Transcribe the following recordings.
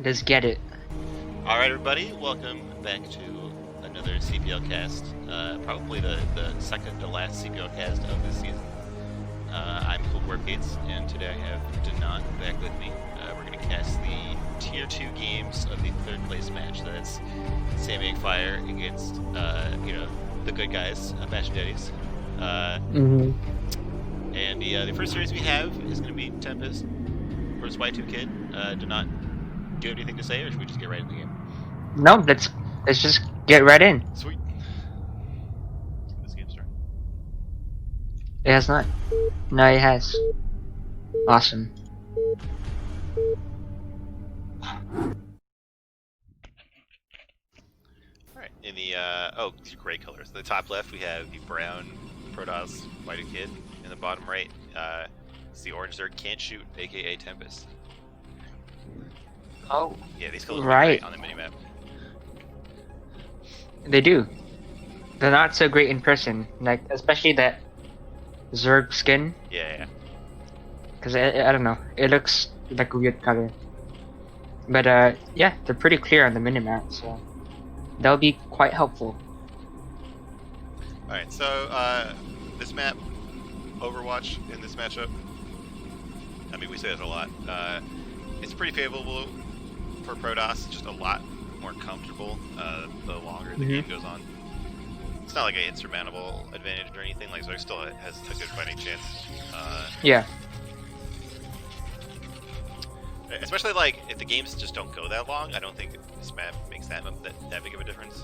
Let's get it. All right, everybody, welcome back to another CPL cast. Probably the second to last CPL cast of this season. I'm Pupil, and today I have Danon back with me. We're going to cast the Tier 2 games of the third place match. So that's Samyang Fire against, the good guys, Daddies. And the first series we have is going to be Tempest versus Y2 Kid. Danon, do you have anything to say, or should we just get right into the game? No, let's just get right in. Sweet. Let's get this game started. It has not. No, it has. Awesome. Alright, in the, these are great colors. In the top left, we have the brown Protoss White Kid. In the bottom right, it's the orange Zerg Can't Shoot, aka Tempest. Oh. Yeah, these colors right. are great on the minimap. They do. They're not so great in person, like especially that Zerg skin. Yeah. Cause I don't know, it looks like a weird color. But yeah, they're pretty clear on the minimap, so that'll be quite helpful. Alright, so this map, Overwatch in this matchup, I mean, we say this a lot. It's pretty favorable for Protoss. It's just a lot more comfortable the longer the game goes on. It's not like an insurmountable advantage or anything. Like Zerg still has a good fighting chance. Yeah. Especially like if the games just don't go that long. I don't think this map makes that big of a difference.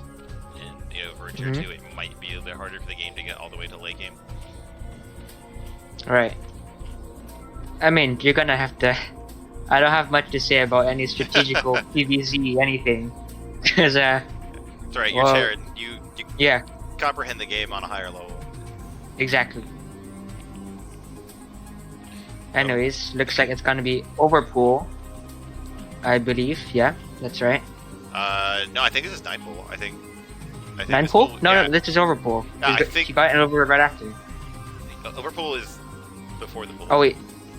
And for a tier 2, it might be a bit harder for the game to get all the way to late game. Right. I mean, you're gonna have to. I don't have much to say about any strategical PvZ anything, because That's right. You're Terran. You yeah, comprehend the game on a higher level. exactly. Anyways, looks like it's gonna be Overpool, I believe. Yeah, that's right. No, I think this is 9 pool. I think 9 pool? No, this is Overpool. No, I think you got it over right after. Overpool is before the pool. Oh wait.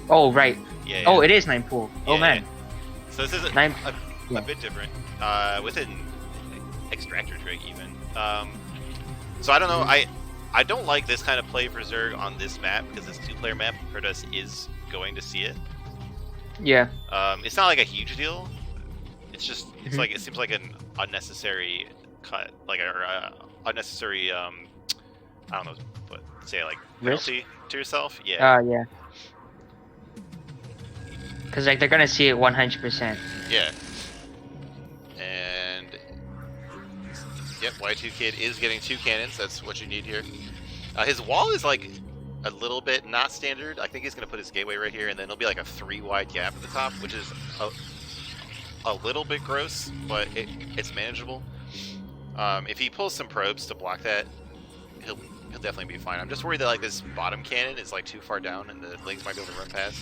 Oh right. Yeah. Oh, it is 9 pool. Oh man. Yeah. So this is a bit different. With an extractor trig even. So I don't know. I don't like this kind of play for Zerg on this map because it's a 2-player map. Protoss is going to see it. Yeah. It's not like a huge deal. It's just like it seems like an unnecessary cut, like a unnecessary I don't know what say like penalty to yourself. Yeah. Yeah. Because like they're gonna see it 100%. Yeah. And yep, Y2 Kid is getting 2 cannons. That's what you need here. His wall is like a little bit not standard. I think he's gonna put his gateway right here, and then it'll be like a 3 wide gap at the top, which is a little bit gross, but it's manageable. If he pulls some probes to block that, he'll definitely be fine. I'm just worried that like this bottom cannon is like too far down, and the Lings might be able to run past.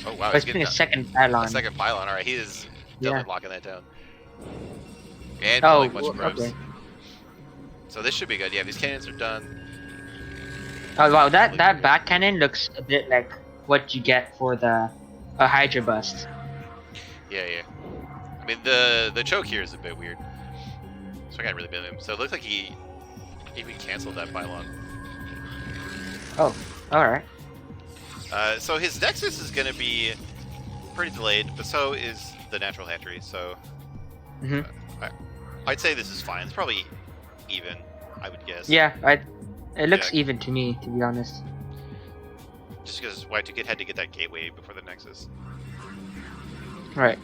Oh wow, he's getting a second pylon. A second pylon. All right, he is definitely locking that down. And pulling a bunch of probes. Okay. So this should be good. Yeah, these cannons are done. Oh wow, that back cannon looks a bit like what you get for the Hydra bust. Yeah. I mean the choke here is a bit weird, so I can't really blame him. So it looks like he even canceled that pylon. Oh, all right. So his Nexus is going to be pretty delayed, but so is the Natural Hatchery, so I'd say this is fine. It's probably even, I would guess. Yeah, it looks even to me, to be honest. Just because Y2 Kid had to get that gateway before the Nexus. Right.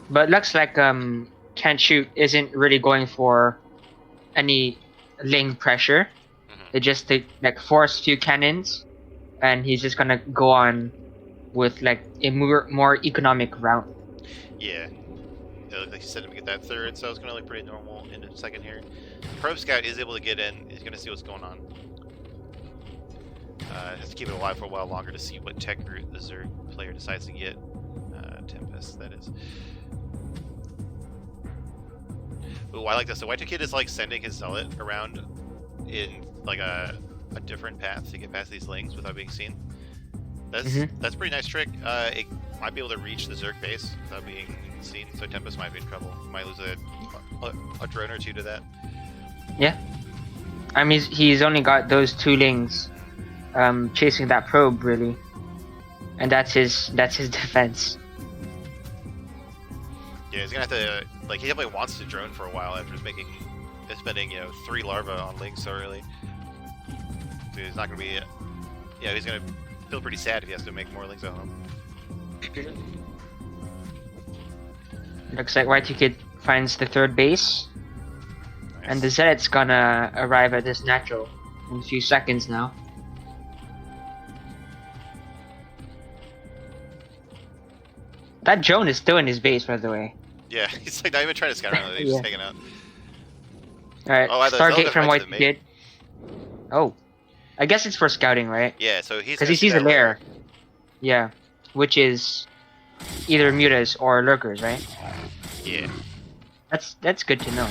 But looks like Can't Shoot isn't really going for any Ling pressure. They just like force 2 cannons, and he's just gonna go on with like a more economic route. Yeah. It looked like he said to get that 3rd, so it's gonna look pretty normal in a second here. Probe Scout is able to get in. He's gonna see what's going on. Has to keep it alive for a while longer to see what tech route the Zerg player decides to get. Tempest, that is. Ooh, I like this. The Y2 Kid is like sending his Zealot around in like a different path to get past these Lings without being seen. That's a pretty nice trick. might be able to reach the Zerg base without being seen, so Tempest might be in trouble. Might lose a drone or two to that. Yeah. I mean, he's only got those 2 lings chasing that probe, really. And that's his defense. Yeah, he's gonna have to, like, he definitely wants to drone for a while after spending, 3 larvae on lings so early. So he's not gonna be, he's gonna feel pretty sad if he has to make more lings at home. Looks like Y2 Kid finds the 3rd base. Nice. And the Zenith's gonna arrive at this natural in a few seconds now. That drone is still in his base, by the way. Yeah, he's like not even trying to scout around, he's just hanging out. Alright, Oh, Stargate from Y2 Kid. Oh. I guess it's for scouting, right? Yeah, so he's because he sees a lair. Yeah, which is either mutas or lurkers, right? Yeah. That's good to know.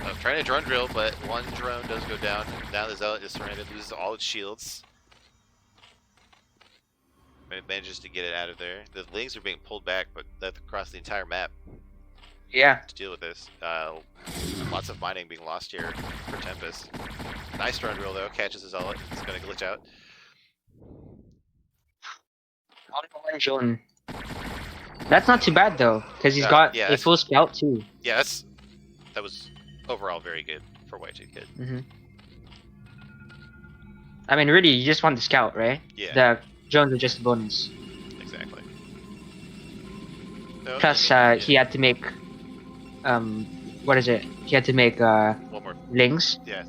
I'm trying to drone drill, but one drone does go down. Now the Zealot is surrounded, loses all its shields. But it manages to get it out of there. The lings are being pulled back, but that's across the entire map. Yeah. To deal with this. Lots of mining being lost here for Tempest. Nice drone drill though, catches the Zealot. It's gonna glitch out. One drone. That's not too bad though, because he's got a full scout too. Yeah, that was overall very good for Y2 Kid. Mm-hmm. I mean, really, you just want the scout, right? Yeah. The drones are just a bonus. Exactly. So, plus, he had to make, what is it? He had to make one more lings. Yeah,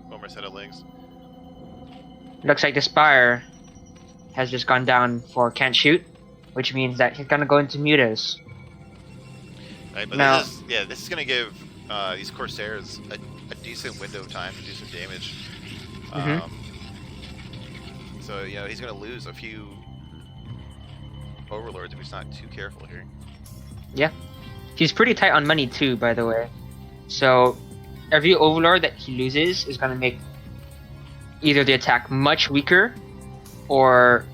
one more set of lings. Looks like the Spire has just gone down for can't shoot, which means that he's gonna go into mutas. Right, but now, this is gonna give these Corsairs a decent window of time to do some damage. So he's gonna lose a few overlords if he's not too careful here. Yeah, he's pretty tight on money too, by the way. So every overlord that he loses is gonna make either the attack much weaker, or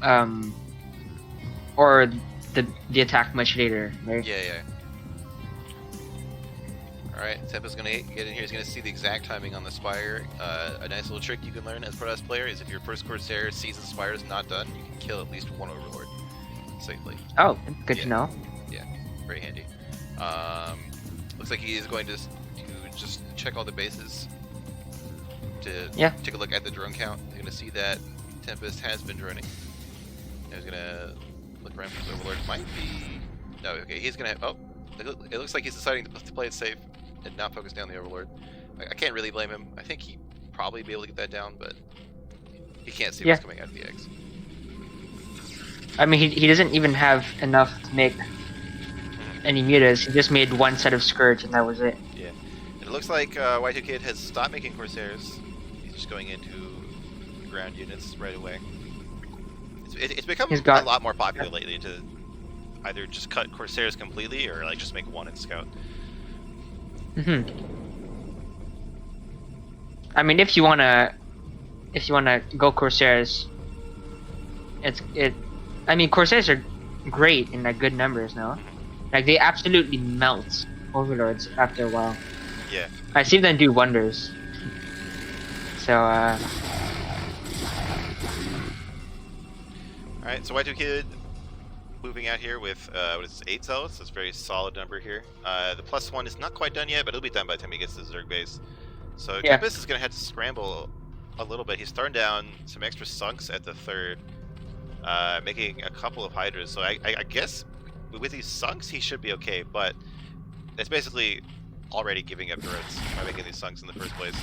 the attack much later, right? Yeah. Alright, Tempest's gonna get in here. He's gonna see the exact timing on the Spire. A nice little trick you can learn as a Protoss player is if your first Corsair sees the Spire is not done, you can kill at least one Overlord safely. Oh, good to know. Yeah, very handy. Looks like he is going to just check all the bases to take a look at the drone count. You're gonna see that Tempest has been droning. He's gonna look around for his Overlord. Might be... No, okay, he's gonna... Oh, it looks like he's deciding to play it safe and not focus down the Overlord. I can't really blame him. I think he'd probably be able to get that down, but he can't see what's coming out of the eggs. I mean, he doesn't even have enough to make any mutas. He just made one set of Scourge and that was it. Yeah. And it looks like Y2 Kid has stopped making Corsairs. He's just going into ground units right away. It's become a lot more popular lately to either just cut Corsairs completely or like just make one in Scout. I mean, if you wanna go Corsairs, I mean, Corsairs are great in like good numbers now. Like they absolutely melt Overlords after a while. Yeah. I've seen them do wonders. So Alright, so Y2 Kid moving out here with, what is this, 8 Zealots? That's a very solid number here. The +1 is not quite done yet, but it'll be done by the time he gets to the Zerg base. So Tempest is going to have to scramble a little bit. He's thrown down some extra sunks at the 3rd, making a couple of Hydras. So I guess with these sunks he should be okay, but it's basically already giving up drones by making these sunks in the first place.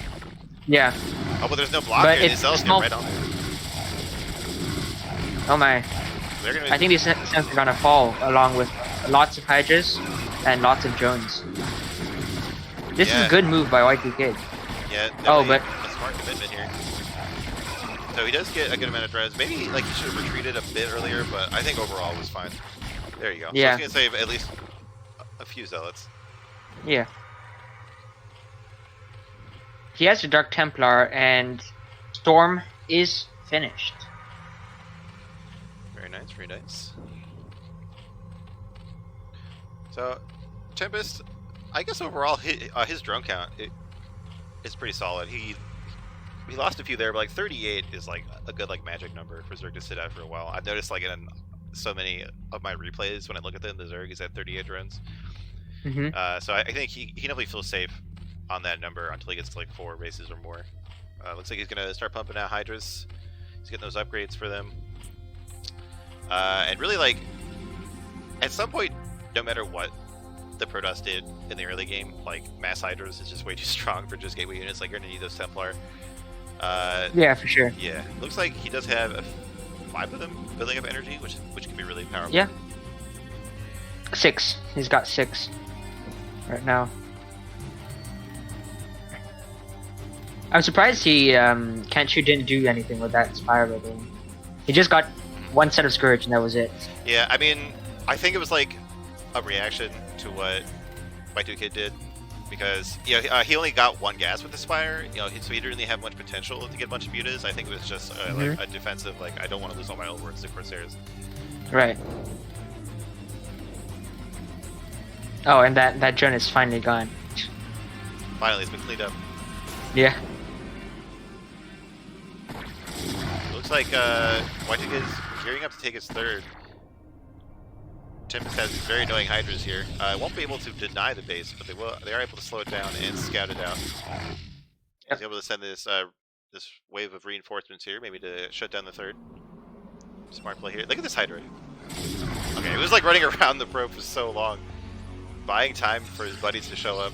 Yeah. Oh, but there's no block here. These Zealots get right on there. Oh my. I think these sunks are gonna fall along with lots of Hydras and lots of drones. This is a good move by Y2 Kid. Yeah, but a smart commitment here. So he does get a good amount of drones. Maybe like he should have retreated a bit earlier, but I think overall it was fine. There you go. Yeah. So he's gonna save at least a few Zealots. Yeah. He has a Dark Templar and Storm is finished. Very nice, very nice. So, Tempest, I guess overall his drone count is pretty solid. He lost a few there, but like 38 is like a good like magic number for Zerg to sit out for a while. I've noticed like in so many of my replays when I look at them, the Zerg is at 38 drones. So I think he definitely feels safe on that number until he gets to like 4 races or more. Looks like he's gonna start pumping out Hydras. He's getting those upgrades for them. And really, like, at some point, no matter what the Protoss did in the early game, like, mass Hydras is just way too strong for just gateway units. Like, you're gonna need those Templar. Yeah, for sure. Yeah, looks like he does have 5 of them building up energy, which can be really powerful. Yeah. 6. He's got 6 right now. I'm surprised he Kanchu didn't do anything with that Spire building. He just got 1 set of Scourge and that was it. Yeah, I mean, I think it was like a reaction to what Y2Kid did, because he only got 1 gas with the Spire, so he didn't really have much potential to get a bunch of mutas. I think it was just like a defensive, like, I don't want to lose all my old works to Corsairs. Right. Oh, and that drone is finally gone. Finally, it's been cleaned up. Yeah. Looks like Y2Kid is gearing up to take his 3rd. Tempest has very annoying Hydras here. Won't be able to deny the base, but they are able to slow it down and scout it out. He's able to send this this wave of reinforcements here, maybe to shut down the 3rd. Smart play here. Look at this Hydra. Okay, it was like running around the probe for so long, buying time for his buddies to show up.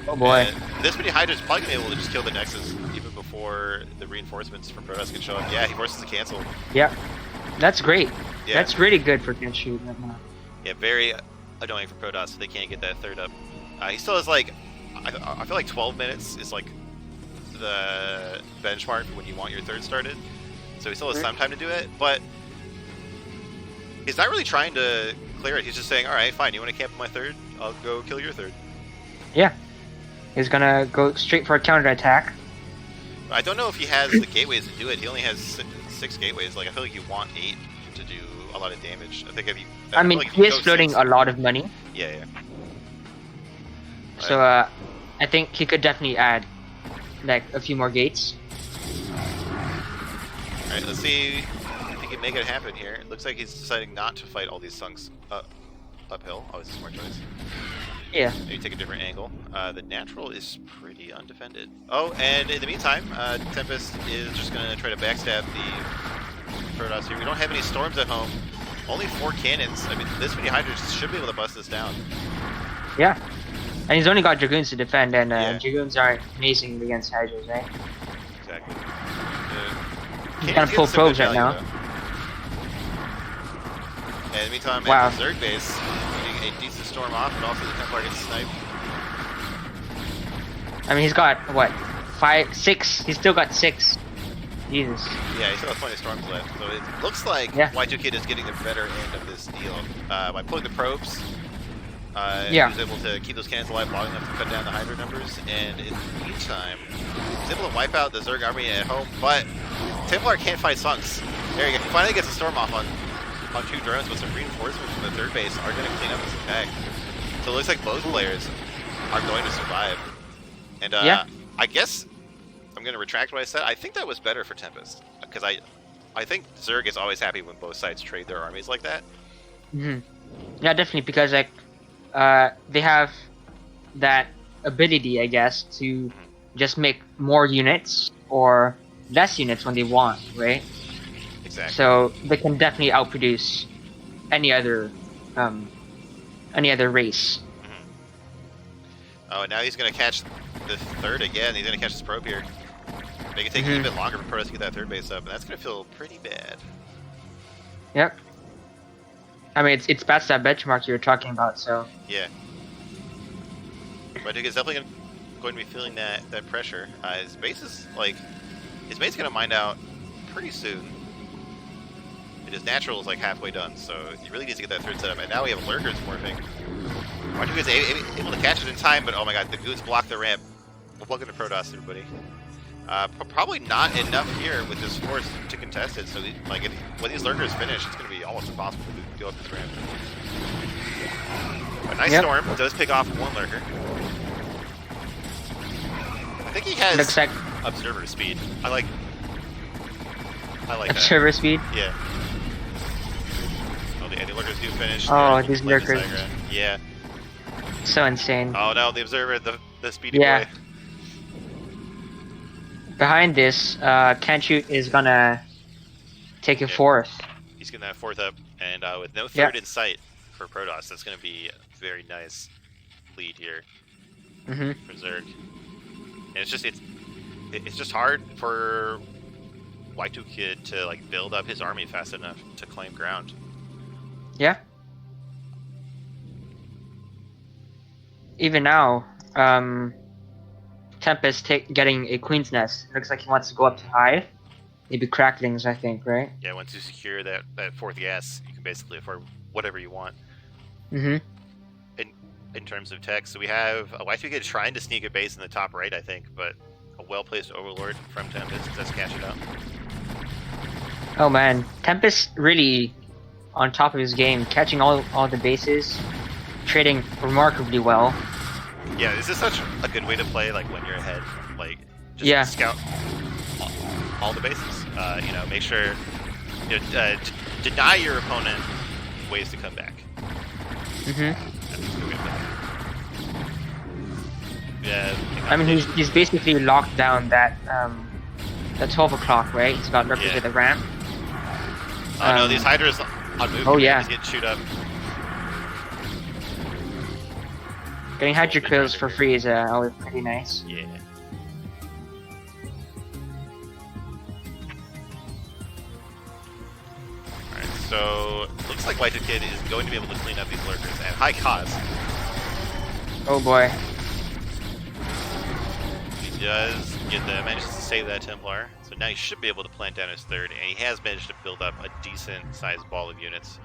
Oh boy. And this many Hydras probably gonna be able to just kill the Nexus even before the reinforcements from Protoss can show up. Yeah, he forces the cancel. Yeah. That's great. Yeah. That's really good for Kanchu right now. Yeah, very annoying for Protoss if they can't get that 3rd up. He still has like, I feel like 12 minutes is like the benchmark for when you want your 3rd started. So he still has some time to do it, but he's not really trying to clear it. He's just saying, alright, fine, you want to camp my 3rd? I'll go kill your 3rd. Yeah. He's gonna go straight for a counterattack. I don't know if he has the gateways to do it. He only has 6 gateways. Like, I feel like you want 8 to do a lot of damage. I think if you... I mean, he is floating a lot of money. Yeah, yeah. So, I think he could definitely add, like, a few more gates. Alright, let's see if he can make it happen here. It looks like he's deciding not to fight all these sunks uphill. Always a smart choice. Yeah. Maybe take a different angle. The natural is pretty undefended. Oh, and in the meantime, Tempest is just going to try to backstab the Protoss here. We don't have any storms at home. Only 4 cannons. I mean, this many Hydras should be able to bust this down. Yeah. And he's only got Dragoons to defend, and Dragoons aren't amazing against Hydras, right? Exactly. He's got full probes right now. And in the meantime, at the Zerg base, getting a decent storm off, but also the Templar gets sniped. I mean, he's got, what, 5, 6? He's still got 6. Jesus. Yeah, he still has 20 storms left. So it looks like Y2Kid is getting the better end of this deal. By pulling the probes, he was able to keep those cannons alive long enough to cut down the Hydra numbers. And in the meantime, he's able to wipe out the Zerg army at home, but Templar can't fight Sunks. There you go. He finally gets a storm off on 2 drones, but some reinforcements from the 3rd base are going to clean up this attack. So it looks like both players are going to survive. And I guess I'm going to retract what I said. I think that was better for Tempest, because I think Zerg is always happy when both sides trade their armies like that. Yeah, definitely, because like they have that ability, I guess, to just make more units or less units when they want, right? Exactly. So they can definitely outproduce any other race. Oh, and now he's going to catch the 3rd again. He's going to catch this probe here. Make it take a little bit longer for Protoss to get that 3rd base up, and that's going to feel pretty bad. Yep. I mean, it's past that benchmark you were talking about, so... Yeah. But I think it's definitely going to be feeling that pressure. His base is, like... His mate's going to mine out pretty soon. And his natural is, like, halfway done, so he really needs to get that 3rd set up. And now we have Lurkers morphing. Y2Kid is able to catch it in time, but oh my god, the Goons block the ramp. Well, welcome to Protoss, everybody. Probably not enough here with this force to contest it. So, when these lurkers finish, it's going to be almost impossible to go up this ramp. A nice storm does pick off one lurker. I think he has Looks like observer speed. I like observer that. speed. Yeah. Oh, the anti-lurkers do finish. Oh, these lurkers. Yeah. So insane. Oh no, the observer, the speedy boy. Behind this, Can't Shoot is gonna take a fourth. He's getting that fourth up, and with no third in sight for Protoss, that's gonna be a very nice lead here for Zerg. And it's just hard for Y2 Kid to like build up his army fast enough to claim ground. Yeah. Even now, Tempest getting a Queen's Nest. Looks like he wants to go up to Hive. Maybe Cracklings, I think, right? Yeah, once you secure that fourth gas, you can basically afford whatever you want. In terms of tech, so we have a Y2 Kid trying to sneak a base in the top right, I think, but a well-placed Overlord from Tempest does catch it up. Oh man, Tempest really on top of his game, catching all the bases, trading remarkably well. Yeah, this is such a good way to play, like when you're ahead, like just scout all the bases. You know, make sure deny your opponent ways to come back. Yeah. I mean, he's basically locked down that 12 o'clock, right? He's got lurkers at the ramp. Oh no, these Hydras on move. Oh yeah. He's getting chewed up. Getting Hydra kills for free is always pretty nice. Yeah. Alright, so looks like Y2 Kid is going to be able to clean up these lurkers at high cost. Oh boy. He does manages to save that Templar, so now he should be able to plant down his third, and he has managed to build up a decent sized ball of units.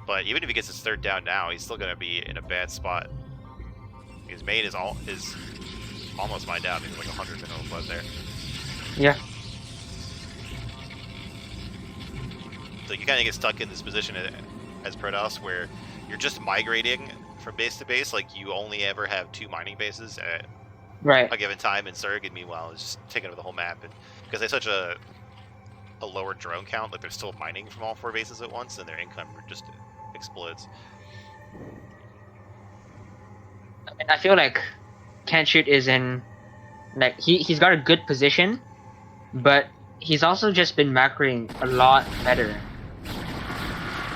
But even if he gets his third down now, he's still going to be in a bad spot. His main is almost mined out. He's like 100 minerals left there. Yeah. So you kind of get stuck in this position as Protoss, where you're just migrating from base to base. Like you only ever have 2 mining bases at a given time in Zerg, and meanwhile it's just taking over the whole map. And because they have such a lower drone count, like they're still mining from all 4 bases at once, and their income just explodes. I mean, I feel like Can't Shoot is in, like, he's got a good position, but he's also just been macroing a lot better.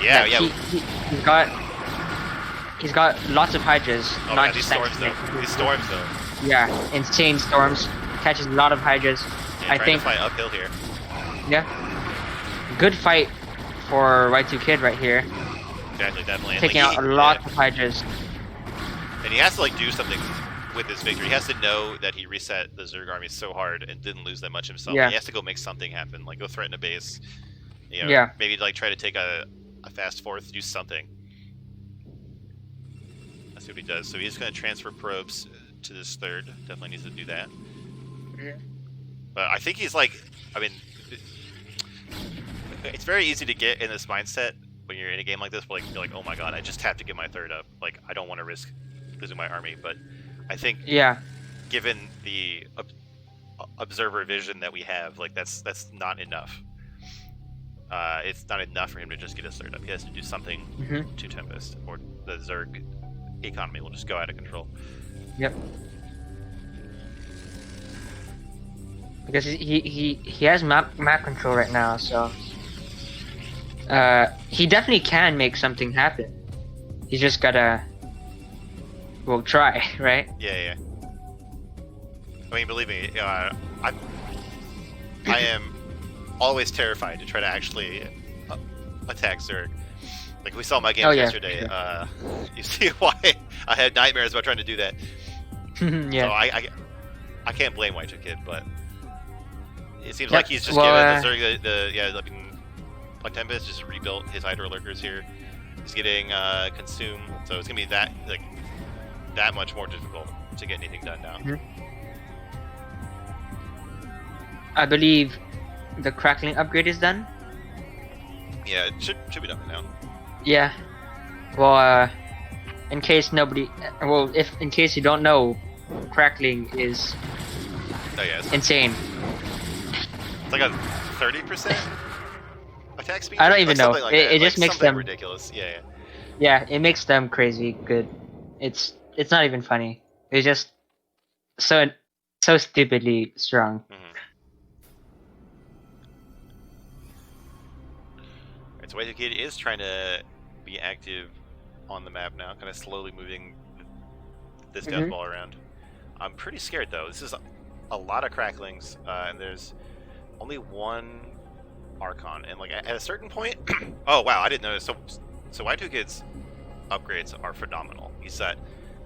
Yeah, like, yeah. He's got lots of Hydras. Oh not man, these storms though. Yeah, insane storms. Catches a lot of Hydras. Yeah, I think. To fight uphill here. Yeah. Good fight for Y2 Kid right here. Exactly, definitely. Taking out a lot of Hydras. And he has to like do something with this victory. He has to know that he reset the Zerg army so hard and didn't lose that much himself. Yeah. He has to go make something happen, like go threaten a base. You know, maybe like try to take a fast fourth, do something. That's what he does. So he's going to transfer probes to this third. Definitely needs to do that. But I think he's like, I mean, it's very easy to get in this mindset when you're in a game like this, where like, you're like, oh my god, I just have to get my third up. Like, I don't want to risk losing my army. But I think, given the observer vision that we have, like that's not enough. It's not enough for him to just get his third up. He has to do something to Tempest, or the Zerg economy will just go out of control. Yep. Because he has map control right now, so he definitely can make something happen. He's just gotta try, right? Yeah. I mean, believe me, I am always terrified to try to actually attack Zerg. Like we saw my games yesterday. Sure. You see why I had nightmares about trying to do that. Yeah. So I can't blame Y2 Kid, but it seems like he's just given the Zerg like Tempest just rebuilt his Hydra lurkers here. He's getting consumed, so it's gonna be that much more difficult to get anything done now. I believe the crackling upgrade is done. Yeah, it should be done now. Yeah. Well, in case nobody, well, if in case you don't know, crackling is insane. It's like a 30% attack speed. I don't even know. Like It just makes them ridiculous. Yeah. Yeah, it makes them crazy good. It's not even funny. It's just so stupidly strong. Alright, so White Kid is trying to be active on the map now, kind of slowly moving this death ball around. I'm pretty scared though. This is a lot of cracklings, and there's only one Archon, and like at a certain point, oh wow, I didn't notice. So Y2Kid's upgrades are phenomenal. He's got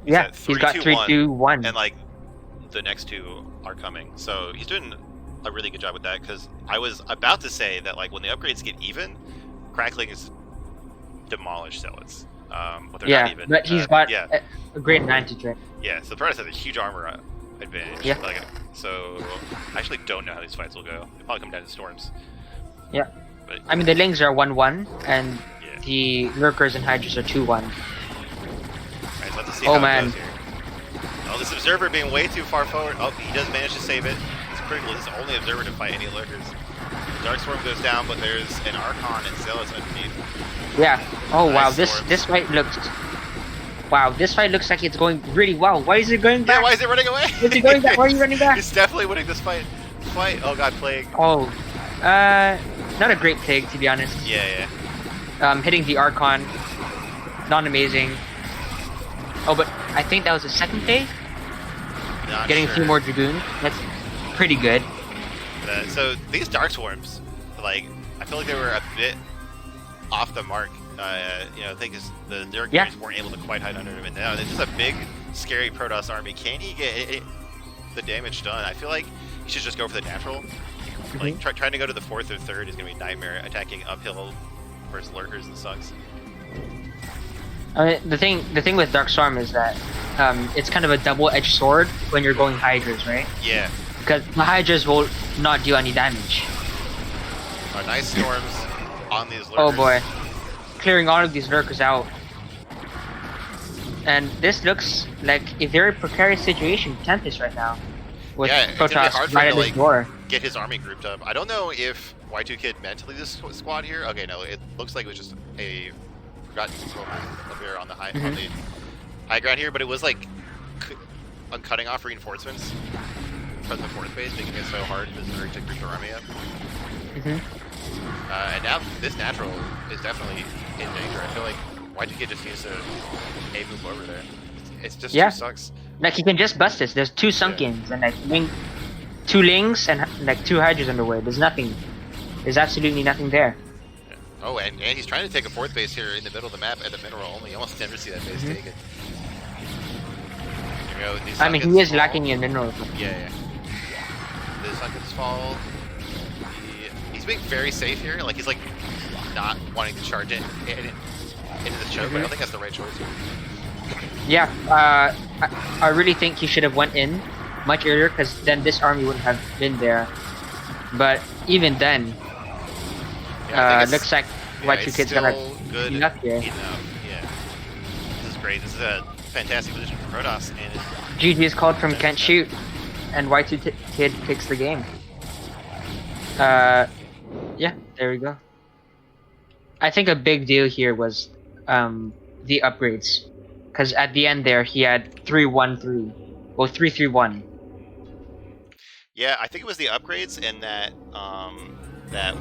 he's got 3, 2, 1, and like the next two are coming. So he's doing a really good job with that. Because I was about to say that like when the upgrades get even, crackling is demolished zealots. But they're not even. But he's got a great advantage, right? Yeah, so the Protoss has a huge armor advantage. Yeah. Like, so I actually don't know how these fights will go. They'll probably come down to storms. Yeah. But I mean, the Lings are 1-1, and the Lurkers and Hydras are 2-1. Alright, so let's see how it goes here. Oh, this Observer being way too far forward. Oh, he does manage to save it. It's critical. This is the only Observer to fight any Lurkers. The Dark Swarm goes down, but there's an Archon and Zealots underneath. Yeah. Oh, nice wow. storms. This fight looks... Wow, this fight looks like it's going really well. Why is it going back? Yeah, why is it running away? Is it going back? Why are you running back? He's definitely winning this fight. Oh god, Plague. Oh. Not a great Plague, to be honest. Yeah. Hitting the Archon. Not amazing. Oh, but I think that was the second Plague? Getting a few more Dragoons. That's pretty good. So these Dark Swarms, like, I feel like they were a bit off the mark. You know, I think the Zergers weren't able to quite hide under him, and now it's just a big, scary Protoss army. Can he get the damage done? I feel like he should just go for the natural. Like, trying to go to the 4th or 3rd is going to be a nightmare. Attacking uphill versus Lurkers and sucks. I mean, the thing with Dark Storm is that it's kind of a double-edged sword when you're going Hydras, right? Yeah. Because the Hydras will not do any damage. Nice storms on these Lurkers. Oh boy. Clearing all of these Lurkers out. And this looks like a very precarious situation for Tempest right now. With Protoss right at his door. Get his army grouped up. I don't know if Y2Kid meant to leave this squad here. Okay, no, it looks like it was just a forgotten moment up here on the high ground here, but it was like cutting off reinforcements from the 4th base, making it so hard for Zerg to group their army up. And now this natural is definitely in danger. I feel like Y2Kid just needs to move over there. It's just too sucks. Like, he can just bust this. There's 2 Sunkins and like 2 Lings and like 2 Hydras underway. There's nothing. There's absolutely nothing there. Yeah. Oh, and he's trying to take a 4th base here in the middle of the map at the mineral only. You almost never see that base taken. I mean, he is lacking in minerals. Yeah. The Sunkins fall. He's being very safe here. Like, he's like not wanting to charge into the choke, but I don't think that's the right choice here. Yeah, I really think he should have went in much earlier, because then this army wouldn't have been there. But even then, looks like Y2Kid's gonna good enough here. Yeah, this is great. This is a fantastic position for Protoss. And GG is called from can't shoot, and Y2Kid takes the game. Yeah, there we go. I think a big deal here was the upgrades. Because at the end there, he had 3-1-3. Well, 3-3-1. Yeah, I think it was the upgrades and that that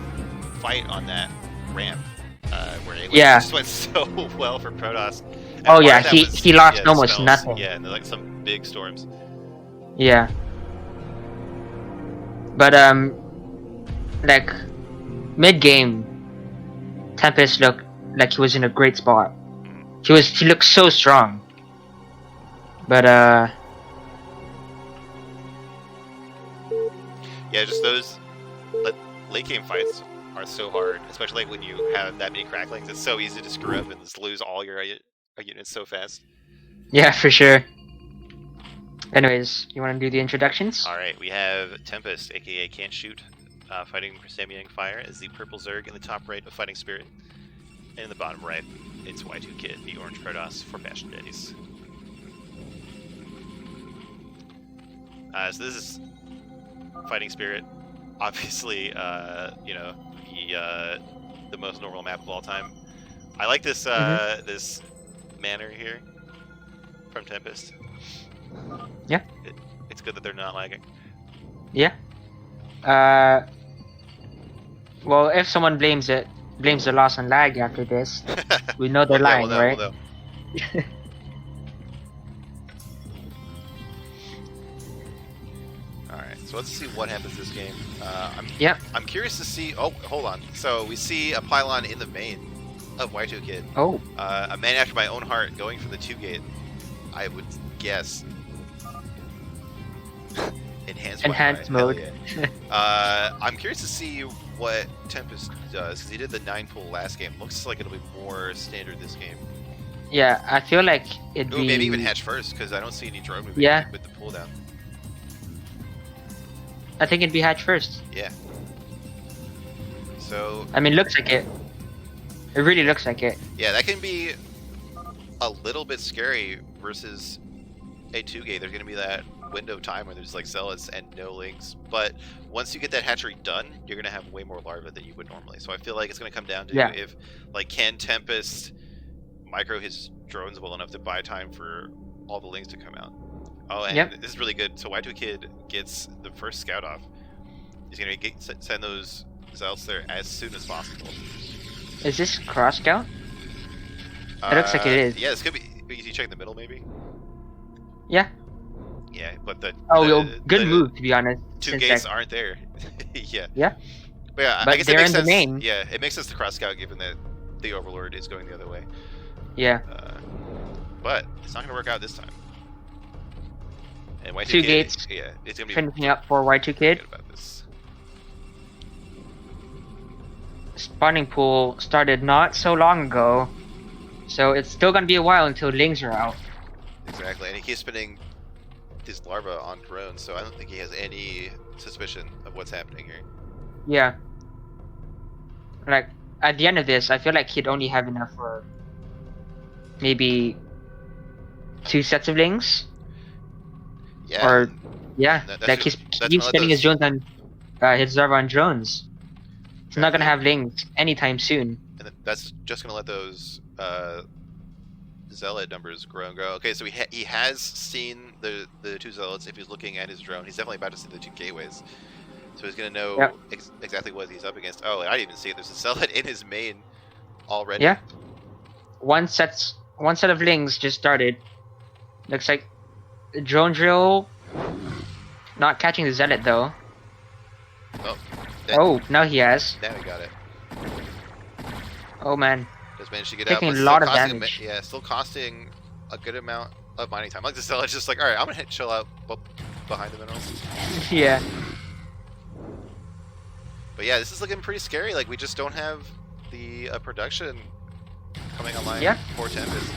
fight on that ramp where it just went so well for Protoss. And oh yeah, he lost almost spells. Nothing. Yeah, and like some big storms. Yeah. But like mid-game, Tempest looked like he was in a great spot. He looked so strong. But yeah, just those late game fights are so hard, especially like when you have that many cracklings. It's so easy to screw up and just lose all your units so fast. Yeah, for sure. Anyways, you want to do the introductions? All right, we have Tempest, aka Can't Shoot, fighting for Samyang Fire as the purple Zerg in the top right of Fighting Spirit. And in the bottom right, it's Y2 Kid, the orange Protoss for Bastion Daddies. So this is Fighting Spirit. Obviously, you know, the most normal map of all time. I like this this manner here from Tempest. Yeah. It's good that they're not lagging. Yeah. Well, if someone blames the loss on lag after this, we know they're lying, right? We'll know. Alright, so let's see what happens this game. I'm curious to see... Oh, hold on. So we see a pylon in the main of Y2 Kid. Oh. A man after my own heart going for the 2-gate. I would guess. Enhanced mode. Yeah. I'm curious to see what Tempest does, because he did the 9-pull last game. Looks like it'll be more standard this game. Yeah, I feel like it'd be... Maybe even hatch first, because I don't see any drone moving with the pull down. I think it'd be hatch first. Yeah. So... I mean, looks like it. It really looks like it. Yeah, that can be a little bit scary versus a 2-gate. There's going to be that window of time where there's like zealots and no links. But once you get that hatchery done, you're going to have way more larvae than you would normally. So I feel like it's going to come down to if, like, can Tempest micro his drones well enough to buy time for all the links to come out. Oh, and this is really good. So Y2 Kid gets the first scout off. He's going to send those zealots there as soon as possible. Is this cross scout? It looks like it is. Yeah, this could be. Is he checking the middle, maybe? Yeah. Yeah, but the good move, to be honest. 2 gates aren't there. Yeah. Yeah. But yeah, but I guess they're it makes in sense. The main. Yeah, it makes sense to cross scout given that the Overlord is going the other way. Yeah. But it's not going to work out this time. And Y2 2 Kid, gates. Yeah, it's going to be finishing up for Y2 Kid. about this. Spawning pool started not so long ago, so it's still gonna be a while until lings are out. Exactly, and he keeps spinning his larva on drones, so I don't think he has any suspicion of what's happening here. Yeah. Like, at the end of this, I feel like he'd only have enough for maybe 2 sets of lings. Yeah. Or, like he's spinning his drones on, his larva on drones. He's not gonna have lings anytime soon. And that's just gonna let those zealot numbers grow and grow. Okay, so he has seen the 2 zealots. If he's looking at his drone, he's definitely about to see the 2 gateways. So he's gonna know exactly what he's up against. Oh, and I didn't even see it. There's a zealot in his main already. Yeah. One set of lings just started. Looks like the drone drill not catching the zealot though. Oh, now he has. Now he got it. Oh man. Just managed to get taking out. A lot of damage. Yeah, still costing a good amount of mining time. Like the zealot's just like, alright, I'm gonna chill out behind the minerals. Yeah. But yeah, this is looking pretty scary. Like, we just don't have the production coming online for Tempest.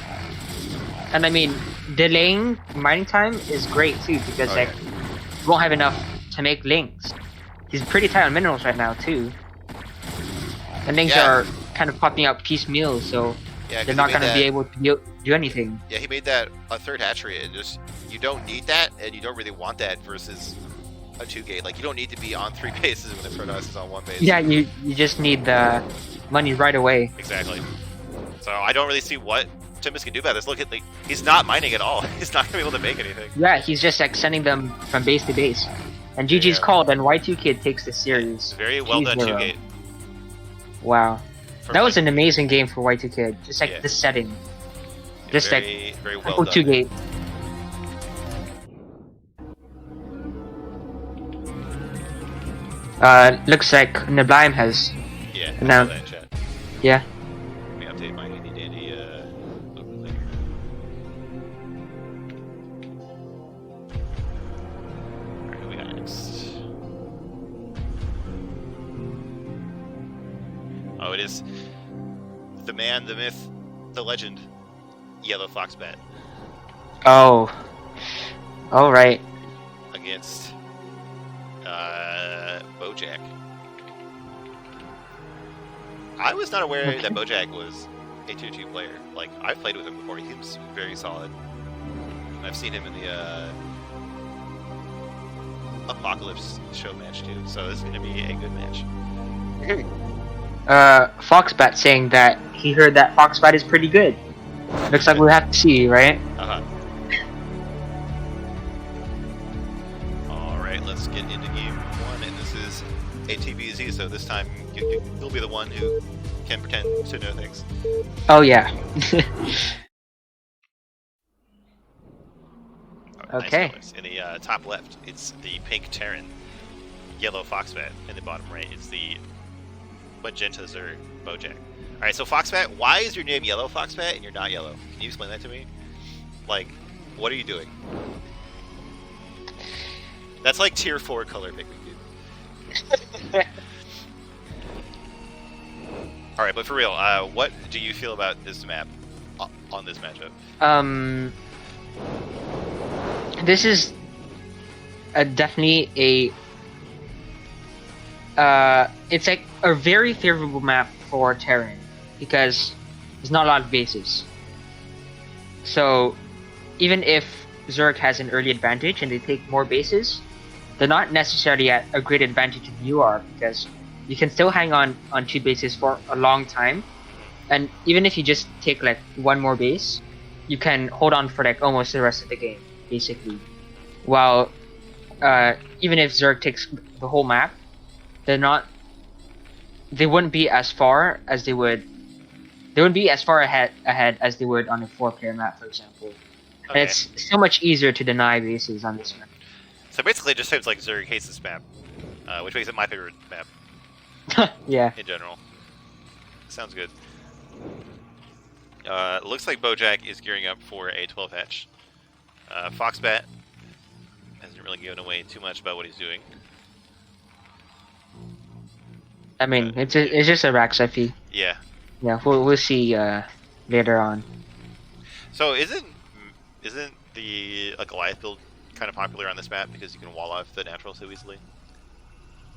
And I mean, delaying mining time is great too, because you won't have enough to make links. He's pretty tight on minerals right now too. And things are kind of popping out piecemeal, so they're not going to be able to do anything. Yeah, he made that a 3rd hatchery, and just, you don't need that, and you don't really want that versus a 2-gate. Like, you don't need to be on 3 bases when the Protoss is on 1 base. Yeah, you just need the money right away. Exactly. So I don't really see what Tempest can do about this. Look at, like, he's not mining at all. He's not going to be able to make anything. Yeah, he's just like sending them from base to base. And GG's called, and Y2 Kid takes the series. Very well done 2-gate. Wow. That was an amazing game for Y2 Kid. Just like the setting. Just very well done. 2-gate. Looks like Nablime has announced. That chat. Yeah. Let me update my handy dandy overlay. Alright, who we got next? Oh, it is the man, the myth, the legend, Yellow Fox Bat. Oh. All right. against Bojack. I was not aware that Bojack was a 2-2 player. Like, I've played with him before. He seems very solid. I've seen him in the Apocalypse show match too, so this is going to be a good match. Foxbat saying that he heard that Foxbat is pretty good. Looks like we'll have to see, right? Uh-huh. Alright, let's get into game 1, and this is a TBZ, so this time you'll be the one who can pretend to know things. Oh yeah. Okay. Nice. In the top left, it's the pink Terran. Yellow Foxbat. In the bottom right, it's the Magentas or Bojack. Alright, so Foxbat, why is your name Yellow Foxbat and you're not yellow? Can you explain that to me? Like, what are you doing? That's like tier 4 color picking, dude. Alright, but for real, what do you feel about this map on this matchup? This is definitely it's like a very favorable map for Terran because there's not a lot of bases. So even if Zerg has an early advantage and they take more bases, they're not necessarily at a great advantage than you are because you can still hang on 2 bases for a long time, and even if you just take like 1 more base, you can hold on for like almost the rest of the game, basically. While even if Zerg takes the whole map, they wouldn't be as far as they would. They wouldn't be as far ahead as they would on a 4-player map, for example. Okay. And it's so much easier to deny bases on this map. So basically, it just seems like Zerg hates this map, which makes it my favorite map. Yeah. In general. Sounds good. Looks like Bojack is gearing up for a 12 hatch. Foxbat hasn't really given away too much about what he's doing. I mean, it's just a rack FE. Yeah. Yeah, we'll see later on. So isn't the Goliath build kind of popular on this map because you can wall off the natural so easily?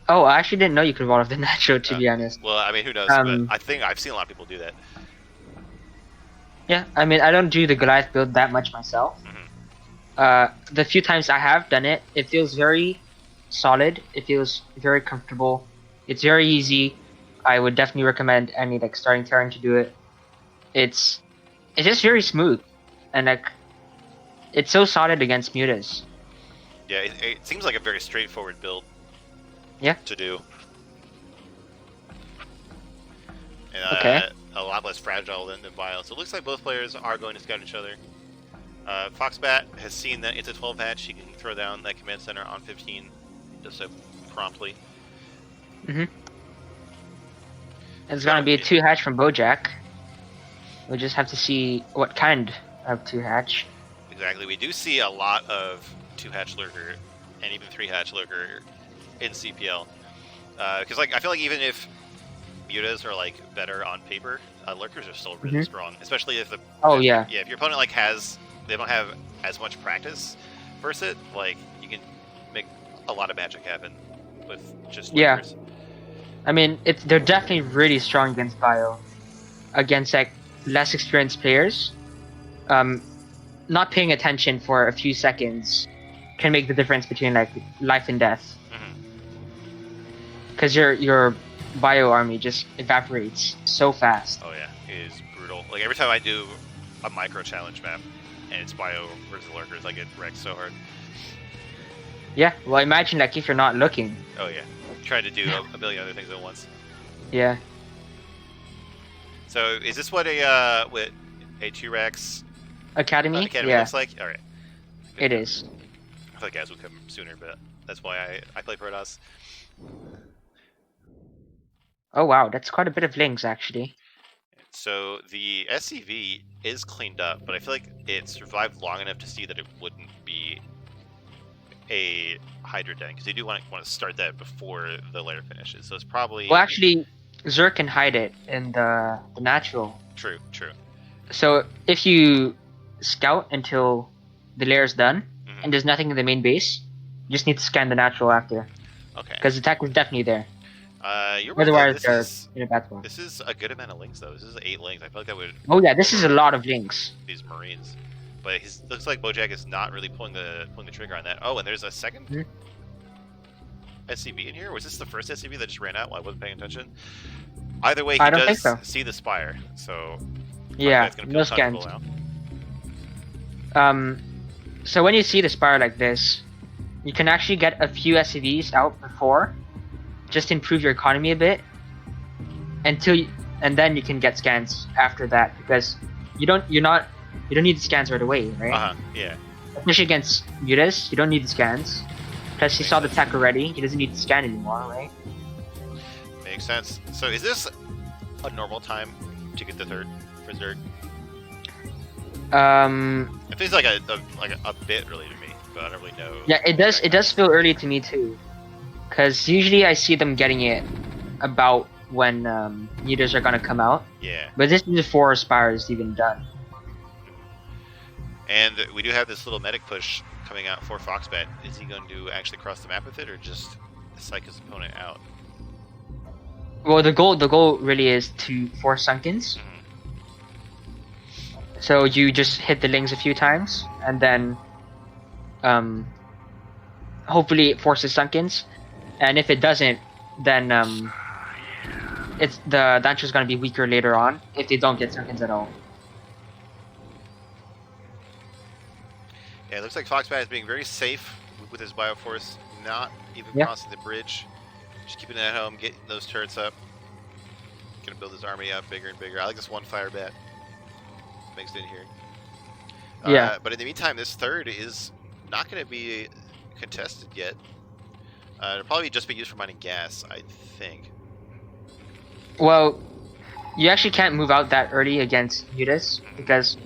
Oh, I actually didn't know you could wall off the natural, to be honest. Well, I mean, who knows? But I think I've seen a lot of people do that. Yeah, I mean, I don't do the Goliath build that much myself. Mm-hmm. The few times I have done it, it feels very solid. It feels very comfortable. It's very easy. I would definitely recommend any like starting Terran to do it. It's just very smooth, and like it's so solid against mutas. Yeah, it seems like a very straightforward build. Yeah. To do. And, okay. A lot less fragile than Bio. So it looks like both players are going to scout each other. Foxbat has seen that it's a 12 hatch. He can throw down that command center on 15 just so promptly. Mm-hmm. It's gonna be a 2 hatch from Bojack. We'll just have to see what kind of 2 hatch. Exactly. We do see a lot of 2 hatch lurker and even 3 hatch lurker in CPL. Because like I feel like even if mutas are like better on paper, lurkers are still really strong, especially if the if your opponent like they don't have as much practice versus it, like you can make a lot of magic happen with just lurkers. Yeah. I mean, they're definitely really strong against Bio. Against like less experienced players, not paying attention for a few seconds can make the difference between like life and death. Because your Bio army just evaporates so fast. Oh yeah, it is brutal. Like every time I do a micro challenge map and it's Bio versus lurkers, I get wrecked so hard. Yeah, well imagine like if you're not looking. Oh yeah, trying to do a billion other things at once. Yeah. So is this what a T-Rex Academy looks like? All right. It is. I feel like guys will come sooner, but that's why I play Protoss. Oh wow, that's quite a bit of links actually. So the SCV is cleaned up, but I feel like it survived long enough to see that it wouldn't be a Hydra den, because they do want to start that before the layer finishes. So it's probably... Well, actually, Zerg can hide it in the natural. True. So if you scout until the layer's done, and there's nothing in the main base, you just need to scan the natural after. Okay. Because the tech was definitely there. You're right. Otherwise, they're in a bad spot. This is a good amount of links, though. This is 8 links. I feel like that would. Oh yeah, this is a lot of links. These Marines, but he looks like Bojack is not really pulling the trigger on that. Oh, and there's a second SCV in here. Was this the first SCV that just ran out while I wasn't paying attention? Either way, he does see the spire, so yeah, no scans. So when you see the spire like this, you can actually get a few SCVs out before, just to improve your economy a bit, and then you can get scans after that, because you don't need the scans right away, right? Yeah. Especially against Mutas, you don't need the scans. Plus, he saw the tech already. He doesn't need to scan anymore, right? Makes sense. So, is this a normal time to get the third for Zerg? It feels like a bit early to me, but I don't really know. Yeah, it does. It does feel early to me too, because usually I see them getting it about when Mutas are gonna come out. Yeah. But this is before Spire is even done. And we do have this little medic push coming out for Foxbat. Is he going to actually cross the map with it, or just psych his opponent out? Well, the goal really is to force Sunkens. So you just hit the links a few times, and then hopefully it forces Sunkens. And if it doesn't, then the Dancer is going to be weaker later on if they don't get Sunkens at all. Yeah, it looks like Foxbat is being very safe with his Bioforce, not even crossing the bridge. Just keeping it at home, getting those turrets up. Gonna build his army up bigger and bigger. I like this one fire bat mixed in here. Yeah. But in the meantime, this third is not going to be contested yet. It'll probably just be used for mining gas, I think. Well, you actually can't move out that early against Mutas, because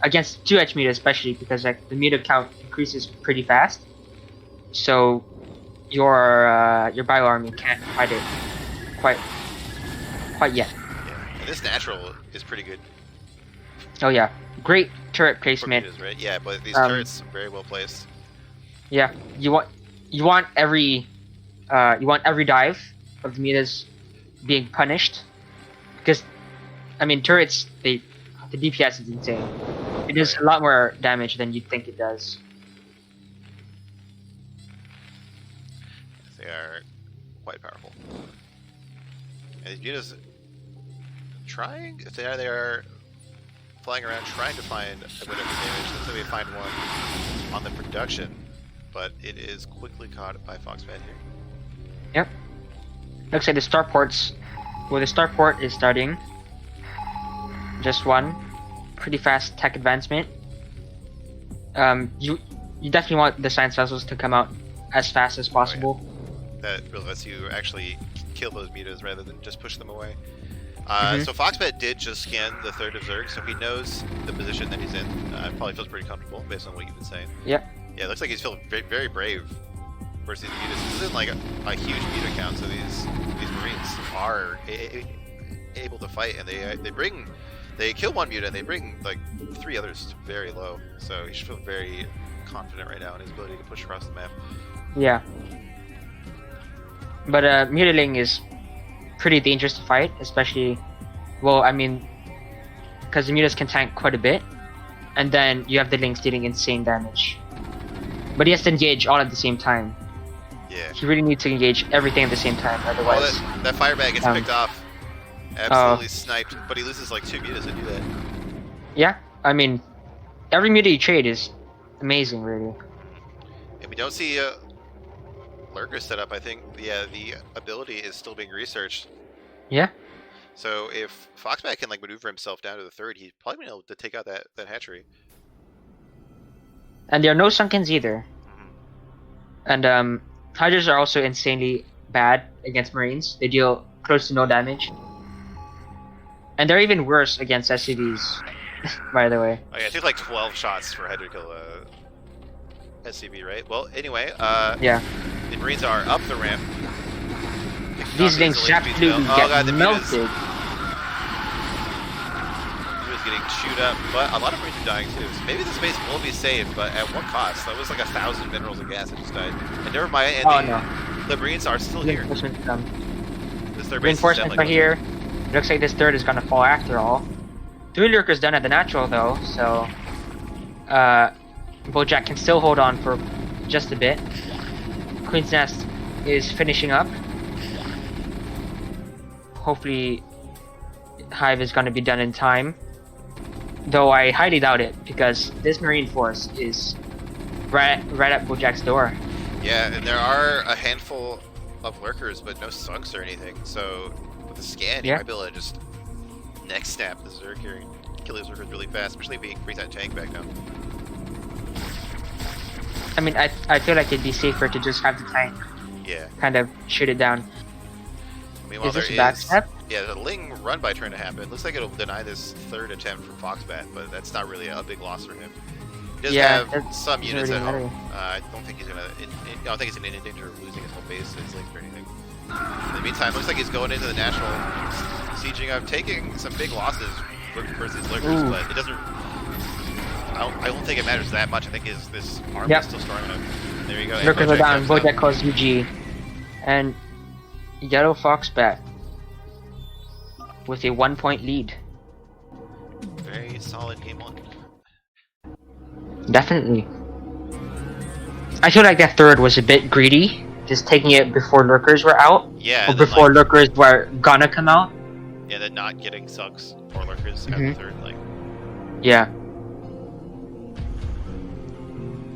against 2H Muta especially, because like the Muta count increases pretty fast. So your bio army can't fight it quite yet. Yeah. And this natural is pretty good. Oh yeah, great turret placement. Mutas, right? Yeah, but these turrets are very well placed. Yeah, you want every dive of the Mutas being punished, because I mean turrets, the DPS is insane. It does a lot more damage than you'd think it does. They are quite powerful. And the Mutas trying, if they are flying around trying to find a bit of damage. Let's say they find one on the production, but it is quickly caught by Foxbat here. Yep. Looks like the starports. Well, the starport is starting. Just one. Pretty fast tech advancement. You definitely want the science vessels to come out as fast as possible. Oh, yeah. That really lets you actually kill those Mutas rather than just push them away. So Foxbat did just scan the third of Zerg, so he knows the position that he's in. Probably feels pretty comfortable based on what you've been saying. Yep. Yeah, it looks like he's feeling very, very brave versus these Mutas. This isn't like a huge Muta count, so these Marines are able to fight, and they kill one Muta and they bring like 3 others to very low. So he should feel very confident right now in his ability to push across the map. Yeah. But Mutaling is pretty dangerous to fight, especially, well, I mean, because the Mutas can tank quite a bit, and then you have the Lynx dealing insane damage. But he has to engage all at the same time. Yeah. He really needs to engage everything at the same time, otherwise... Oh, that fire bag gets picked off. Absolutely sniped, but he loses like 2 Mutas to do that. Yeah, I mean, every Muta you trade is amazing, really. And we don't see Lurker set up. I think the ability is still being researched. Yeah. So if Foxbat can like maneuver himself down to the third, he's probably been able to take out that hatchery. And there are no Sunkens either. And Hydras are also insanely bad against Marines. They deal close to no damage. And they're even worse against SCVs, by the way. Oh yeah, it takes like 12 shots for Hydra to kill SCV, right? Well, anyway, yeah. The Marines are up the ramp. These things absolutely get melted. getting chewed up, but a lot of Marines are dying too. So maybe this base will be saved, but at what cost? That was like 1,000 minerals of gas that just died. And never mind, and the Marines are still here. Reinforcements come. This third base Reinforcements are here. Looks like this third is gonna fall after all. 3 lurkers done at the natural though, so Bojack can still hold on for just a bit. Queen's Nest is finishing up. Hopefully Hive is gonna be done in time. Though I highly doubt it, because this Marine force is right at Bojack's door. Yeah, and there are a handful of lurkers, but no sunks or anything. So with the scan, you might be able to just neck snap the Zerg here and kill these lurkers really fast, especially if he can bring that tank back down. I mean, I feel like it'd be safer to just have the tank. Yeah. Kind of shoot it down. Meanwhile, is this a backstab? Yeah, the Ling run by trying to happen. Looks like it'll deny this third attempt from Foxbat, but that's not really a big loss for him. He does have some units at home. I don't think he's gonna. I don't think he's in danger of losing his whole base, his Link or anything. In the meantime, looks like he's going into the natural, sieging up, taking some big losses versus lurkers, but it doesn't. I don't think it matters that much. I think this army is still strong enough. There you go. Lurkers are down. Bojack calls UG, and Yellow Foxbat with a 1-point lead. Very solid game 1. Definitely. I feel like that third was a bit greedy, just taking it before lurkers were out. Yeah. Or before lurkers were gonna come out. Yeah, then not getting sucks or lurkers at the third, like. Yeah.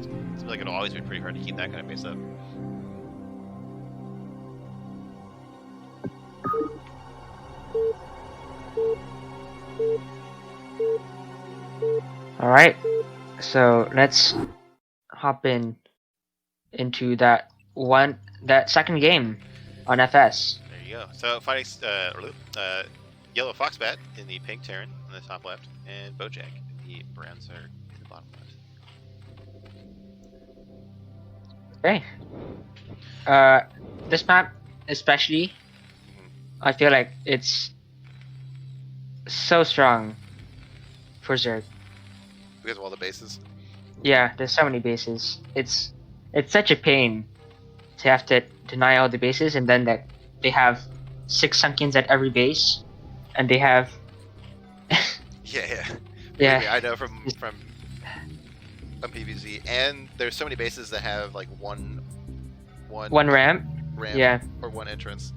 Seems like it'll always be pretty hard to keep that kind of base up. Alright, so let's hop into that second game on FS. There you go. So fighting Yellow Foxbat in the pink Terran in the top left, and Bojack in the brown Zerg in the bottom left. Okay. This map especially, I feel like it's so strong for Zerg. Because of all the bases? Yeah, there's so many bases. It's such a pain to have to deny all the bases, and then that they have 6 Sunkins at every base, and they have yeah. I know from PvZ, and there's so many bases that have like one ramp, or one entrance.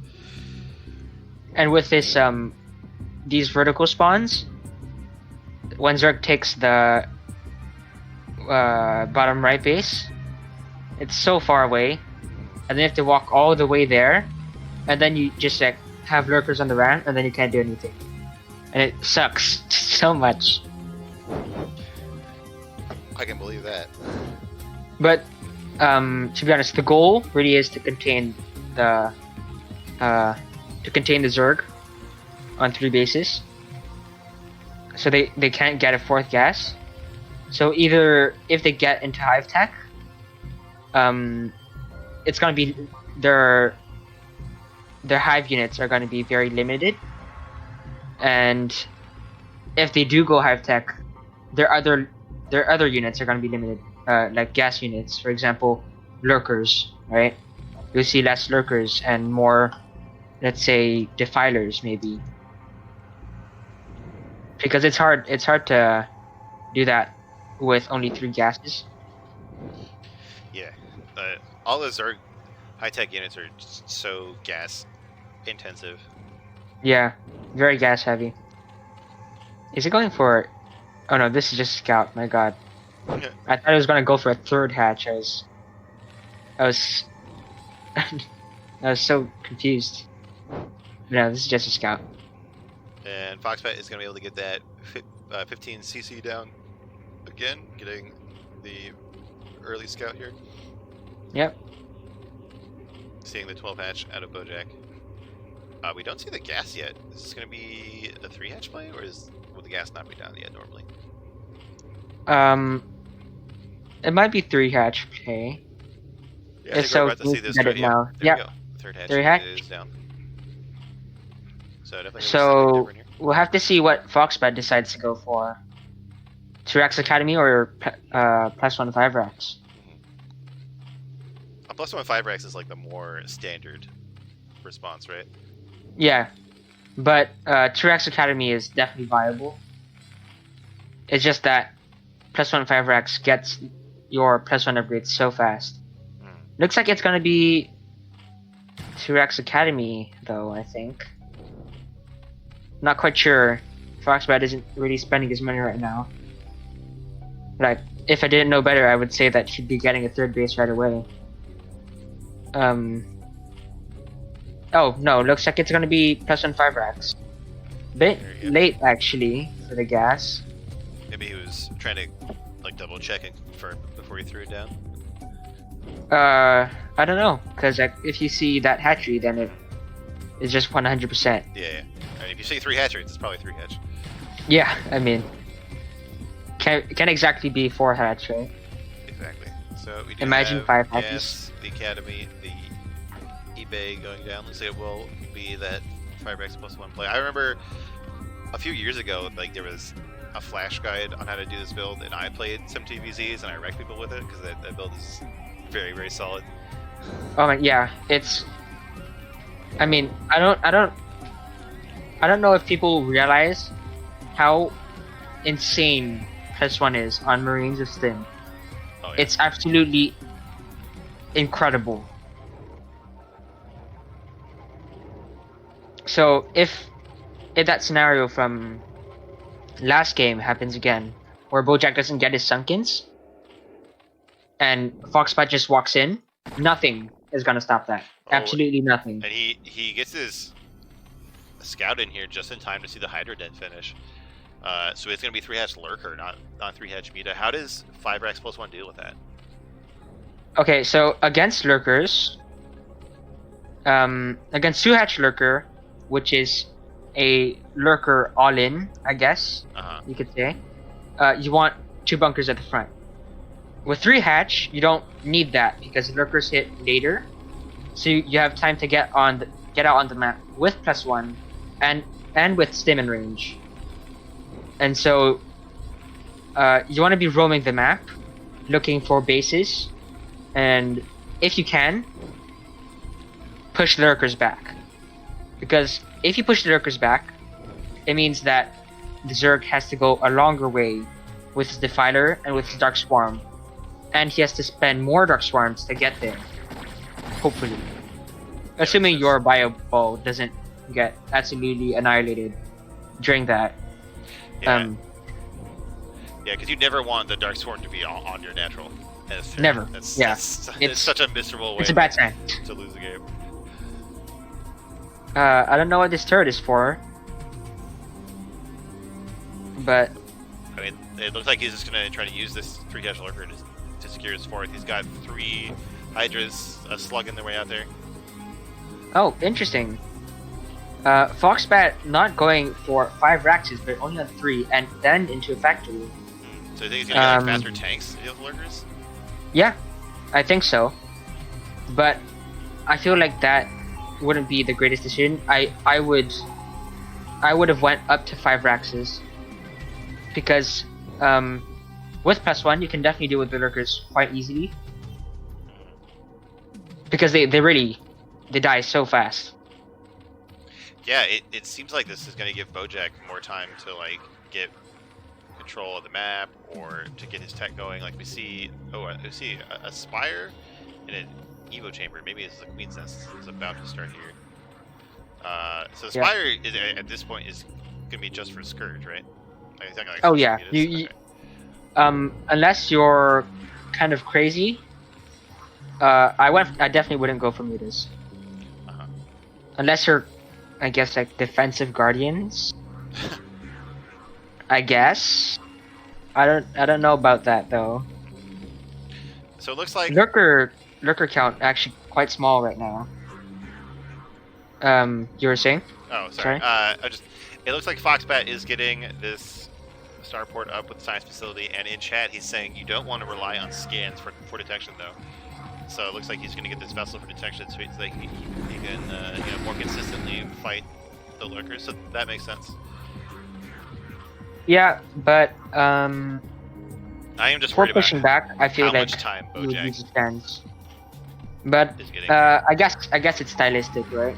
And with this these vertical spawns, when Zerg takes the bottom right base, it's so far away, and then you have to walk all the way there, and then you just like have lurkers on the ramp, and then you can't do anything, and it sucks so much. I can believe that. But to be honest, the goal really is to contain the Zerg on 3 bases, so they can't get a 4th gas. So either if they get into Hive Tech, it's gonna be their Hive units are gonna be very limited, and if they do go Hive Tech, their other units are gonna be limited, like gas units, for example, lurkers, right? You'll see less lurkers and more, let's say, defilers maybe, because it's hard to do that with only 3 gases. Yeah, all the Zerg high-tech units are just so gas intensive. Yeah, very gas heavy. Is it going for? Oh no, this is just scout. My god, I thought it was gonna go for a 3rd hatch. I was I was so confused. No, this is just a scout. And Foxbat is gonna be able to get that 15 CC down again, getting the early scout here. Yep. Seeing the 12 hatch out of Bojack. We don't see the gas yet. Is this going to be a 3 hatch play, or will the gas not be down yet normally? It might be 3 hatch play. Yeah, I think we're about to see this now. There we go. 3rd hatch, is down. So definitely. we'll have to see what Foxbat decides to go for. 2x Academy or +1 5-Rex. A +1 5-Rex is like the more standard response, right? Yeah, but 2x Academy is definitely viable. It's just that +1 5-Rex gets your +1 upgrades so fast. Looks like it's gonna be 2x Academy though, I think. Not quite sure. Foxbat isn't really spending his money right now. Like, if I didn't know better, I would say that she'd be getting a 3rd base right away. Oh no, looks like it's gonna be +1 5-Rex. Bit late actually for the gas. Maybe he was trying to like double check and confirm before he threw it down. I don't know, cause like, if you see that hatchery, then it is just 100%. Yeah. I mean, if you see 3 hatch rates, it's probably 3 hatch. Yeah, I mean, can't exactly be 4 hatch, right? Exactly. So we do Imagine have 5 hatches. the Academy, the eBay going down. Looks like it will be that 5x +1 play. I remember a few years ago, like there was a flash guide on how to do this build, and I played some TVZs and I wrecked people with it because that build is very, very solid. Oh my, yeah, it's. I mean, I don't know if people realize how insane +1 is on Marines of Stim. Oh, yeah. It's absolutely incredible. So if that scenario from last game happens again, where Bojack doesn't get his Sunkins, and Foxbat just walks in, nothing is gonna stop that. Absolutely nothing. And he gets his scout in here just in time to see the Hydra Den finish. So it's gonna be 3 hatch Lurker, not 3 hatch Meta. How does 5x +1 deal with that? Okay, so against Lurkers, against 2 hatch Lurker, which is a Lurker all-in, I guess you could say, you want 2 bunkers at the front. With 3 hatch, you don't need that because Lurkers hit later, so you have time to get out on the map with +1 and with stim in range. And so you want to be roaming the map, looking for bases, and if you can, push the Lurkers back. Because if you push the Lurkers back, it means that the Zerg has to go a longer way with his Defiler and with his Dark Swarm. And he has to spend more Dark Swarms to get there. Hopefully. Assuming your Bio Ball doesn't get absolutely annihilated during that. Yeah. Yeah, because you never want the Dark Swarm to be on your natural. Never. It's such a miserable way. It's a bad sign to lose the game. I don't know what this turret is for, but I mean, it looks like he's just gonna try to use this 3 hatch Lurker to secure his 4th. He's got 3 Hydras slugging their way out there. Oh, interesting. Foxbat not going for 5 Raxes, but only on 3, and then into a factory. So you think he's gonna get like, faster tanks of Lurkers? Yeah, I think so. But I feel like that wouldn't be the greatest decision. I would have went up to 5 Raxes because with +1 you can definitely deal with the Lurkers quite easily because they die so fast. Yeah, it seems like this is going to give Bojack more time to like get control of the map or to get his tech going. Like we see a Spire and an Evo chamber. Maybe it's the Queen's Nest is about to start here. So the Spire is, at this point is going to be just for Scourge, right? Like oh yeah, you unless you're kind of crazy, I definitely wouldn't go for mutas. Unless you're, I guess, like defensive guardians. I guess. I don't know about that though. So it looks like Lurker count actually quite small right now. You were saying? Oh, sorry. It looks like Foxbat is getting this starport up with the science facility, and in chat he's saying you don't want to rely on scans for detection though. So it looks like he's going to get this vessel for detection, so he can more consistently fight the Lurkers. So that makes sense. Yeah, but I am just for worried about pushing back, I feel how like much time you would Bojack use scans. But is getting. I guess it's stylistic, right?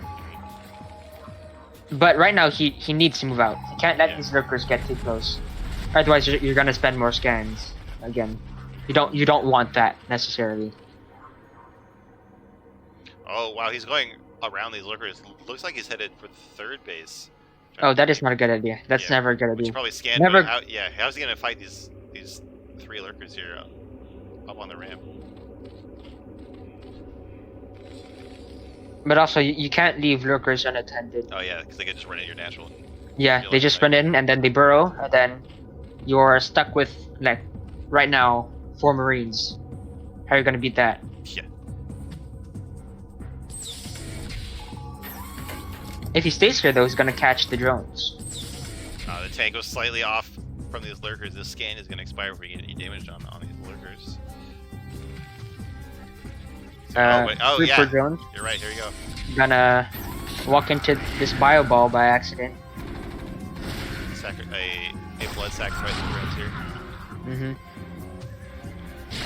But right now he needs to move out. He can't let Yeah. these lurkers get too close. Otherwise, you're gonna spend more scans again. You don't want that necessarily. Oh wow, he's going around these lurkers. Looks like he's headed for third base. Trying Oh, to that is think. not a good idea. That's Yeah, never a good which he idea. probably scanned. But Never. how? Yeah, how's he gonna fight these three lurkers here up on the ramp? But also, you can't leave lurkers unattended. Oh yeah, because they can just run at your natural. Yeah, Feel they like just that. run in and then they burrow, and then you're stuck with like right now 4 Marines. How are you gonna beat that? Yeah. If he stays here though, he's gonna catch the drones. The tank goes slightly off from these lurkers. This scan is gonna expire before you get any damage on these lurkers. So, oh Group yeah, for drones. you're right. Here you go. Gonna walk into this bio ball by accident. A blood sacrifice for drones here. Mm-hmm.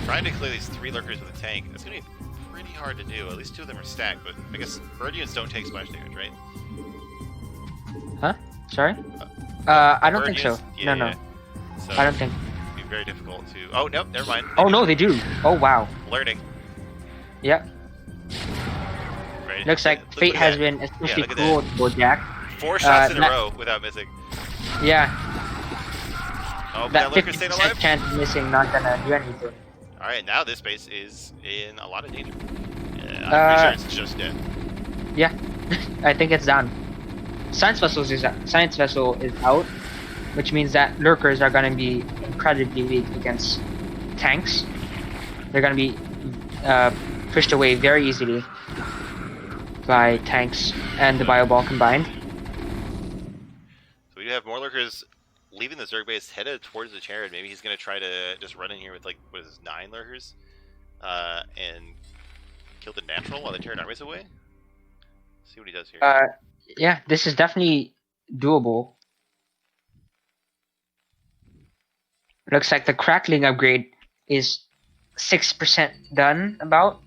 Trying to clear these three lurkers with a tank. That's gonna be pretty hard to do. At least two of them are stacked, but I guess bird units don't take splash damage, right? Huh? Sorry? I don't Bird think so. units- Yeah, No. yeah. So I don't think. it'd be very difficult to. Oh no, never mind. Oh no, they do. Oh wow. Learning. Yeah. Right. Looks like Look fate at has that. been especially look at cruel that. with Bojack. 4 shots in a that- row without missing. Yeah, Oh, but that that lurker stayed 50% alive. chance of missing not gonna do anything. All right, now this base is in a lot of danger. Yeah, I'm pretty sure it's just dead. Yeah, I think it's done. Science vessel is out, which means that lurkers are gonna be incredibly weak against tanks. They're gonna be pushed away very easily by tanks and the bio ball combined. So we do have more lurkers leaving the Zerg base, headed towards the chariot. Maybe he's gonna try to just run in here with like what is this, 9 lurkers, and kill the natural while the chariot army's away. See what he does here. Yeah, this is definitely doable. Looks like the crackling upgrade is 6% done about.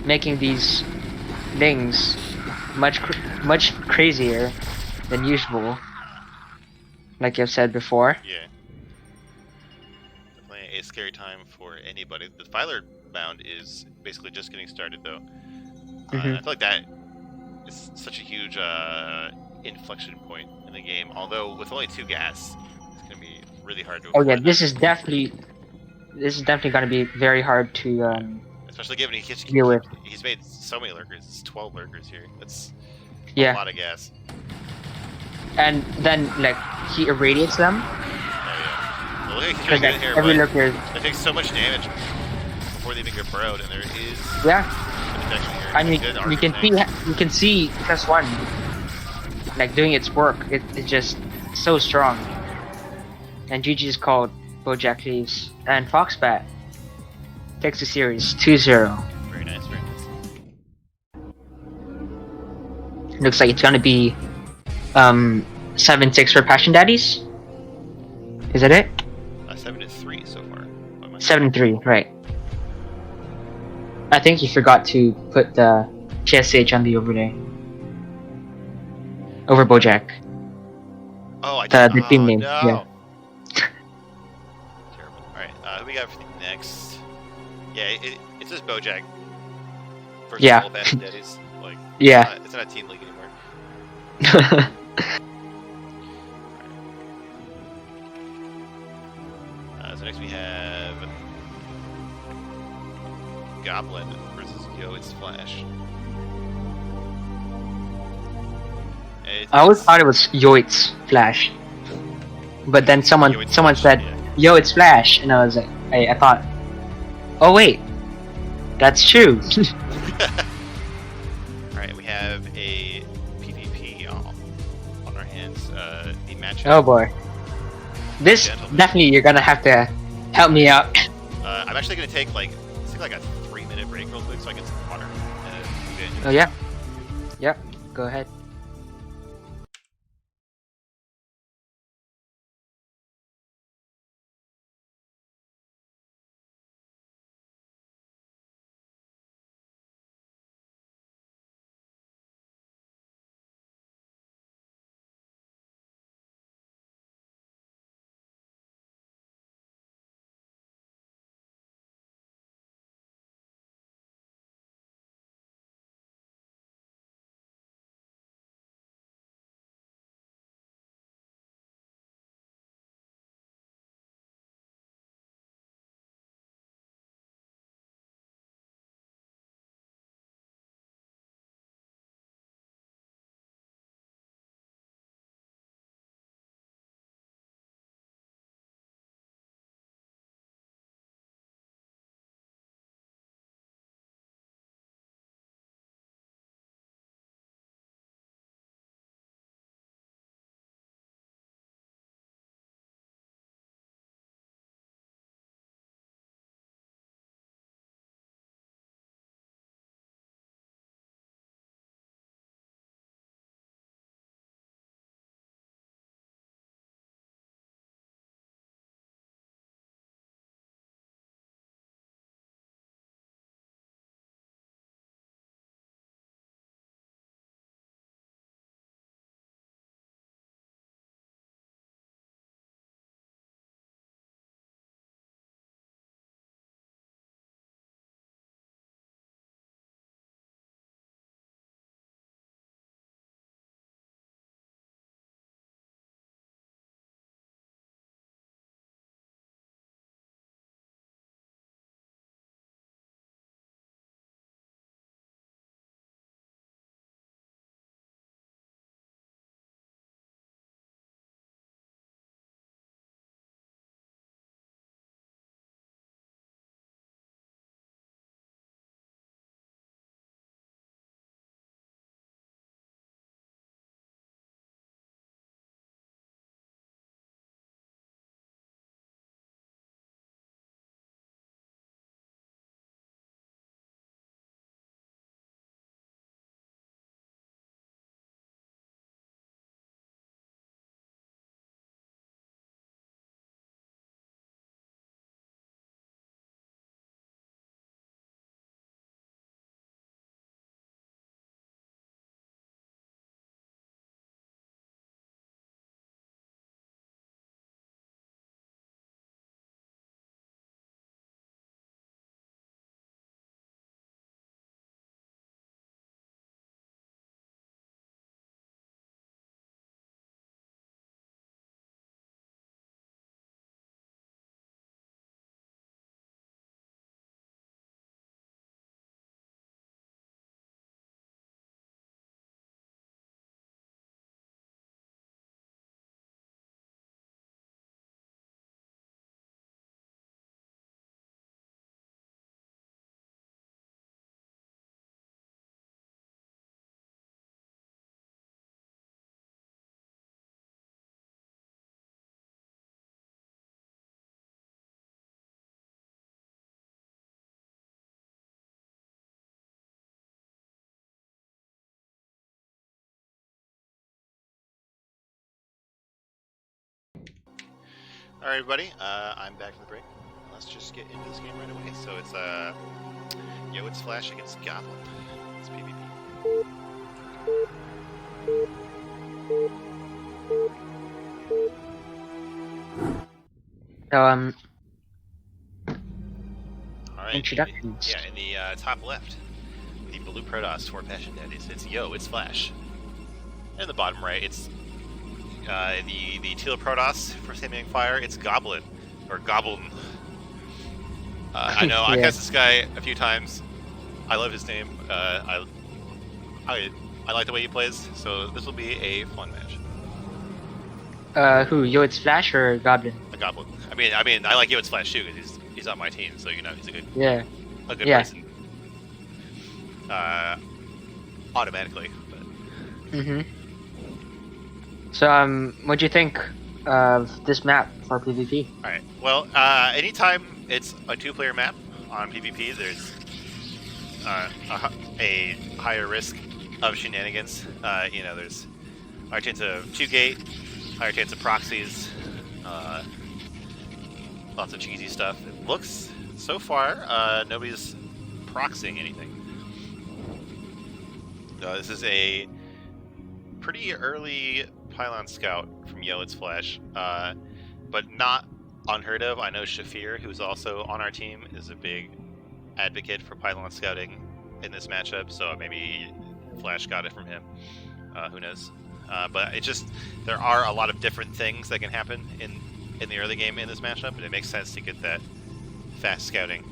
Making these things much crazier than usual. Like I've said before. Yeah. Definitely a scary time for anybody. The Filer mound is basically just getting started though. I feel like that is such a huge inflection point in the game. Although with only 2 gas, it's gonna be really hard to. Oh yeah, this is definitely gonna be very hard to especially given deal with. he's made so many lurkers. It's 12 lurkers here. That's Yeah. a lot of gas. And then like he irradiates them. Oh yeah. Well, look at he's Because trying to get in here, every but lurker. they take so much damage before they even get burrowed, and there is Yeah. a detection here. I mean, Good you archer can tank. see +1 like doing its work. It's just so strong. And GG's called Bojack Leaves and Foxbat takes the series 2-0. Very nice, very nice. Looks like it's gonna be 7-6 for Passion Daddies. Is that it? 7-3 so far. 7-3, right? I think you forgot to put the TSH on the overlay over Bojack. Oh, I The did. team name, No. yeah. Terrible. All right, who we got for the next? Yeah, it's just Bojack versus Yeah. all Passion Daddies. Like, Yeah. it's not a team league anymore. So next we have Goblin versus Yo It's Flash. I always thought it was Yoit's Flash, but then someone Yo, It's said, Flash, yeah. "Yo, it's Flash," and I was like, I thought, oh wait, that's true. Alright, we have a PvP on our hands. The matchup. Oh boy, this Gentlemen. definitely you're gonna have to help me out. I'm actually gonna take like a 3-minute break real quick so I get some water. Oh yeah, yep. Go ahead. Alright, everybody, I'm back from the break. Let's just get into this game right away. So it's, it's Flash against Goblin. It's PvP. So, Alright. introductions. In the top left, the blue Protoss for Passion Daddies. It's it's Flash. And in the bottom right, it's the teal Protoss for Samyang Fire. It's Goblin, or Goblin. I know, I've cast this guy a few times. I love his name. I like the way he plays, so this will be a fun match. Who? Yo, it's Flash or Goblin? A Goblin. I mean, I like it's Flash too because he's on my team, so you know he's a good good person. Automatically. But. So, what'd you think of this map for PvP? All right. Well, anytime it's a two-player map on PvP, there's a higher risk of shenanigans. There's higher chance of 2-gate, higher chance of proxies, lots of cheesy stuff. It looks, so far, nobody's proxying anything. This is a pretty early Pylon Scout from It's Flash, but not unheard of. I know Shafir, who's also on our team, is a big advocate for Pylon Scouting in this matchup, so maybe Flash got it from him. Who knows? But it just, there are a lot of different things that can happen in the early game in this matchup, and it makes sense to get that fast scouting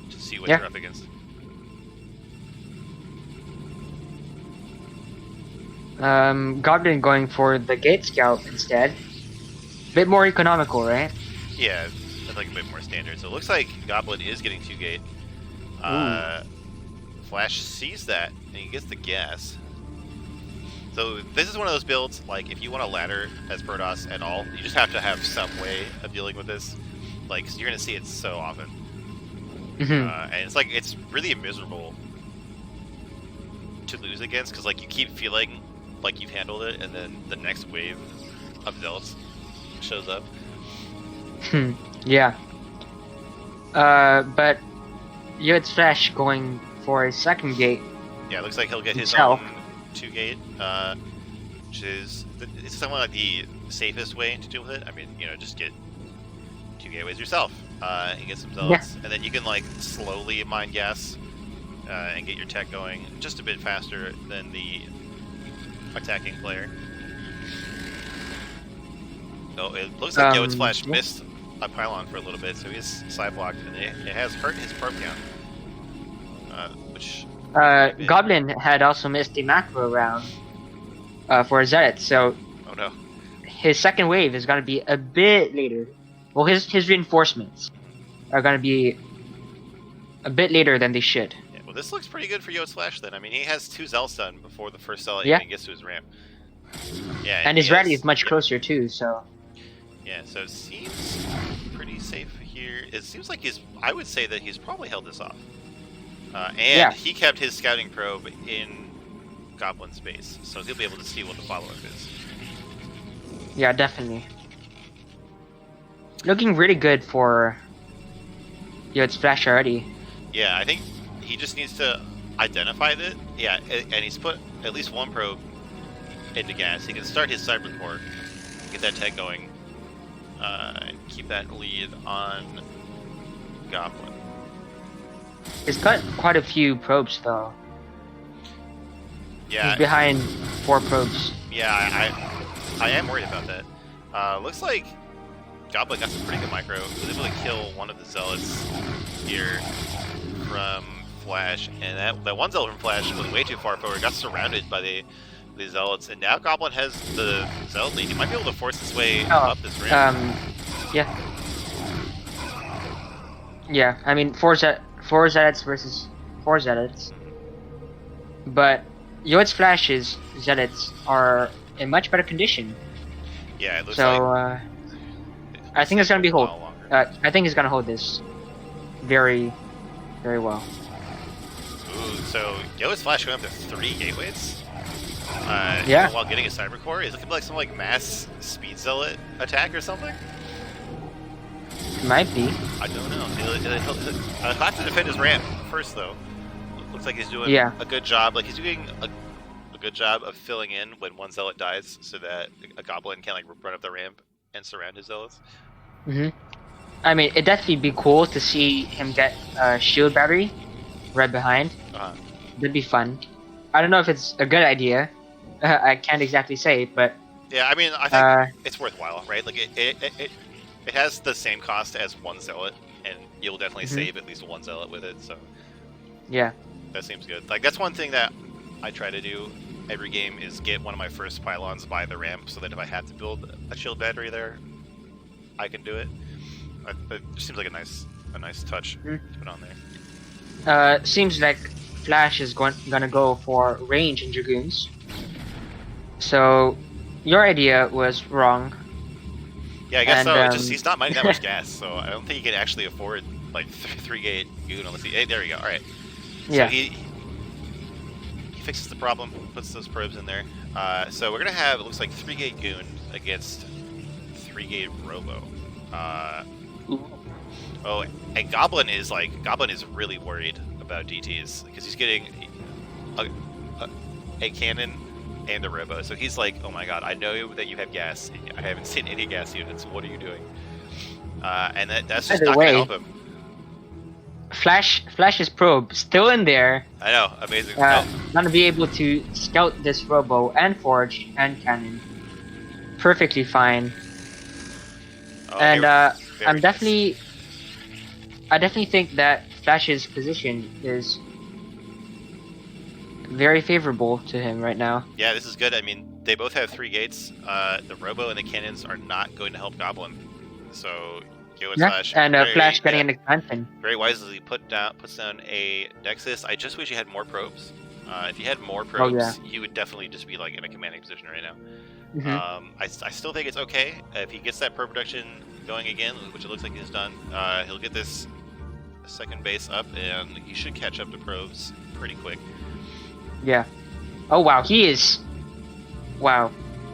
to see what you're up against. Goblin going for the Gate Scout instead. Bit more economical, right? Yeah, that's like a bit more standard. So it looks like Goblin is getting 2-gate. Flash sees that, and he gets the gas. So this is one of those builds, like, if you want to ladder as Protoss at all, you just have to have some way of dealing with this. Like, 'cause you're going to see it so often. And it's like, it's really miserable to lose against, because, like, you keep feeling like you've handled it, and then the next wave of Zealots shows up. Yeah. But it's Flash going for a second gate. Yeah, it looks like he'll get his own 2-gate, which is it's somewhat like the safest way to deal with it. I mean, just get 2 gateways yourself, and get some Zealots, and then you can like slowly mine gas and get your tech going just a bit faster than the attacking player. So it looks like it's Flash missed a pylon for a little bit, so he's side blocked, and it has hurt his probe count. Which Goblin had also missed the macro round for Zealot, so his second wave is going to be a bit later. Well, his reinforcements are going to be a bit later than they should. Yeah, well, this looks pretty good for It's Flash then. I mean, he has 2 Zealots done before the first Zealot even gets to his ramp. Yeah, and his rally is much closer too, so... Yeah, so it seems pretty safe here. It seems like I would say that he's probably held this off. And he kept his scouting probe in Goblin space, so he'll be able to see what the follow-up is. Yeah, definitely. Looking really good for It's Flash already. Yeah, I think he just needs to identify that. Yeah, and he's put at least one probe into gas. He can start his cyber core, get that tech going, and keep that lead on Goblin. He's got quite a few probes though. Yeah, he's behind 4 probes. Yeah, I am worried about that. Looks like Goblin got some pretty good micro. He was able to kill one of the Zealots here from Flash, and that one Zealot from Flash was way too far forward. Got surrounded by the Zealots, and now Goblin has the Zealot lead. He might be able to force his way up this ramp. Yeah, I mean 4 Zealots versus 4 Zealots. But It's Flash's Zealots are in much better condition. Yeah, it looks like... I think it's gonna be hold. I think he's gonna hold this very, very well. Ooh, so It's Flash going up to 3 gateways? Yeah. While getting a cyber core? Is it gonna be like some mass speed zealot attack or something? Might be. I don't know. He'll have to defend his ramp first, though. Looks like he's doing Yeah. a good job. Like, he's doing a good job of filling in when one zealot dies, so that a goblin can like run up the ramp and surround his zealots. I mean, it'd definitely be cool to see him get a shield battery right behind. That'd be fun. I don't know if it's a good idea. I can't exactly say, but yeah, I mean, I think it's worthwhile, right? Like it has the same cost as one zealot, and you'll definitely save at least one zealot with it. So yeah, that seems good. Like that's one thing that I try to do every game is get one of my first pylons by the ramp, so that if I have to build a shield battery there, I can do it. It just seems like a nice touch to put on there. Seems like Flash is gonna go for range and dragoons. So your idea was wrong. Yeah, I guess so. He's not mining that much gas, so I don't think he can actually afford like 3-gate goon unless he. Hey, there we go. All right. Yeah. So he fixes the problem, puts those probes in there. So we're gonna have, it looks like 3-gate goon against 3-gate robo. Oh, and Goblin is really worried about DTs because he's getting a cannon and a robo. So he's like, oh my god, I know that you have gas. I haven't seen any gas units. What are you doing? And that's just not going to help him. Flash's probe still in there. I know, amazing. Gonna be able to scout this robo and forge and cannon perfectly fine. Oh, and I nice. definitely think that Flash's position is very favorable to him right now. Yeah, this is good. I mean, they both have 3 gates. The robo and the cannons are not going to help Goblin. So Flash and Flash getting an expansion. Very wisely puts down a Nexus. I just wish he had more probes. If he had more probes, he would definitely just be like in a commanding position right now. I still think it's okay if he gets that probe production going again, which it looks like he's done. He'll get this second base up, and he should catch up to probes pretty quick. Yeah. Oh wow, he is. Wow,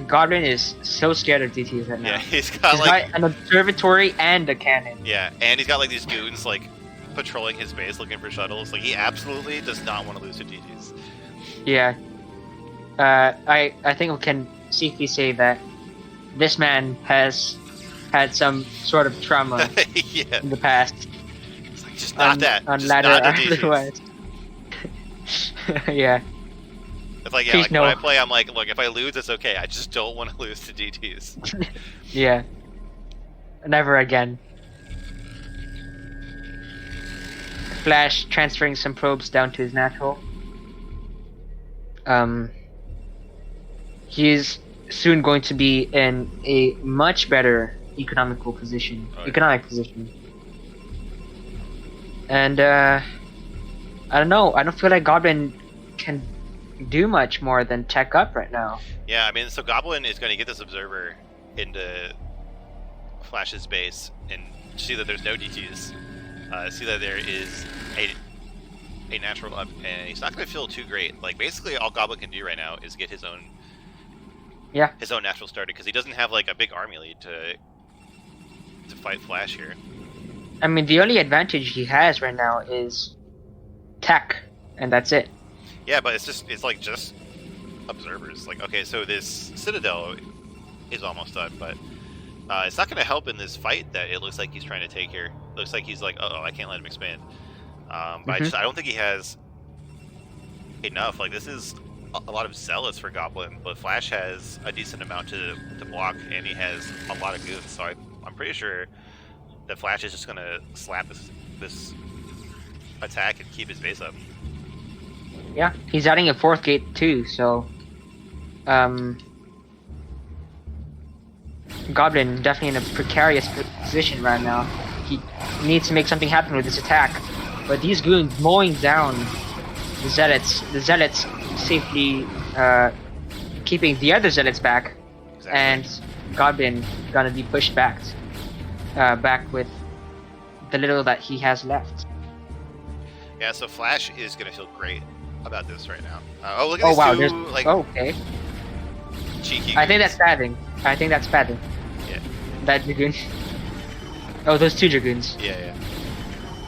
Goblin is so scared of DTs right now. Yeah, he's got an observatory and a cannon. Yeah, and he's got like these goons like patrolling his base looking for shuttles. Like he absolutely does not want to lose to DTs. Yeah. I think we can safely say that this man has had some sort of trauma in the past. It's like, just not that. On just ladder not otherwise. Yeah. It's like, yeah, like when I play, I'm like, look, if I lose, it's okay. I just don't want to lose to DTs. Yeah. Never again. Flash transferring some probes down to his natural. He's soon going to be in a much better economic position. And I don't know. I don't feel like Goblin can do much more than tech up right now. Yeah, I mean, so Goblin is going to get this observer into Flash's base and see that there's no DTs. See that there is a natural up, and he's not going to feel too great. Like basically, all Goblin can do right now is get his own natural started because he doesn't have like a big army lead to fight Flash here. I mean, the only advantage he has right now is tech, and that's it. Yeah, but it's just observers. Like, okay, so this Citadel is almost done, but it's not going to help in this fight that it looks like he's trying to take here. Looks like he's like, oh, I can't let him expand. But I don't think he has enough. Like, this is a lot of zealots for Goblin, but Flash has a decent amount to block, and he has a lot of goons. So I'm pretty sure that Flash is just going to slap this attack and keep his base up. Yeah, he's adding a 4th gate too, so Goblin definitely in a precarious position right now. He needs to make something happen with this attack, but these goons mowing down the zealots safely keeping the other zealots back, and Goblin gonna be pushed back with the little that he has left. Yeah, so Flash is gonna feel great about this right now. Oh, look at these two, like, okay. Cheeky. I think that's padding. Yeah. That dragoon. Oh, those 2 Dragoons. Yeah.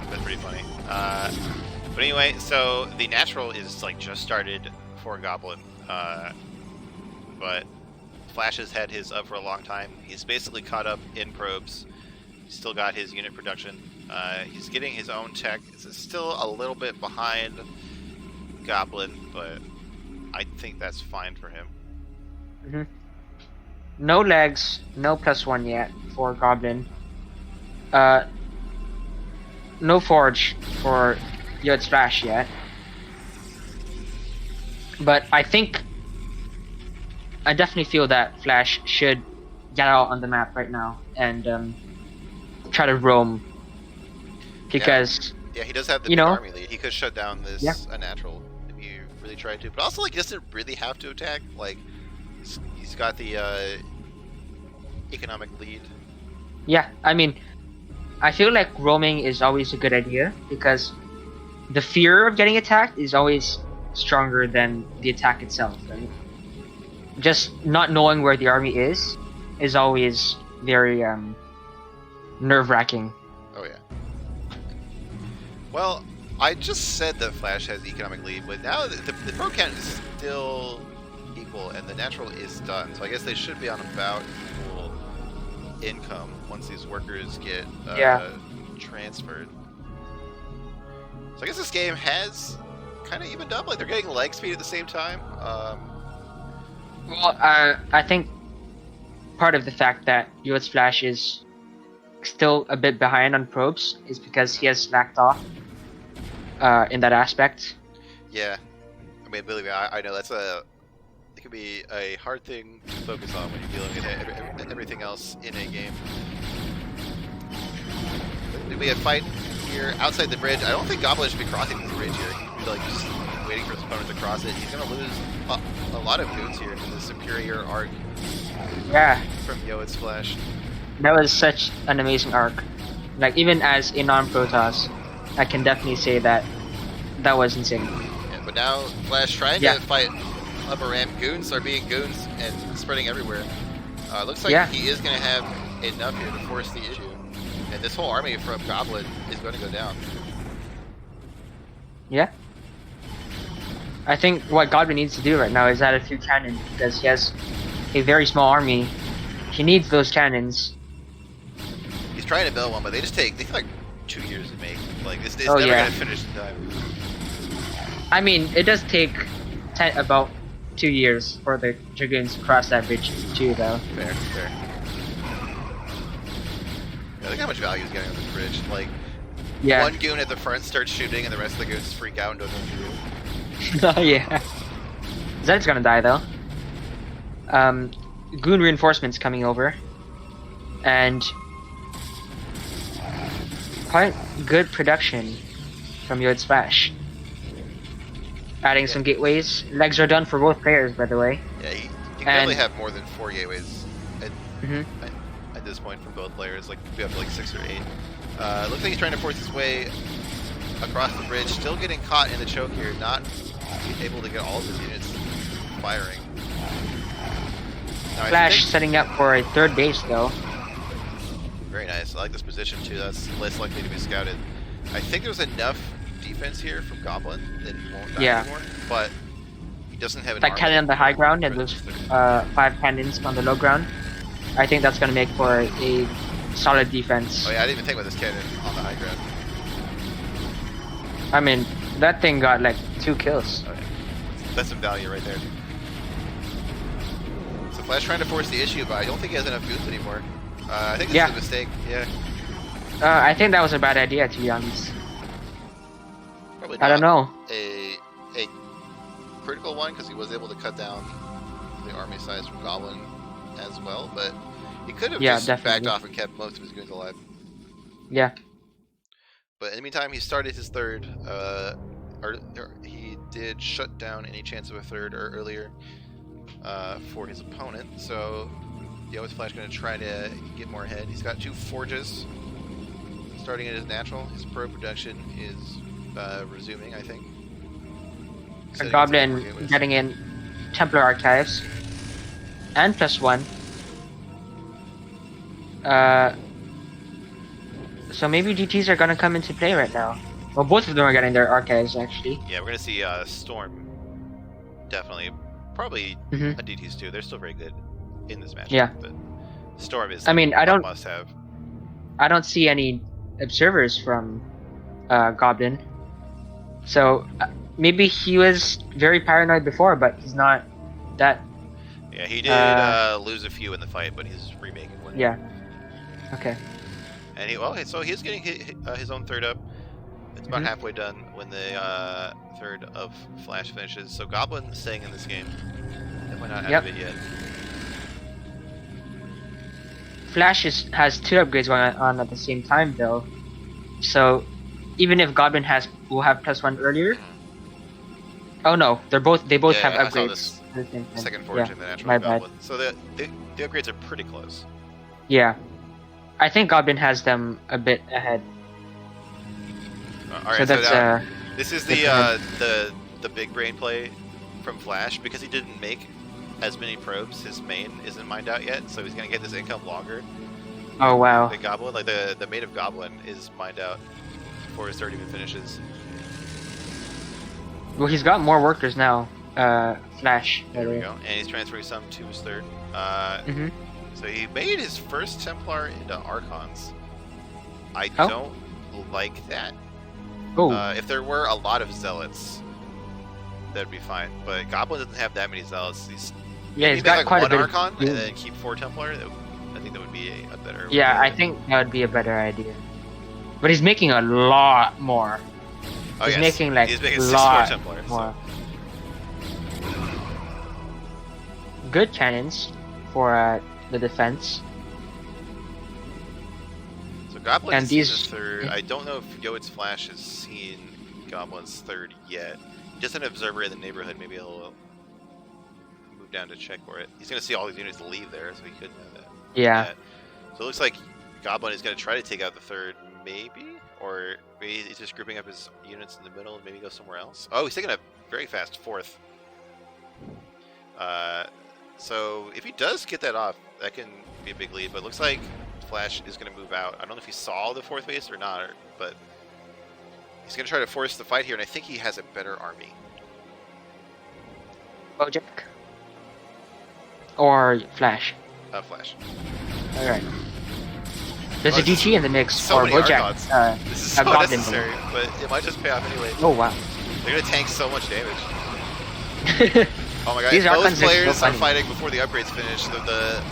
That's pretty funny. But anyway, so the natural is like just started for Goblin. But Flash has had his up for a long time. He's basically caught up in probes. He's still got his unit production. He's getting his own tech. It's still a little bit behind Goblin, but I think that's fine for him. Mm-hmm. No legs, no +1 yet for Goblin. No forge for Yod's Flash yet. But I definitely feel that Flash should get out on the map right now and try to roam. Because yeah, he does have the big army lead. He could shut down this unnatural if he really tried to. But also, like, he doesn't really have to attack. Like, he's got the economic lead. Yeah, I mean, I feel like roaming is always a good idea because the fear of getting attacked is always stronger than the attack itself, right? Just not knowing where the army is always very nerve-wracking. Oh yeah. Well, I just said that Flash has economic lead, but now the pro count is still equal, and the natural is done. So I guess they should be on about equal income once these workers get transferred. So I guess this game has kind of evened up. Like, they're getting leg speed at the same time. Well, I think part of the fact that Yod's Flash is still a bit behind on probes is because he has slacked off in that aspect. Yeah, I mean, believe me, I know it can be a hard thing to focus on when you're dealing with everything else in a game. We have fight here outside the bridge. I don't think Goblin should be crossing the bridge here. He should be, like, just waiting for his opponent to cross it. He's going to lose a lot of goons here to the superior arc. Yeah. From Yod's Flash. That was such an amazing arc. Like, even as a non-Protoss, I can definitely say that was insane. Yeah, but now Flash trying to fight up a ramp. Goons are being goons and spreading everywhere. Looks like he is going to have enough here to force the issue. And this whole army from Goblin is going to go down. Yeah. I think what Goblin needs to do right now is add a few cannons because he has a very small army. He needs those cannons. He's trying to build one, but they take like 2 years to make. Like, it's never going to finish in time. I mean, it does take about 2 years for the Dragoons to cross that bridge too, though. Fair. Yeah, look how much value he's getting on this bridge. Like, one goon at the front starts shooting, and the rest of the goons freak out and don't know what to do. Yeah. Zed's gonna die, though. Goon reinforcements coming over. And quite good production from Yod's Flash. Adding some gateways. Legs are done for both players, by the way. Yeah, you can definitely have more than 4 gateways at this point from both players. Like, we have like 6 or 8. Looks like he's trying to force his way across the bridge. Still getting caught in the choke here. Not able to get all of his units firing. Now, Flash setting up for a third base, though. Very nice. I like this position too. That's less likely to be scouted. I think there's enough defense here from Goblin that he won't die anymore. But he doesn't have an that cannon on the high ground and those 5 cannons on the low ground. I think that's going to make for a solid defense. Oh yeah, I didn't even think about this cannon on the high ground. I mean, that thing got like 2 kills. Okay. That's some value right there. So Flash trying to force the issue, but I don't think he has enough goons anymore. I think this is a mistake. Yeah. I think that was a bad idea, to be honest. Probably I don't know. A critical one, because he was able to cut down the army size from Goblin as well, but he could have just backed off and kept most of his goons alive. Yeah. But in the meantime, he started his third. He did shut down any chance of a third earlier for his opponent. So Yod's Flash going to try to get more ahead. He's got 2 forges starting at his natural. His pro production is resuming, I think. A Goblin getting in Templar Archives and +1. So maybe GTs are gonna come into play right now. Well, both of them are getting their archives actually. Yeah, we're gonna see Storm. Definitely, probably Mhm. a DTs too. They're still very good in this match. Yeah. But Storm is. I mean, I a don't- must-have. I don't see any observers from Goblin. So maybe he was very paranoid before, but he's not that. Yeah, he did lose a few in the fight, but he's remaking one. Yeah. Okay. And so he's getting his own third up. It's about halfway done when the third of Flash finishes. So Goblin staying in this game. Definitely not out of it yet. Flash has 2 upgrades going on at the same time though. So even if Goblin will have +1 earlier. Oh no, they both have I saw upgrades. this second forge in the natural my Goblin. bad. So the upgrades are pretty close. Yeah. I think Goblin has them a bit ahead. Alright, so that's now, this is the big brain play from Flash. Because he didn't make as many probes, his main isn't mined out yet, so he's gonna get this income longer. Oh wow. The Goblin, like the mate of Goblin, is mined out before his third even finishes. Well, he's got more workers now. Flash. There we go. And he's transferring some to his third. So he made his first Templar into Archons. I don't like that. Oh. If there were a lot of Zealots, that'd be fine. But Goblin doesn't have that many Zealots. He's got like quite one a bit Archon of... and then keep 4 Templar. I think that would be a better. Yeah, I think that would be a better idea. But he's making a lot more. Oh, he's making like he's making a 6 lot more Templars. more. Good cannons for the defense. So Goblin and is these... the third. I don't know if Yoet's Flash has seen Goblin's third yet. Just an observer in the neighborhood. Maybe he'll move down to check for it. He's going to see all these units leave there, so he couldn't have that. Yeah. So it looks like Goblin is going to try to take out the third, maybe? Or maybe he's just grouping up his units in the middle and maybe go somewhere else. Oh, he's taking a very fast fourth. So if he does get that off, that can be a big lead. But it looks like Flash is going to move out. I don't know if he saw the 4th base or not, but he's going to try to force the fight here, and I think he has a better army. Bojack? Or Flash? Flash. Alright. There's a GT in the mix so for many Bojack. Archons. This is so necessary, but it might just pay off anyway. Oh wow. They're going to tank so much damage. Oh my god, These both players so are fighting before the upgrades finish. So the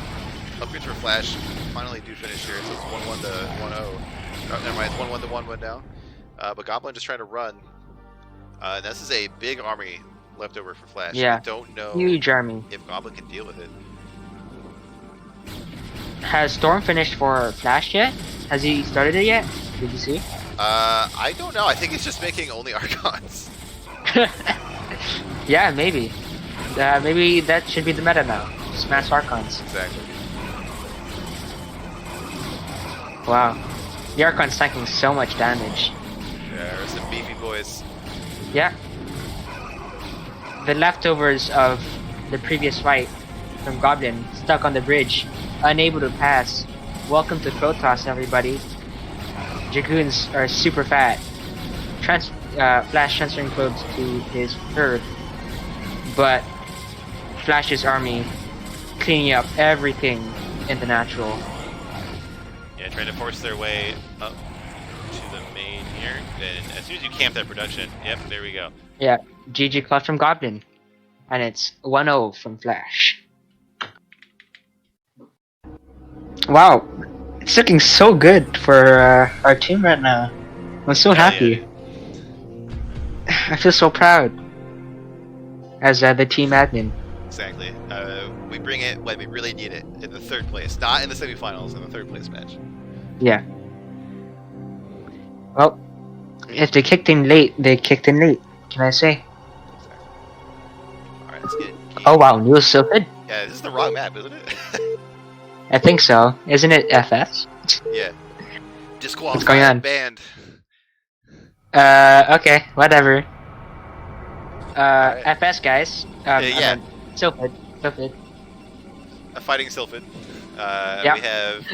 upgrades for Flash finally do finish here. So it's 1-1 to 1-0. Oh, never mind, it's 1-1 to 1 now. But Goblin just trying to run. This is a big army left over for Flash. Yeah. I don't know huge army. if Goblin can deal with it. Has Storm finished for Flash yet? Has he started it yet? Did you see? I don't know. I think he's just making only Archons. Yeah, maybe. Maybe that should be the meta now. Smash Archons. Exactly. Wow. The Archon's tanking so much damage. Yeah, there's some beefy boys. Yeah. The leftovers of the previous fight from Goblin stuck on the bridge, unable to pass. Welcome to Protoss, everybody. Dragoons are super fat. Flash transferring probes to his third, but Flash's army cleaning up everything in the natural. Yeah, trying to force their way up to the main here. Then as soon as you camp that production, yep, there we go. Yeah, GG clutch from Goblin, and it's 1-0 from Flash. Wow, it's looking so good for our team right now. I'm so happy. Yeah. I feel so proud as the team admin. Exactly. We bring it when we really need it, in the third place, not in the semifinals, in the third place match. Yeah. Well, if they kicked in late, they kicked in late. Can I say? Exactly. Alright, let's get it. Oh wow, New Silphid? Yeah, this is the wrong map, isn't it? I think so. Isn't it FS? Yeah. Disqualified. What's going on? Banned. Okay, whatever. Alright. FS guys. Yeah. Silphid. A fighting Sylphid. Yep. We have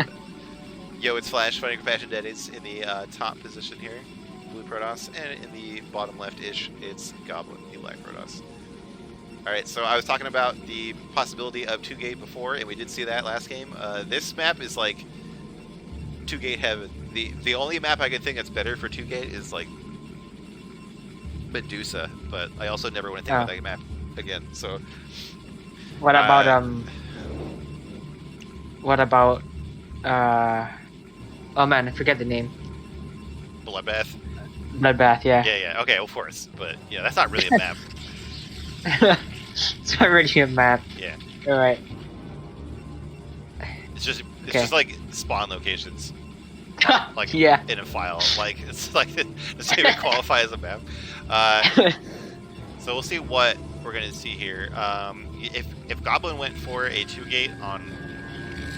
Yo, it's Flash fighting Compassion Daddies in the top position here, Blue Protoss, and in the bottom left-ish, it's Goblin, the Black Protoss. Alright, so I was talking about the possibility of 2-gate before, and we did see that last game. This map is like 2-gate heaven. The only map I can think that's better for 2-gate is like Medusa, but I also never want to think about that map again, so... What about, oh man, I forget the name. Bloodbath? Bloodbath, yeah. Yeah, okay, of course, but yeah, that's not really a map. It's not really a map. Yeah. Alright. It's just like spawn locations. Like yeah. in a file. Like it's like the same would qualify as a map. So we'll see what we're gonna see here. If Goblin went for a 2-gate on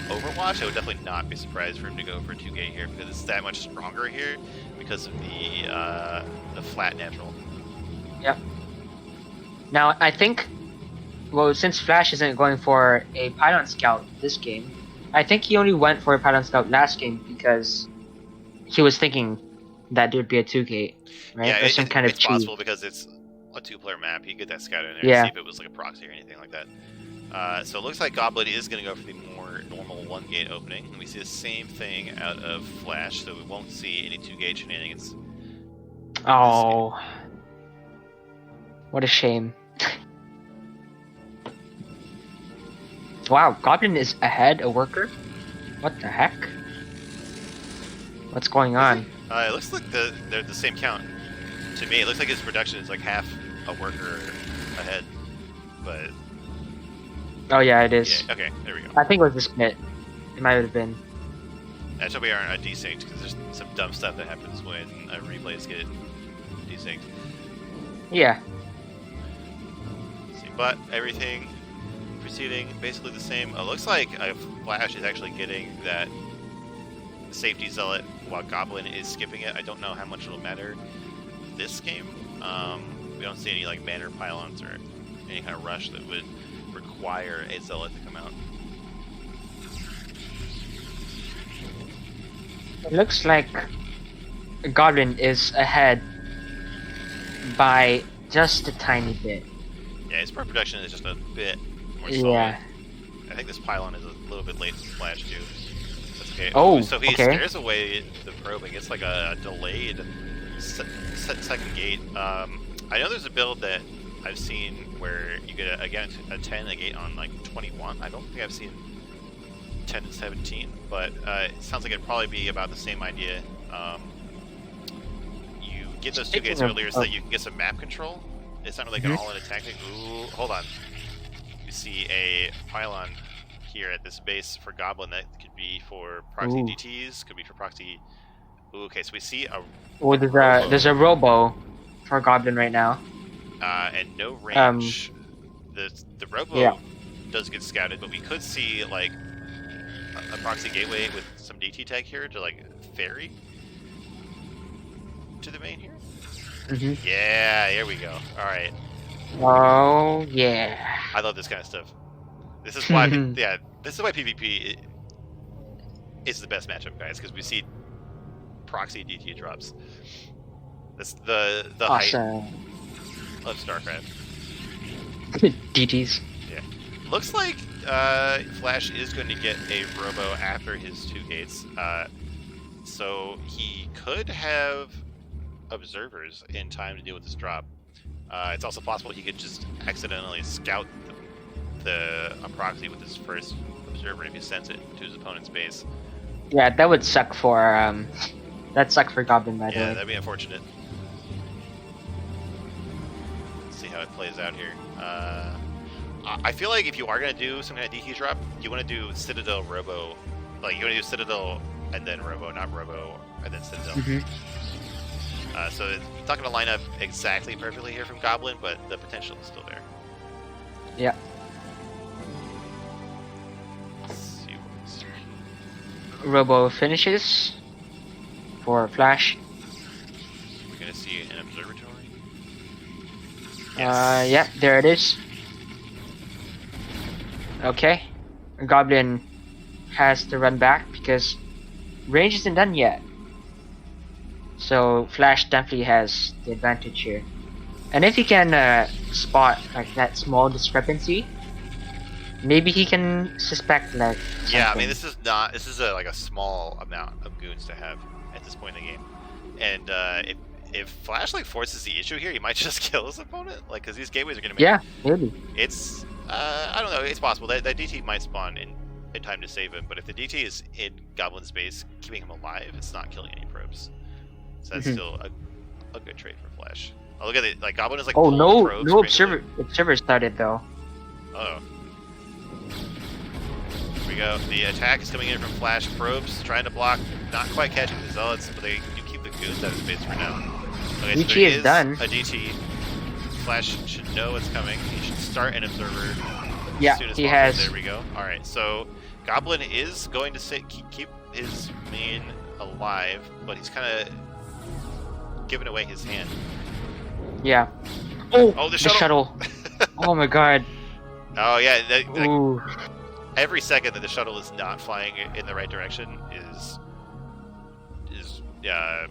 Overwatch, I would definitely not be surprised for him to go for a 2-gate here because it's that much stronger here because of the flat natural. Yep. Now I think, well, since Flash isn't going for a Pylon Scout this game, I think he only went for a Pylon Scout last game because he was thinking that there'd be a 2-gate, right? Yeah, or some kind of it's possible because it's a 2-player map. You get that scout in there yeah. and see if it was like a proxy or anything like that. So it looks like Goblin is going to go for the more normal 1-gate opening. And we see the same thing out of Flash, so we won't see any 2-gate shenanigans. Oh, what a shame. Wow, Goblin is ahead a worker? What the heck? What's going on? It looks like they're the same count. To me, it looks like his production is like half a worker ahead. But... Oh yeah, it is. Yeah, okay, there we go. I think it was a split. It might have been. That's why we aren't desynced, because there's some dumb stuff that happens when replays get desynced. Yeah. Let's see, but everything proceeding basically the same. It looks like Flash is actually getting that safety zealot while Goblin is skipping it. I don't know how much it'll matter this game. We don't see any like banner pylons or any kind of rush that would require a zealot to come out. It looks like Goblin is ahead by just a tiny bit. Yeah, his part production is just a bit more solid. Yeah. I think this pylon is a little bit late to Flash too. That's okay. Oh, so he okay. scares away the probing. It's like a delayed second gate. I know there's a build that I've seen where you get a 10 a gate on like 21. I don't think I've seen 10 to 17, but it sounds like it'd probably be about the same idea. You get those 2 gates earlier so that you can get some map control. It's not like an all-in tactic. Ooh, hold on. You see a pylon here at this base for Goblin that could be for proxy DTs, could be for proxy. Ooh, okay, so we see a. Oh, there's a robo for Goblin right now. And no range. The robo does get scouted, but we could see like a proxy gateway with some DT tag here to like ferry to the main here. Yeah, here we go. All right. Oh yeah. I love this kind of stuff. This is why, this is why PvP is the best matchup, guys, because we see proxy DT drops. That's the awesome. height of StarCraft. DTs. Yeah. Looks like Flash is going to get a robo after his 2 gates, so he could have observers in time to deal with this drop. It's also possible he could just accidentally scout the proxy with his first observer if he sends it to his opponent's base. Yeah, that would suck for Goblin, by the way. Yeah, that'd be unfortunate. Let's see how it plays out here. I feel like if you are going to do some kind of DT drop, you want to do Citadel Robo. Like, you want to do Citadel and then Robo, not Robo and then Citadel. So it's not going to line up exactly perfectly here from Goblin, but the potential is still there. Yeah. Let's see what's... Robo finishes for Flash. We're going to see an observatory. Yes. Yeah, there it is. Okay. Goblin has to run back because range isn't done yet. So Flash definitely has the advantage here. And if he can spot like that small discrepancy, maybe he can suspect like something. Yeah, I mean this is like a small amount of goons to have at this point in the game, and if Flash like forces the issue here, he might just kill his opponent, like because these gateways are gonna make. Yeah, maybe. It's I don't know. It's possible that DT might spawn in time to save him, but if the DT is in Goblin space, keeping him alive, it's not killing any probes. So that's still a good trade for Flash. Oh, look at it! Like Goblin is like. Oh no, probes no observer started though. Uh oh. Here we go. The attack is coming in from Flash probes, trying to block, not quite catching the Zealots, but they do keep the goons out of space for now. Okay, so DT there is done. A DT. Flash should know what's coming. He should start an observer. Yeah, as soon as he possible. has. There we go. All right, so Goblin is going to keep his main alive, but he's kind of giving away his hand. Yeah. Oh, the shuttle. Oh my god. Oh yeah. Ooh. Every second that the shuttle is not flying in the right direction is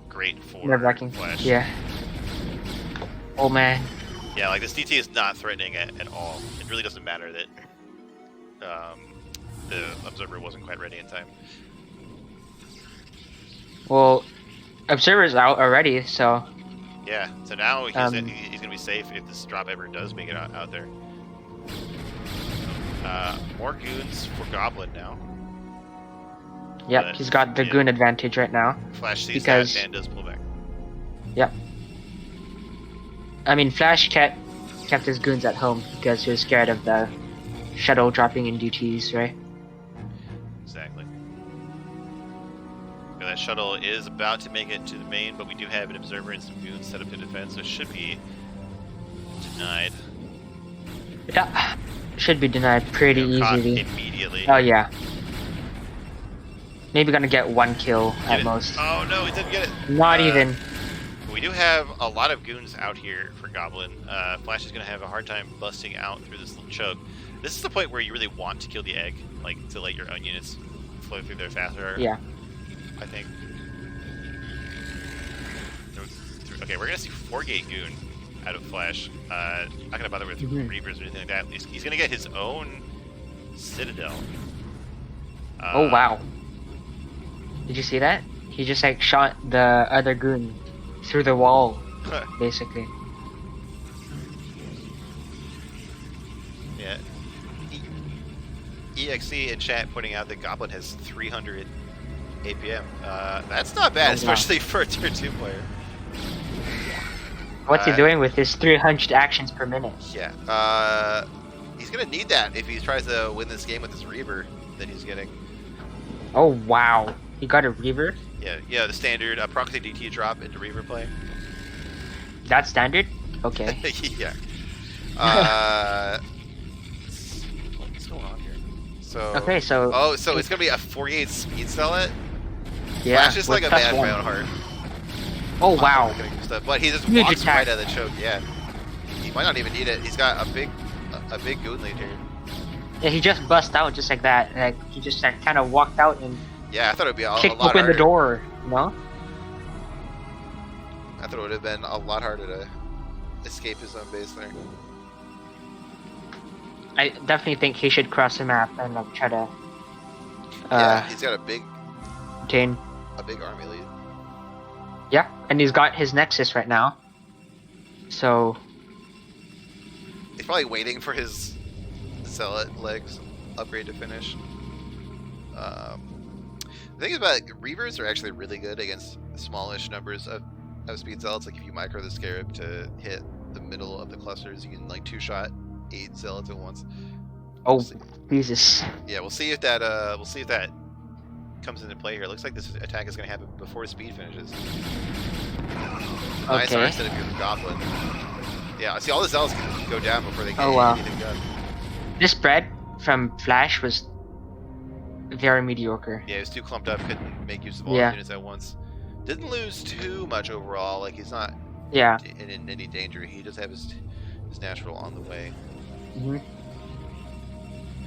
great for Nerve-wracking. Flash. Yeah. Oh man. Yeah, like this DT is not threatening at all. It really doesn't matter that the observer wasn't quite ready in time. Well, observer's out already, so. Yeah. So now he's gonna be safe if this drop ever does make it out there. More goons for Goblin now. Yep, he's got the goon advantage right now. Flash sees because, that and does pull back. Yep. I mean, Flash kept his goons at home because he was scared of the shuttle dropping in DTs, right? Exactly. Okay, that shuttle is about to make it to the main, but we do have an observer and some goons set up to defend, so it should be denied. Yeah. Should be denied pretty easily. Immediately. Oh yeah. Maybe gonna get one kill at most. Oh no, he didn't get it. Not even. We do have a lot of goons out here for Goblin. Flash is gonna have a hard time busting out through this little choke. This is the point where you really want to kill the egg, like to let your own units flow through there faster. Yeah. I think. Okay, we're gonna see 4-gate goon out of Flash. Not gonna bother with Reapers or anything like that. He's gonna get his own Citadel. Oh wow. Did you see that? He just like shot the other goon through the wall, basically. Yeah. EXE in chat pointing out that Goblin has 300 APM. That's not bad, especially for a tier 2 player. What's he doing with his 300 actions per minute? Yeah. He's gonna need that if he tries to win this game with his Reaver that he's getting. Oh wow. He got a Reaver? Yeah, the standard proxy DT drop into Reaver play. That's standard? Okay. Yeah. What's going on here? So. Okay, so. Oh, so it's gonna be a 48 speed zealot. Yeah. Flash is like a man for my own heart. Oh wow. But he just Huge walks attack. right out of the choke. Yeah. He might not even need it. He's got a big goon lead here. Yeah, he just bust out just like that. Like he just like, kind of walked out and. Yeah, I thought it would be a lot kicked harder. open the door. No. I thought it would have been a lot harder to escape his own base there. I definitely think he should cross the map and like try to. Yeah, he's got a big army lead. Yeah, and he's got his Nexus right now. So. He's probably waiting for his Zealot legs upgrade to finish. The thing about Reavers are actually really good against smallish numbers of speed Zealots. Like if you micro the Scarab to hit the middle of the clusters, you can like 2-shot 8 Zealots at once. Oh, Jesus. Yeah, we'll see if that comes into play here. It looks like this attack is going to happen before speed finishes. Nice Okay. instead of your Goblin. Yeah, see all the Zealots can go down before they get anything done. This spread from Flash was very mediocre. Yeah, he was too clumped up, couldn't make use of all the units at once. Didn't lose too much overall, like he's not in any danger. He does have his natural on the way.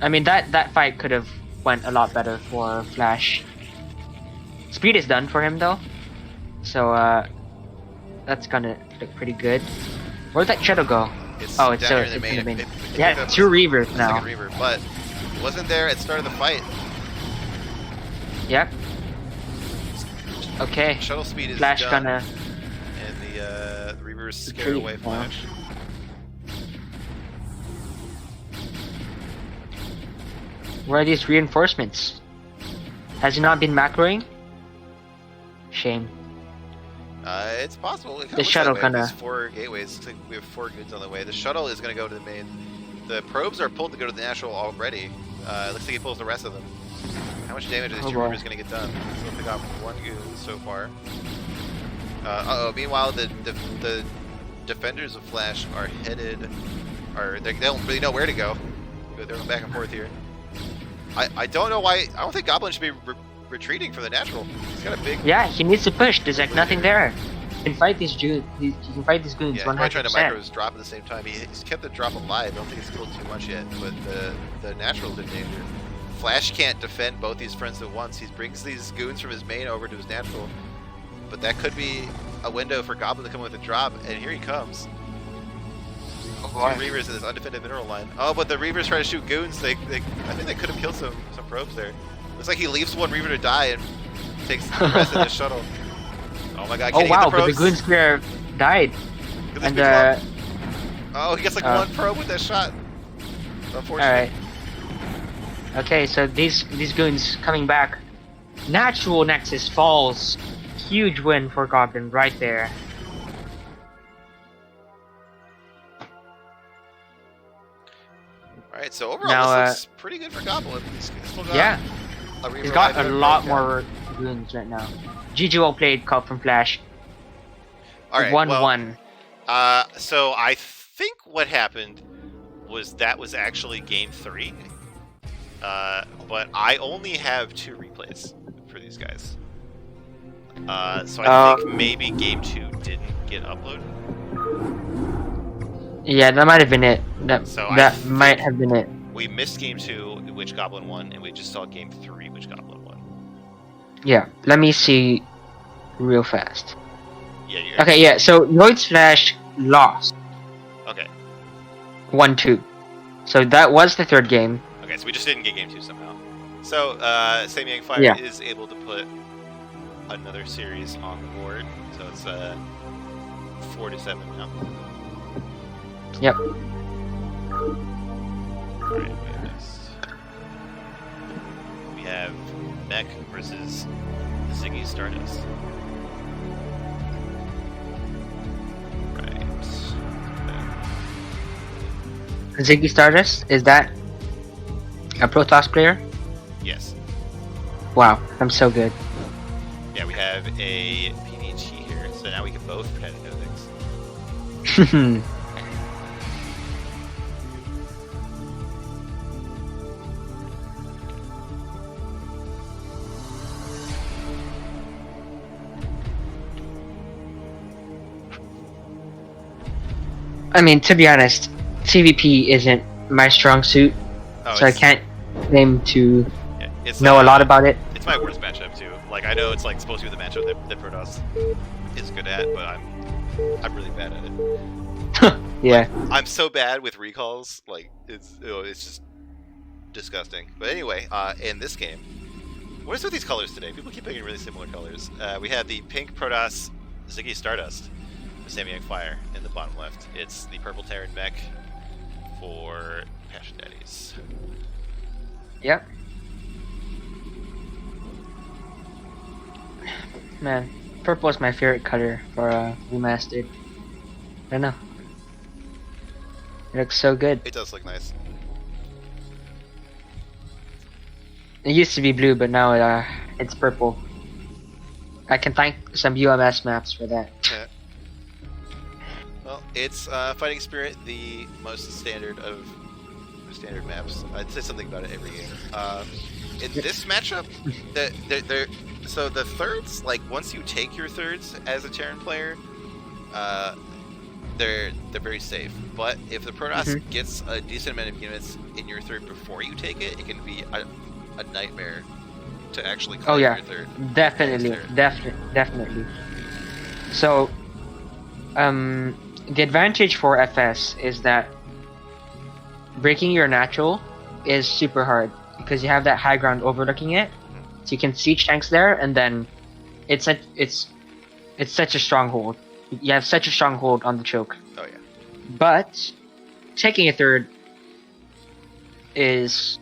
I mean, that fight could have went a lot better for Flash. Speed is done for him though, so that's gonna look pretty good. Where'd that shadow go? It's Oh, it's down still here in the in main. the main. It Yeah, picked up 2 Reavers a now. second Reaver, but it wasn't there at the start of the fight. Yep. Okay. Shuttle speed is Flash done, gonna and the Reavers scare retreat away now. Flash. Where are these reinforcements? Has he not been macroing? Shame. It's possible. It The looks shuttle that way. kinda- There's 4 gateways. Looks like we have 4 goods on the way. The shuttle is going to go to the main. The probes are pulled to go to the natural already. It looks like he pulls the rest of them. How much damage are these 2 boy. Reavers going to get done? So we'll pick off 1 goon so far. Meanwhile, the defenders of Flash are headed. They don't really know where to go. They're going back and forth here. I don't know why. I don't think Goblin should be retreating from the natural. He's got a big. Yeah, he needs to push. There's like nothing there. You can fight these goons. You can fight these goons Yeah, he's probably trying to 100%. micro his drop at the same time. He's kept the drop alive. I don't think he's killed too much yet, but the natural's in danger. Flash can't defend both these friends at once. He brings these goons from his main over to his natural, but that could be a window for Goblin to come with a drop, and here he comes. Oh 2 boy. Reavers in this undefended mineral line. Oh, but the Reavers try to shoot goons. I think they could have killed some probes there. Looks like he leaves 1 Reaver to die and takes the rest of the shuttle. Oh my god, Oh can he wow, get the but the probes? goon square died. Get this And big lump. Oh, he gets like 1 probe with that shot. Unfortunately. alright. Okay, so these goons coming back. Natural Nexus falls. Huge win for Goblin right there. Alright, so overall Now, this looks pretty good for Goblin. He's still got Yeah, a Reaver he's got alive a and lot broken. more goons right now. GG well played, Cup from Flash. Alright, 1-1. well, so I think what happened was that was actually game 3. But I only have 2 replays for these guys. So I think maybe game 2 didn't get uploaded. Yeah, that might have been it. That might think have been it. we missed game 2, which Goblin won, and we just saw game 3, which Goblin won. Yeah, let me see real fast. Yeah, you're Okay, yeah, so Lloyd's Flash lost okay. 1-2. So that was the 3rd game. Okay, so we just didn't get game 2 somehow. So, Samyang Fire Yeah. is able to put another series on the board. So it's 4-7 now. Yep. Alright, we have next. We have Mech versus Ziggy Stardust. Right. Ziggy Stardust, is that a Protoss player? Yes. Wow, I'm so good. Yeah, we have a PDG here, so now we can both pretend to know things. I mean, to be honest, CVP isn't my strong suit, Oh, so I can't claim to yeah, it's know a lot about it. It's my worst matchup too. Like I know it's like supposed to be the matchup that Protoss is good at, but I'm really bad at it. Yeah. I'm so bad with recalls, like it's just disgusting. But anyway, in this game, what is with these colors today? People keep picking really similar colors. We have the pink Protoss Ziggy Stardust, the Samyang Fire in the bottom left. It's the purple Terran mech for Passion Daddies. Yep. Man, purple is my favorite color for remastered. I don't know. It looks so good. It does look nice. It used to be blue, but now it's purple. I can thank some UMS maps for that. Yeah. Well, it's Fighting Spirit, the most standard of standard maps. I'd say something about it every game. In this matchup, so the thirds, like once you take your thirds as a Terran player, they're very safe. But if the Protoss gets a decent amount of units in your third before you take it, it can be a nightmare to actually Oh claim yeah, your third. definitely. So, the advantage for FS is that breaking your natural is super hard because you have that high ground overlooking it, so you can siege tanks there, and then it's such a stronghold. You have such a stronghold on the choke. Oh yeah. But taking a third is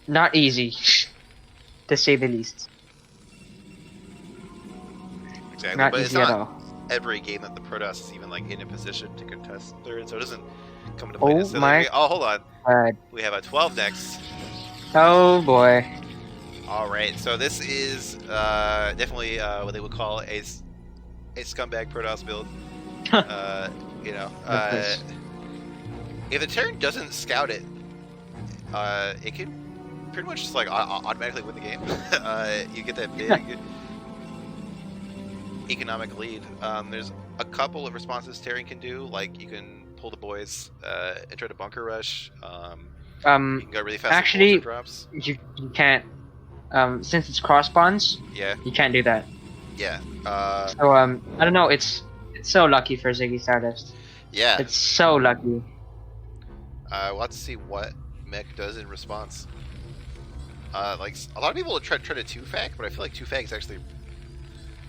not easy, to say the least. Exactly, Not but it's easy at not all. every game that the Protoss is even like in a position to contest third, so it doesn't come into play Oh necessarily. my Oh, hold on. god. We have a 12 next. Oh boy. All right, so this is definitely what they would call a scumbag Protoss build. You know, if the Terran doesn't scout it, it can pretty much just like automatically win the game. You get that big economic lead. There's a couple of responses Terran can do, like you can pull the boys and try to bunker rush. You can go really fast actually, with drops. you can't. Since it's cross bonds, Yeah, you can't do that. yeah. So I don't know. It's so lucky for Ziggy Stardust. Yeah. It's so lucky. We'll have to see what mech does in response. Like a lot of people try to 2-fag, but I feel like 2-fag is actually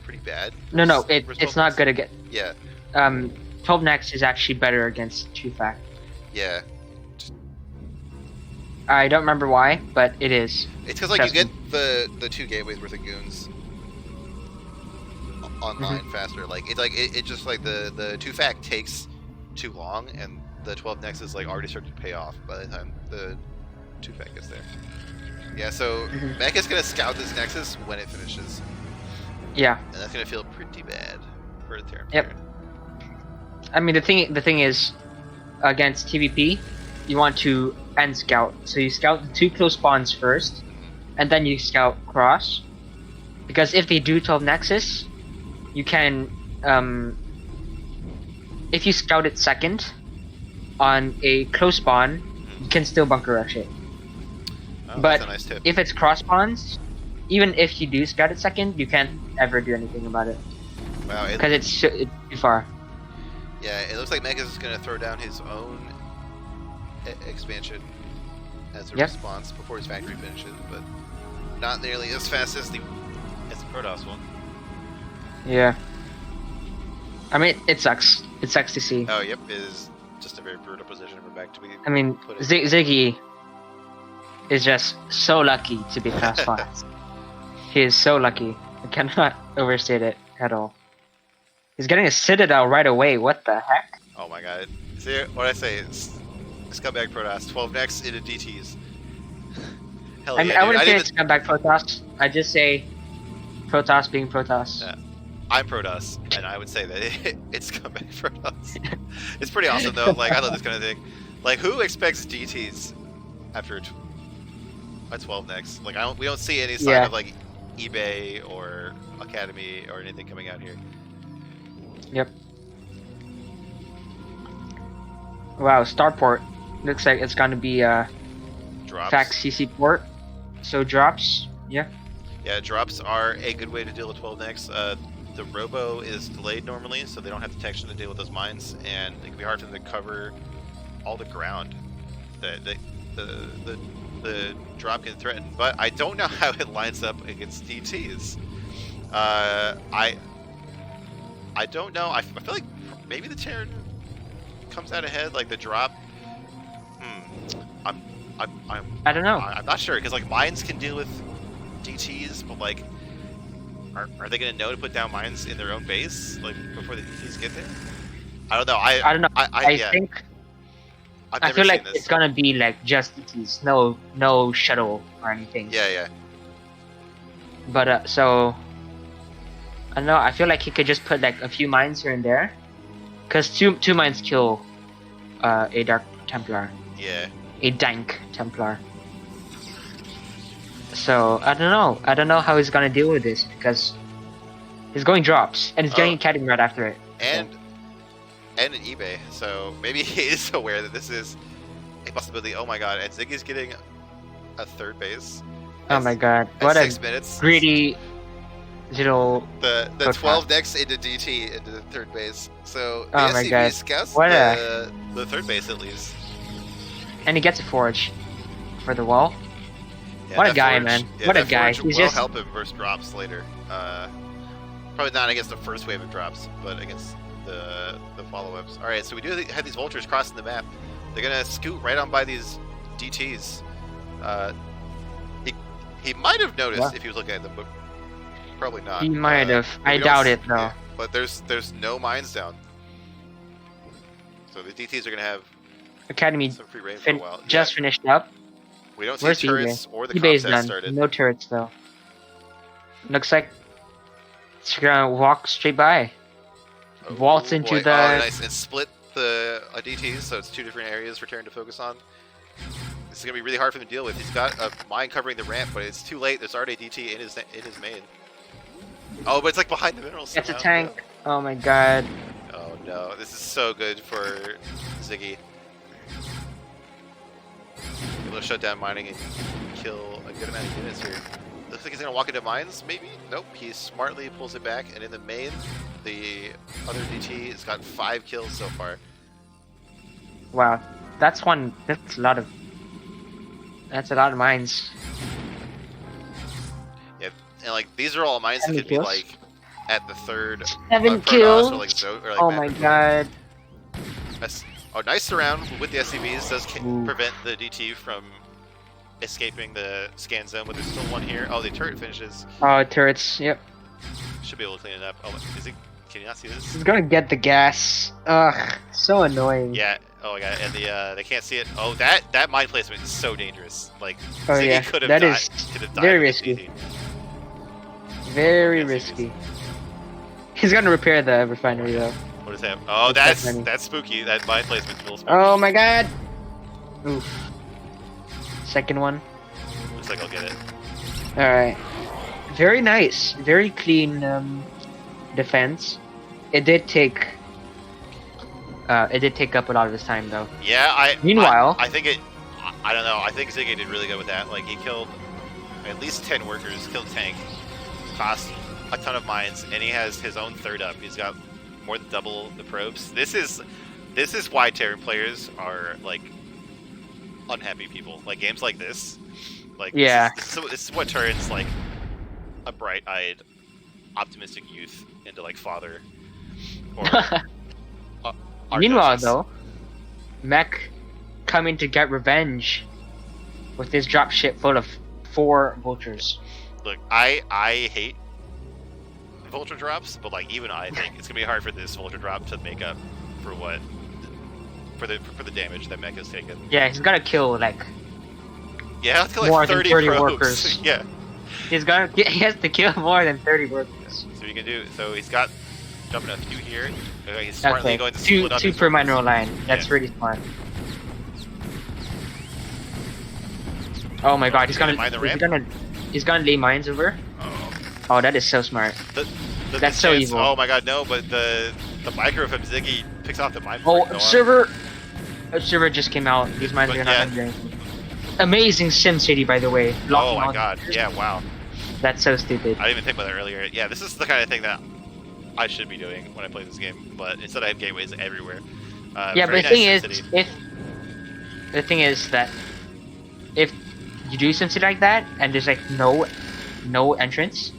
pretty bad. No, it's not good again. Yeah. 12 next is actually better against 2-fac. Yeah. I don't remember why, but it is. It's because like you get the 2 gateways worth of goons online faster. Like it just like the 2-fac takes too long, and the 12 next is like already starting to pay off by the time the 2-fac gets there. Yeah, so Mech is gonna scout this Nexus when it finishes. Yeah. And that's gonna feel pretty bad for a Terran. Yep. I mean, the thing is, against TVP, you want to end scout. So you scout the 2 close spawns first, and then you scout cross. Because if they do 12 Nexus, you can, if you scout it second on a close spawn, you can still bunker rush it. Oh, but that's a nice tip. if it's cross spawns, even if you do scout it second, you can't ever do anything about it. Wow. Because it's too far. Yeah, it looks like Megas is going to throw down his own expansion as a response before his factory finishes, but not nearly as fast as the Protoss one. Yeah. I mean, it sucks. It sucks to see. Oh, yep, it is just a very brutal position for Mech to be. I mean, Ziggy is just so lucky to be class 5. He is so lucky. I cannot overstate it at all. He's getting a Citadel right away. What the heck? Oh my god. See what I say? It's scumbag Protoss. 12 next into DTs. Hell yeah. I wouldn't say it's scumbag Protoss. I just say Protoss being Protoss. Yeah. I'm Protoss, and I would say that it's scumbag Protoss. It's pretty awesome though. Like I love this kind of thing. Like who expects DTs after a 12 next? Like we don't see any sign of like eBay or Academy or anything coming out here. Yep. Wow, Starport. Looks like it's gonna be drops. Fact CC port. So drops, yeah. Yeah, drops are a good way to deal with 12 next. The robo is delayed normally, so they don't have detection to deal with those mines, and it can be hard for them to cover all the ground that the drop can threaten. But I don't know how it lines up against DTs. I don't know. I feel like maybe the Terran comes out ahead, like the drop. I don't know. I'm not sure because like mines can deal with DTs, but like, are they gonna know to put down mines in their own base like before the DTs get there? I don't know. I don't know. I think. I feel like it's gonna be like just DTs, no shuttle or anything. Yeah. But so. I don't know. I feel like he could just put like a few mines here and there, cause two mines kill a Dark Templar. Yeah. A Dank Templar. So I don't know. I don't know how he's gonna deal with this because he's going drops and he's getting a catting right after it. And an eBay. So maybe he is aware that this is a possibility. Oh my god! And Ziggy's getting a third base. Oh my god! At What 6 a minutes. greedy little. The Podcast. 12 decks into DT into the third base. So the Oh my SCV god! scouts What the third base at least. And he gets a forge for the wall. Yeah, What a that guy, forge- man! Yeah, What a that guy! forge He's will just help him versus drops later. Probably not against the first wave of drops, but against the follow-ups. All right, so we do have these vultures crossing the map. They're gonna scoot right on by these DTs. He might have noticed if he was looking at them, but probably not. he might have. But I we don't doubt s- it though. yeah, but there's no mines down, so the DTs are gonna have Academy some free reign for a while. just finished up. We don't see Where's turrets or the eBay is comp done. started. No turrets though. Looks like it's gonna walk straight by. Waltz into boy. the. Oh, nice. And split the DTs, so it's two different areas for Terran to focus on. This is gonna be really hard for him to deal with. He's got a mine covering the ramp, but it's too late. There's already a DT in his main. Oh, but it's like behind the minerals. It's a somehow. tank. Oh my god. Oh no, this is so good for Ziggy. Able to shut down mining and kill a good amount of units here. Looks like he's gonna walk into mines, maybe? Nope, he smartly pulls it back, and in the main, the other DT has got 5 kills so far. Wow. That's one. That's a lot of. That's a lot of mines. Yeah, and like these are all mines that Seven could be kills? like at the third 7 Protoss kills. or like or like Oh my god. Oh, nice surround with the SCVs does Ooh. prevent the DT from escaping the scan zone, but there's still one here. Oh, the turret finishes. Oh, turrets. Yep. Should be able to clean it up. Oh, is it? Can you not see this? He's gonna get the gas. Ugh. So annoying. Yeah. Oh my god. And they can't see it. Oh, that mine placement is so dangerous. Like Oh Ziggy yeah. could have That died. is Could have died very with the risky. DT. Very Yes, it risky. He's gonna repair the refinery though. What is that? Oh, That's that's funny. spooky. That mine placement's a little spooky. Oh my god. Oof. Second one. Looks like I'll get it. Alright. Very nice. Very clean defense. It did take up a lot of his time though. Yeah. Meanwhile- I think it. I don't know. I think Ziggy did really good with that. Like he killed at least 10 workers, killed a tank, cost a ton of mines, and he has his own third up. He's got more than double the probes. This is why Terran players are like unhappy people. Like games like this, like Yeah. this is what turns like a bright-eyed, optimistic youth into like father. Or Meanwhile Archduchess. though, Mech coming to get revenge with his dropship full of 4 vultures. Look, I hate vulture drops, but like even I think it's gonna be hard for this vulture drop to make up for the damage that Mech has taken. Yeah, he's gonna kill like Yeah, let's kill like More than 30 30 probes. workers. Yeah. he has to kill more than 30 workers. So you can do. So he's got jumping a few here. He's smartly Okay, going to two split up. two his per workers. mineral line. That's Yeah. really smart. Oh my god, he's gonna Mine the he's gonna lay mines over. Oh. Oh, that is so smart. That's so evil. Oh my god, no! But the micro from Ziggy picks off the mine. Oh, before it go observer! Observer just came out. These mines But are not yeah. gonna do anything. Amazing Sim City, by the way. Oh Locking my on- god! Yeah, wow. That's so stupid. I didn't even think about that earlier. Yeah, this is the kind of thing that I should be doing when I play this game, but instead I have gateways everywhere. Yeah, but very the thing nice is, Sim City. that if you do something like that and there's like no entrance,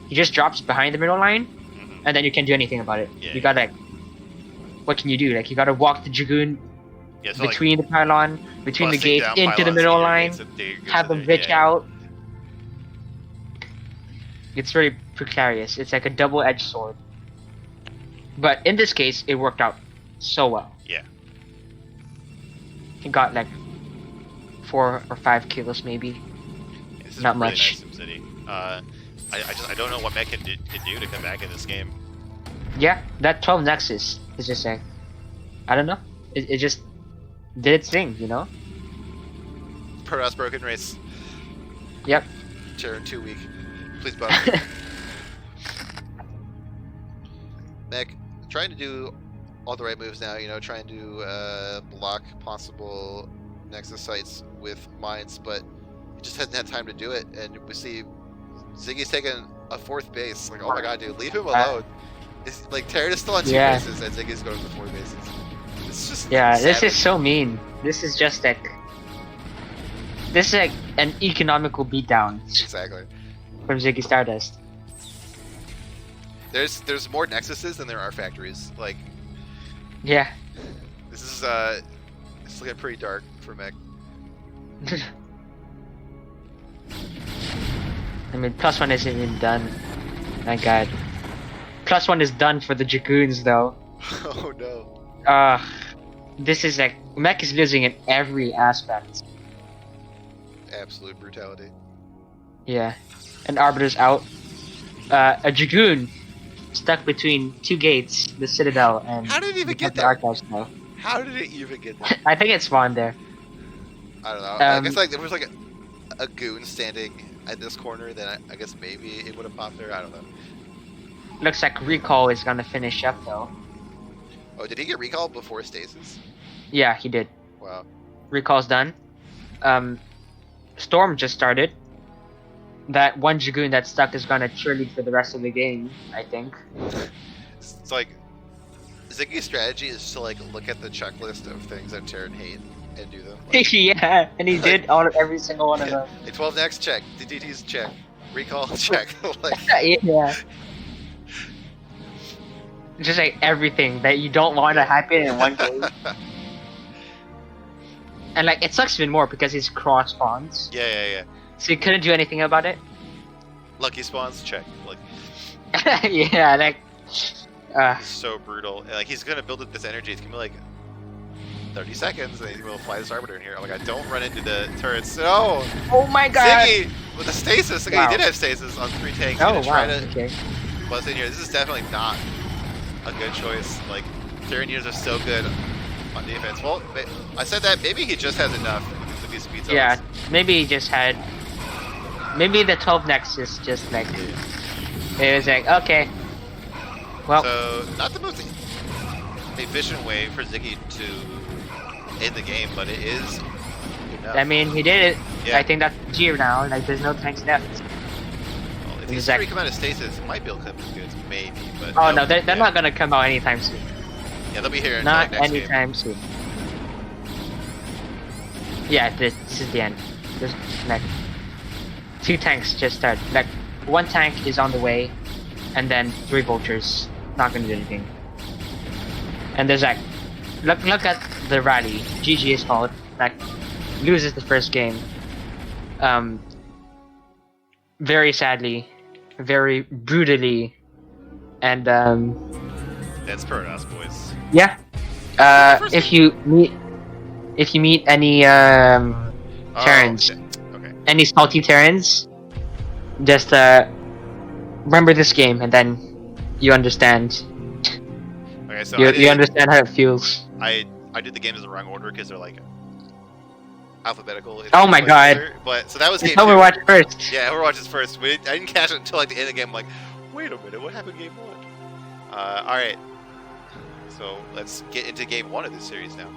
he just drops behind the middle line, Mhm. and then you can't do anything about it. Yeah, you gotta like, what can you do? Like you gotta walk the Dragoon Yeah, so, like, between the pylon, between the busting gates down into the pylons middle in your line, gates and digging have them into the- bitch yeah. out. It's very precarious. It's like a double-edged sword. But in this case, it worked out so well. Yeah. He got like 4 or 5 kills maybe. This is Not really much. Nice SimCity. I don't know what Mech can do to come back in this game. Yeah, that 12 Nexus is just like, I don't know. It just did its thing, you know? Protoss broken race. Yep. Terran 2 week. Please bump. Mech, trying to do all the right moves now, you know, trying to block possible Nexus sites with mines, but just hasn't had time to do it, and we see Ziggy's taking a 4th base. Like, oh my god, dude, leave him alone. It's like Terran is still on 2 bases, and Ziggy's going for 4 bases. It's just this is so mean. This is just like an economical beatdown. Exactly. From Ziggy Stardust. There's more Nexuses than there are factories. Like, yeah. This is it's looking pretty dark for Mech. I mean, +1 isn't even done. My god. +1 is done for the Dragoons, though. Oh no. This is like Mech is losing in every aspect. Absolute brutality. Yeah, an Arbiter's out. A Dragoon stuck between 2 gates, the Citadel and. How did it even get the there? Archives now. How did it even get there? I think it spawned there. I don't know. I guess like there was like a goon standing at this corner, then I guess maybe it would have popped there. I don't know. Looks like Recall is gonna finish up though. Oh, did he get recalled before Stasis? Yeah, he did. Wow. Recall's done. Storm just started. That one Dragoon that's stuck is gonna cheerlead for the rest of the game, I think. It's like Ziggy's strategy is to like look at the checklist of things that Terran hate and do them. Like, yeah, and he did every single one of them. Like 12 next check, DDT's check, recall check. Like, yeah. Just like everything that you don't want to happen in one game. And like it sucks even more because he's cross spawns. Yeah. So you couldn't do anything about it. Lucky spawns, check. Like, yeah, like. It's so brutal. And, like he's gonna build up this energy. It's gonna be like 30 seconds, and he's gonna fly this Arbiter in here. Oh my god! Don't run into the turrets. No. Oh my god. Ziggy with the stasis. Like, wow. He did have stasis on 3 tanks. Oh wow. Try to okay. buzz in here. This is definitely not a good choice. Like Terran units are so good on defense. Well, I said that maybe he just has enough with these speed zones. Yeah, maybe he just had. Maybe the 12 Nexus just like it was like okay. Well, so not the most efficient way for Ziggy to end the game, but it is enough. I mean, he did it. Yeah. I think that's G now. Like, there's no tanks left. Well, if these 3 come out of stasis, it might be able to come as goods, maybe. But oh no, they're not gonna come out anytime soon. Yeah, they'll be here. Not like, next anytime game. soon. Yeah, this is the end. There's like 2 tanks just started. Like 1 tank is on the way, and then 3 vultures. Not gonna do anything. And there's like, look at the rally. GG is called. Like, loses the first game. Very sadly, very brutally, and that's Protoss, boys. Yeah. If you meet any Terrans, okay. any salty Terrans, just remember this game, and then you understand. Okay, so you understand how it feels. I did the games in the wrong order because they're like alphabetical. Oh my god! Order, but so that was game Overwatch 2. first. Yeah, Overwatch is first. I didn't catch it until like the end of the game. I'm like, wait a minute, what happened in game 1? All right. So let's get into game 1 of this series now.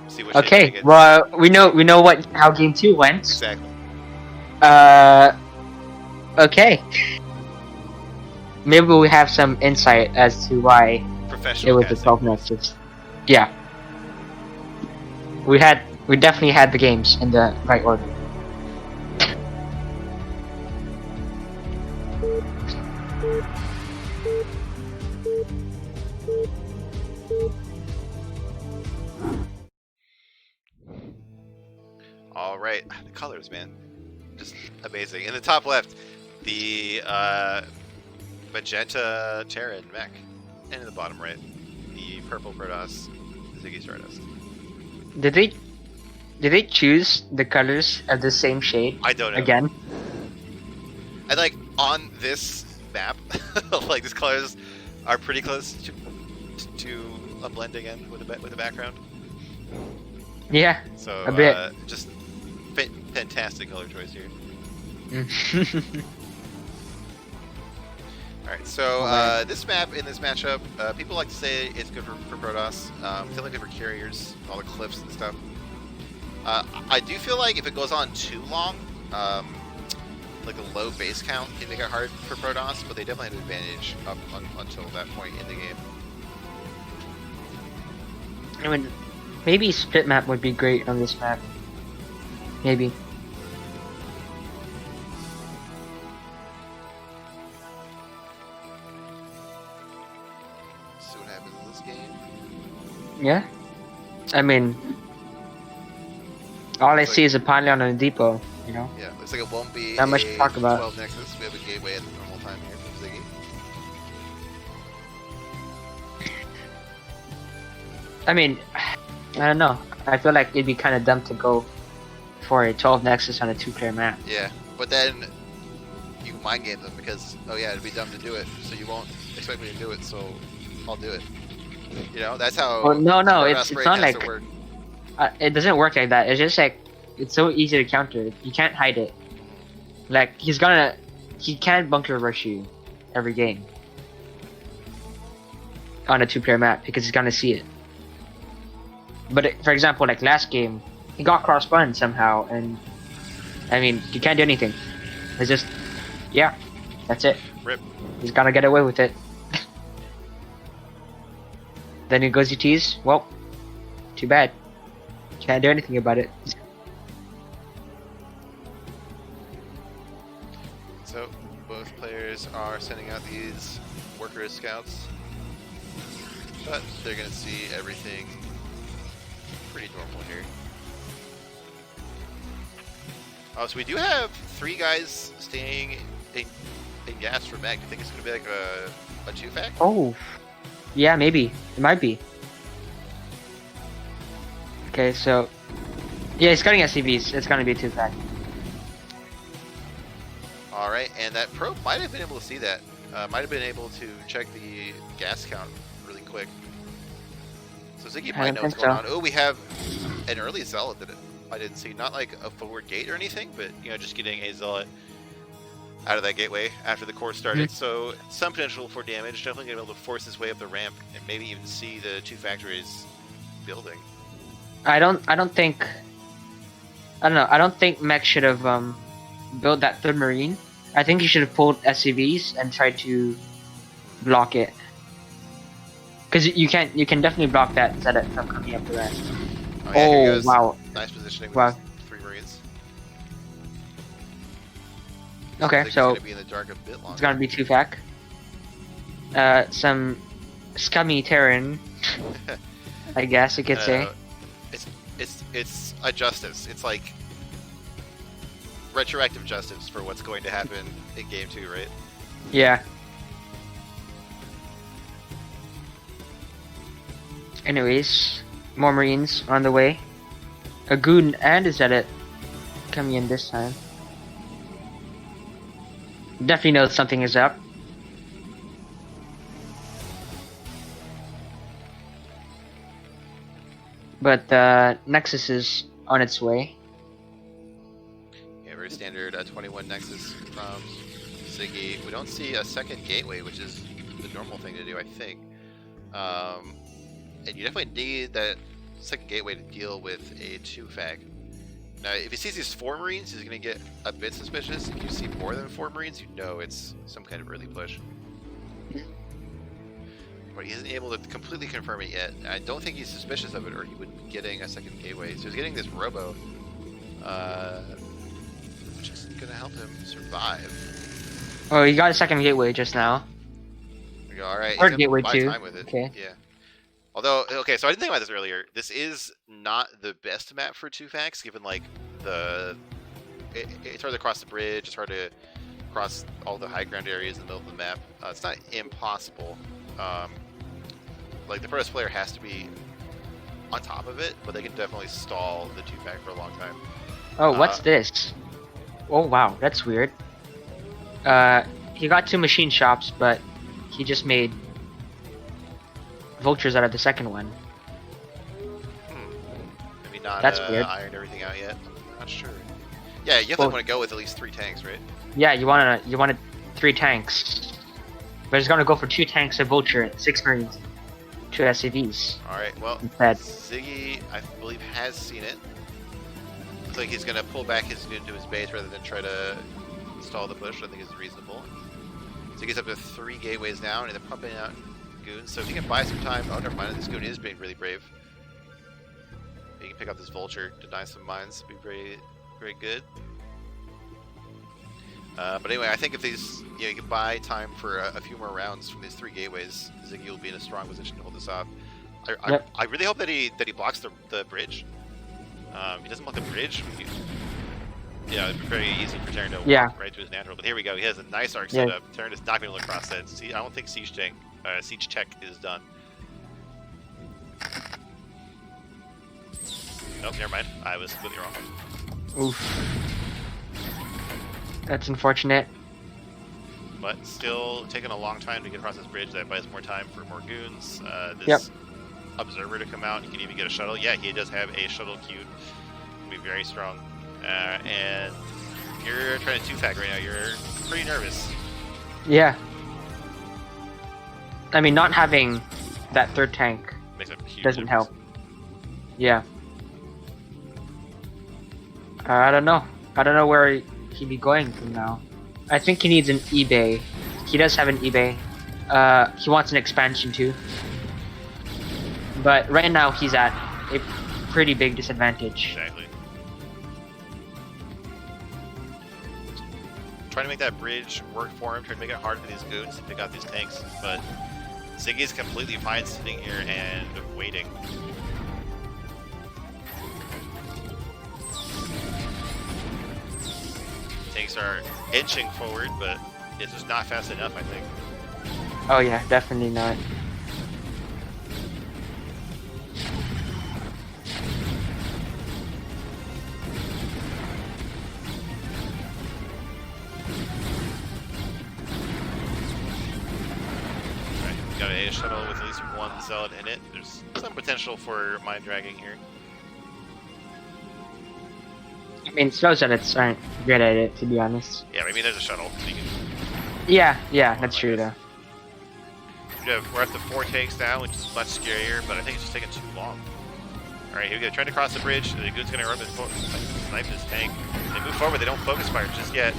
See what. Okay. Well, we know how game 2 went. Exactly. Okay. Maybe we have some insight as to why it was the 12 Nexus. Yeah. We definitely had the games in the right order. All right, the colors, man, just amazing. In the top left, the magenta Terran mech, and in the bottom right, the purple Protoss Ziggy Stardust. Did they choose the colors of the same shade? I don't know. Again? And like on this map, like these colors are pretty close to a blend again with the background. Yeah. So a bit. Just fantastic color choice here. Alright, so this map in this matchup, people like to say it's good for Protoss. Feeling good for carriers, all the cliffs and stuff. I do feel like if it goes on too long, like a low base count can make it hard for Protoss, but they definitely have an advantage up until that point in the game. I mean, maybe split map would be great on this map. Maybe. See what happens in this game. Yeah. I mean, all I see is a pylon and a depot. You know. Yeah, looks like it won't be Not much to talk about. 12 Nexus. We have a gateway at the normal time here from Ziggy. I mean, I don't know. I feel like it'd be kind of dumb to go for a 12 Nexus on a 2-player map. Yeah, but then you mind game them because, oh yeah, it'd be dumb to do it, so you won't expect me to do it, so I'll do it. You know, that's how. Well, no, Protoss it's brain not has like to work. It doesn't work like that. It's just like it's so easy to counter. You can't hide it. Like he can't bunker rush you every game on a 2-player map because he's gonna see it. But for example, like last game, he got cross-spun somehow, and I mean, you can't do anything. It's just, yeah, that's it. Rip. He's gonna get away with it. Then he goes UTs. Well, too bad. Can't do anything about it. So, both players are sending out these worker scouts, but they're gonna see everything pretty normal here. Oh, so we do have 3 guys staying in gas for Meg. Do you think it's gonna be like a 2-fac? Oh, yeah, maybe it might be. Okay, so yeah, he's cutting SCVs. It's gonna be a 2-fac. All right, and that probe might have been able to see that. Might have been able to check the gas count really quick. So Ziggy might know what's going on. Oh, we have an early zealot that I didn't see. Not like a forward gate or anything, but you know, just getting a zealot out of that gateway after the core started. So some potential for damage. Definitely gonna be able to force his way up the ramp and maybe even see the 2 factories building. I don't think Mech should have built that 3rd Marine. I think he should have pulled SCVs and tried to block it. Because you can definitely block that Zedit from coming up the ramp. Oh, yeah, here he goes. Wow. Nice positioning with Wow. 3 Marines. Okay, so gonna be in the dark a bit longer. it's gonna be 2-fac. Some scummy Terran, I guess you could say. It's a justice. It's like retroactive justice for what's going to happen in game 2, right? Yeah. Anyways, more Marines on the way. A Goon and a Zedit coming in this time. Definitely knows something is up. But Nexus is on its way. Yeah, very standard 21 Nexus from Ziggy. We don't see a second gateway, which is the normal thing to do, I think. And you definitely need that second gateway to deal with a 2-fac. Now, if he sees these 4 Marines, he's going to get a bit suspicious. If you see more than 4 Marines, you know it's some kind of early push. But he isn't able to completely confirm it yet. I don't think he's suspicious of it, or he would be getting a second gateway. So he's getting this robo, which is going to help him survive. Oh, he got a second gateway just now. All right, 3rd gateway too. Time with it. Okay. Yeah. Although, okay, so I didn't think about this earlier. This is not the best map for 2-facs, given like it's hard to cross the bridge. It's hard to cross all the high ground areas in the middle of the map. It's not impossible. Like the first player has to be on top of it, but they can definitely stall the 2-fac for a long time. Oh, what's this? Oh wow, that's weird. He got 2 machine shops, but he just made vultures out of the second one. Maybe not That's weird. ironed everything out yet. I'm not sure. Yeah, you definitely want to go with at least 3 tanks, right? Yeah, you wanted 3 tanks. But he's gonna go for 2 tanks, a vulture, 6 Marines, 2 SCVs. Alright, well, Instead. Ziggy, I believe, has seen it. Looks like he's gonna pull back his goon to his base rather than try to stall the push. I think is reasonable. So he gets up to 3 gateways now, and they're pumping out goons. So if he can buy some time, oh never mind, this goon is being really brave. He can pick up this vulture, deny some mines, be very, very good. But anyway, I think if these, you can buy time for a few more rounds from these 3 gateways, Ziggy will be in a strong position to hold this off. I really hope that he blocks the bridge. If he doesn't block the bridge, it'd be very easy for Terran to walk right to his natural. But here we go. He has a nice arc set up. Terran is not going to look across that. See, I don't think siege check is done. Nope, never mind. I was completely wrong. Oof. That's unfortunate. But still taking a long time to get across this bridge. That buys more time for more goons. This observer to come out. You can even get a shuttle. Yeah, he does have a shuttle queued. It'll be very strong. And you're trying to 2-fag right now. You're pretty nervous. Yeah. I mean, not having that 3rd tank Makes a huge doesn't difference. help. Yeah. I don't know. I don't know where he'd be going from now. I think he needs an eBay. He does have an eBay. He wants an expansion too. But right now he's at a pretty big disadvantage. Exactly. Trying to make that bridge work for him, trying to make it hard for these goons to pick out these tanks, but Ziggy's completely fine sitting here and waiting. Tanks are inching forward, but it's just not fast enough, I think. Oh yeah, definitely not. Got a shuttle with at least 1 zealot in it. There's some potential for mine dragging here. I mean, slow zealots aren't good at it, to be honest. Yeah, I mean, there's a shuttle. So you can Yeah, that's true though. We're up to 4 tanks now, which is much scarier, but I think it's just taking too long. Alright, here we go. Trying to cross the bridge. The goon's going to run snipe his tank. They move forward. They don't focus fire just yet.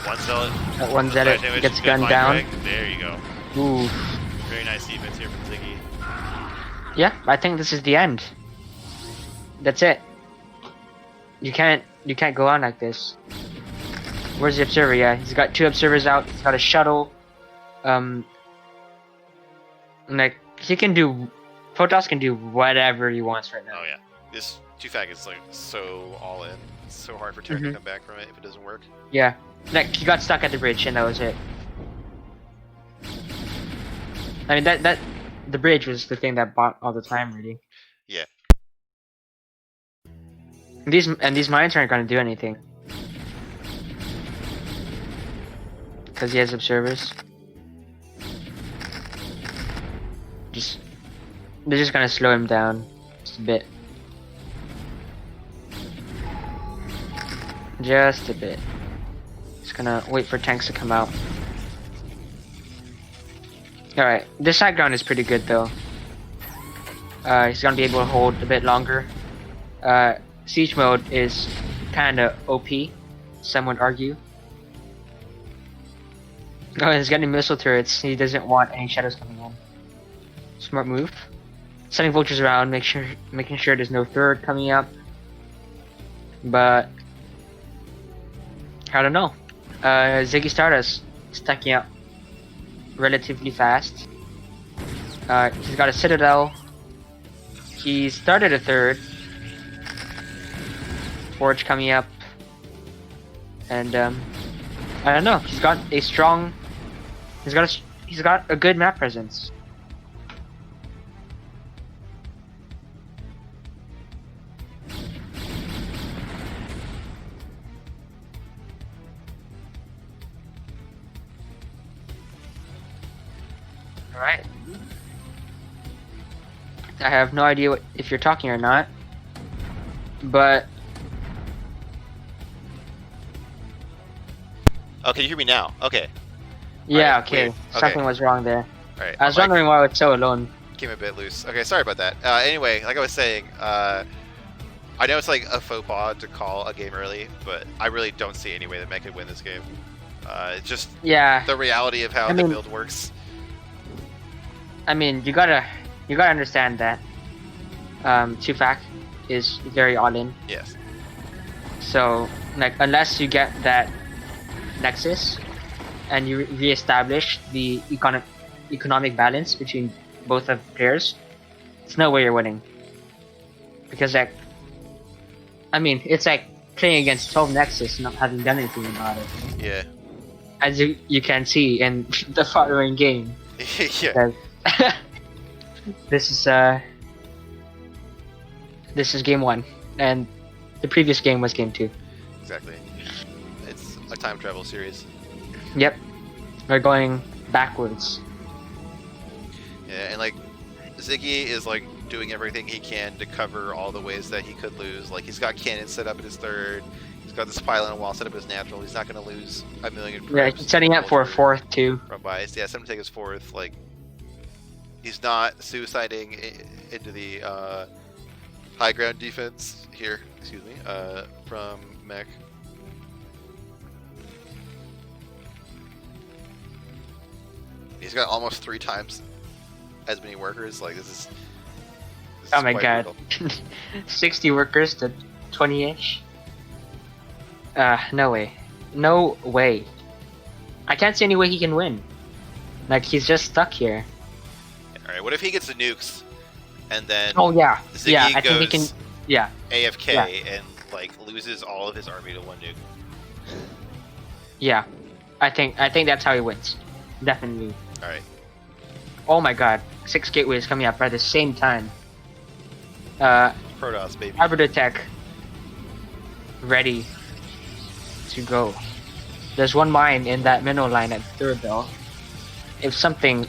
1 zealot. That 1 zealot gets gunned down. There you go. Ooh. Very nice defense here from Ziggy. Yeah, I think this is the end. That's it. You can't go on like this. Where's the observer? Yeah, he's got 2 observers out. He's got a shuttle. Like he can do, Protoss can do whatever he wants right now. Oh yeah, this 2-fag is like so all in. It's so hard for Terran to come back from it if it doesn't work. Yeah, like he got stuck at the bridge and that was it. I mean that the bridge was the thing that bought all the time, really. Yeah. These mines aren't going to do anything because he has observers. They're just going to slow him down just a bit. Just a bit. Just gonna wait for tanks to come out. Alright, this high ground is pretty good though. He's gonna be able to hold a bit longer. Siege mode is kinda OP, some would argue. Oh, he's getting missile turrets. He doesn't want any shadows coming in. Smart move. Sending vultures around, making sure there's no 3rd coming up. But I don't know. Ziggy Stardust stacking up relatively fast. He's got a Citadel. He started a 3rd. Forge coming up. And I don't know. He's got a strong. He's got a good map presence. Alright. I have no idea if you're talking or not, but... Oh, can you hear me now? Okay. Yeah, right, okay. Something was wrong there. Alright. I was wondering why it's so alone. Came a bit loose. Okay, sorry about that. Anyway, like I was saying, I know it's like a faux pas to call a game early, but I really don't see any way that Mech could win this game. It's just the reality of how the build works. I mean, you gotta understand that Tufak is very all in. Yes. So like unless you get that Nexus and you reestablish the economic balance between both of players, there's no way you're winning. Because like, I mean, it's like playing against 12 Nexus and not having done anything about it. Yeah. As you can see in the following game. Yeah. This is game 1, and the previous game was game 2. Exactly. It's a time travel series. Yep. We're going backwards. Yeah, and like Ziggy is like doing everything he can to cover all the ways that he could lose. Like he's got cannons set up in his third. He's got this pylon wall set up as natural. He's not going to lose a million. Yeah, he's setting up for a fourth too. From bias, yeah, someone take his fourth. Like he's not suiciding into the high ground defense here. Excuse me. From Mech. He's got almost 3 times as many workers. Like this is oh my god. 60 workers to 20-ish? No way. No way. I can't see any way he can win. Like, he's just stuck here. Alright, what if he gets the nukes, and then oh yeah. Ziggy yeah, I goes think he can. Yeah. AFK yeah. and, like, loses all of his army to 1 nuke. Yeah. I think that's how he wins. Definitely. Alright. Oh my god. 6 gateways coming up at the same time. Protoss, baby. Arbiter Tech ready to go. There's 1 mine in that mineral line at third though. If something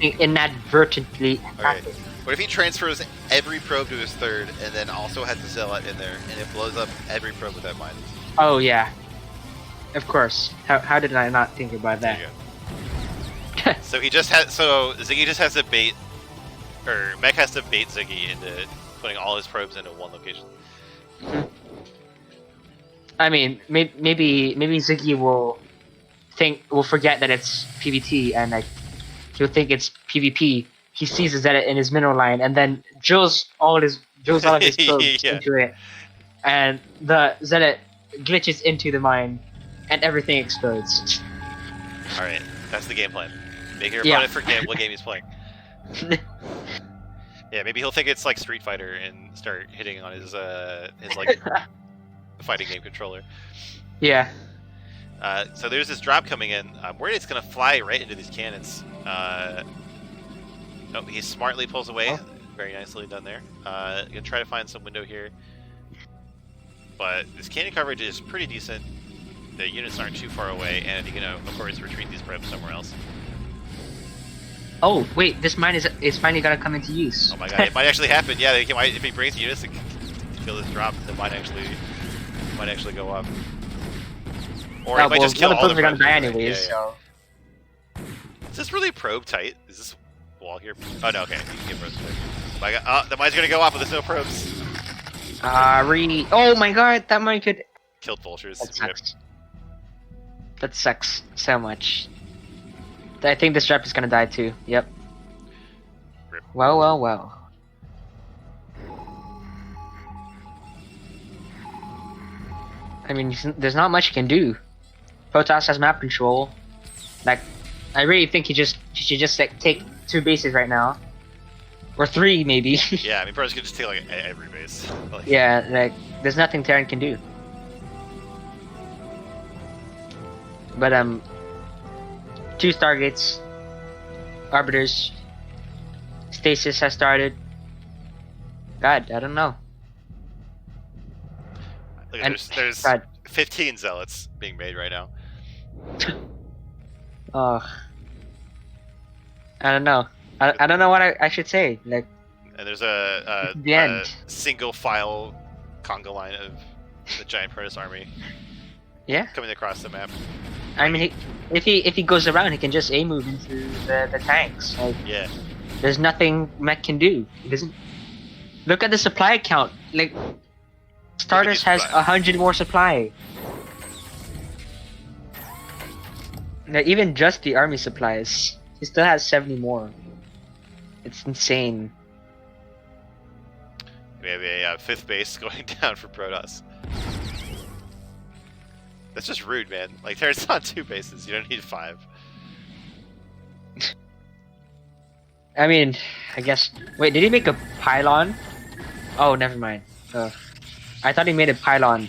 inadvertently happened. What if he transfers every probe to his third and then also has the zealot in there and it blows up every probe with that mine? Oh yeah. Of course. How did I not think about that? So Ziggy just has to bait, or Mech has to bait Ziggy into putting all his probes into 1 location. I mean, maybe Ziggy will forget that it's PvT and like he'll think it's PvP. He sees the Zealot in his mineral line and then drills all of his probes into it, and the Zealot glitches into the mine, and everything explodes. All right, that's the game plan. Make your opponent forget what game he's playing. Yeah, maybe he'll think it's like Street Fighter and start hitting on his like fighting game controller. Yeah. So there's this drop coming in. I'm worried it's gonna fly right into these cannons. No, he smartly pulls away. Oh. Very nicely done there. Gonna try to find some window here, but this cannon coverage is pretty decent. The units aren't too far away, and he can of course retreat these probes somewhere else. Oh wait, this mine is finally gonna come into use. Oh my god, it might actually happen. Yeah, if he brings units to kill this drop, it might actually go up. Or it might just kill all the probes. Are gonna die anyways. Yeah. So. Is this really probe tight? Is this wall here? Oh no, okay. You can get probes there. My god, the mine's gonna go off, but there's no probes. Oh my god, that mine could killed vultures. That sucks. That sucks so much. I think this trap is gonna die too. Yep. Rip. Well. I mean, there's not much you can do. Protoss has map control. Like, I really think he should just like take 2 bases right now, or 3 maybe. Yeah, I mean, Protoss could just take like every base. Like... Yeah, like there's nothing Terran can do. But 2 Stargates, Arbiters, Stasis has started. God, I don't know. Look, there's 15 Zealots being made right now. Oh, I don't know. I don't know what I should say. Like, and there's a single file conga line of the giant Protoss army. Yeah. Coming across the map. I mean, if he goes around, he can just A-move into the tanks. Like, yeah. There's nothing Mech can do. He doesn't. Look at the supply count. Like, Stardust has 100 more supply. Now, even just the army supplies, he still has 70 more. It's insane. We have a 5th base going down for Protoss. That's just rude, man. Like, there's not 2 bases. You don't need 5. I mean, I guess... Wait, did he make a pylon? Oh, never mind. I thought he made a pylon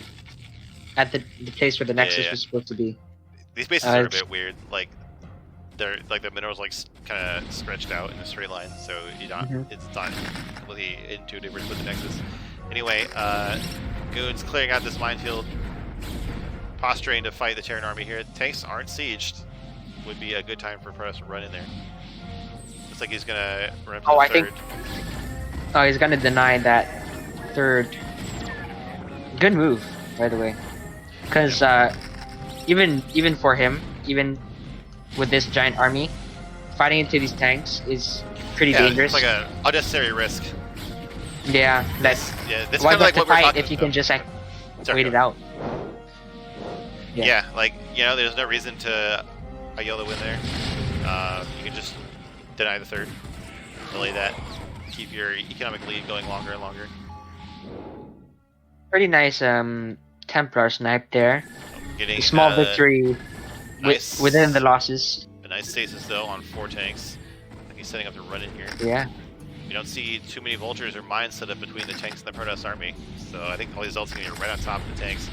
at the place where the Nexus was supposed to be. These bases are a bit weird. Like, they're like the minerals like kind of stretched out in a straight line, so you don't. It's not completely intuitive where to put the Nexus. Anyway, Goons clearing out this minefield, posturing to fight the Terran army here. Tanks aren't sieged. Would be a good time for Protoss to run in there. Looks like he's gonna run up to the third. Oh, he's gonna deny that third. Good move, by the way, because even for him, even with this giant army, fighting into these tanks is pretty dangerous. It's like an unnecessary risk. Yeah, this why kind of like to what we're fight talking if you about. can just like wait it out? Yeah, like, you know, there's no reason to Ayala win there. You can just deny the third, delay that, keep your economic lead going longer and longer. Pretty nice Templar snipe there. Getting a small victory nice, within the losses. A nice stasis though on 4 tanks. I think he's setting up to run in here. Yeah. You don't see too many vultures or mines set up between the tanks and the Protoss army, so I think all these ults are going to be right on top of the tanks.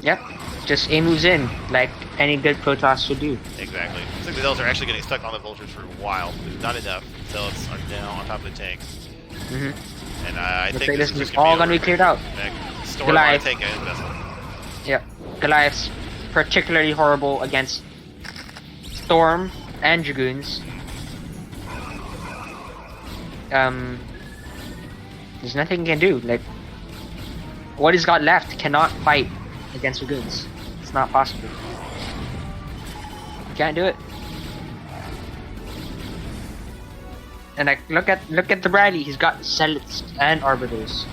Yep, just A moves in, like any good Protoss should do. Exactly. Looks like the Zealots are actually getting stuck on the vultures for a while. There's not enough. Zealots are now on top of the tanks. And I think this is all going to be cleared out. Goliath. Take it, yep, Goliath's particularly horrible against Storm and Dragoons. There's nothing he can do. Like, what he's got left cannot fight against Dragoons. It's not possible. You can't do it. And like, look at the Bradley. He's got Zealots and Arbiters.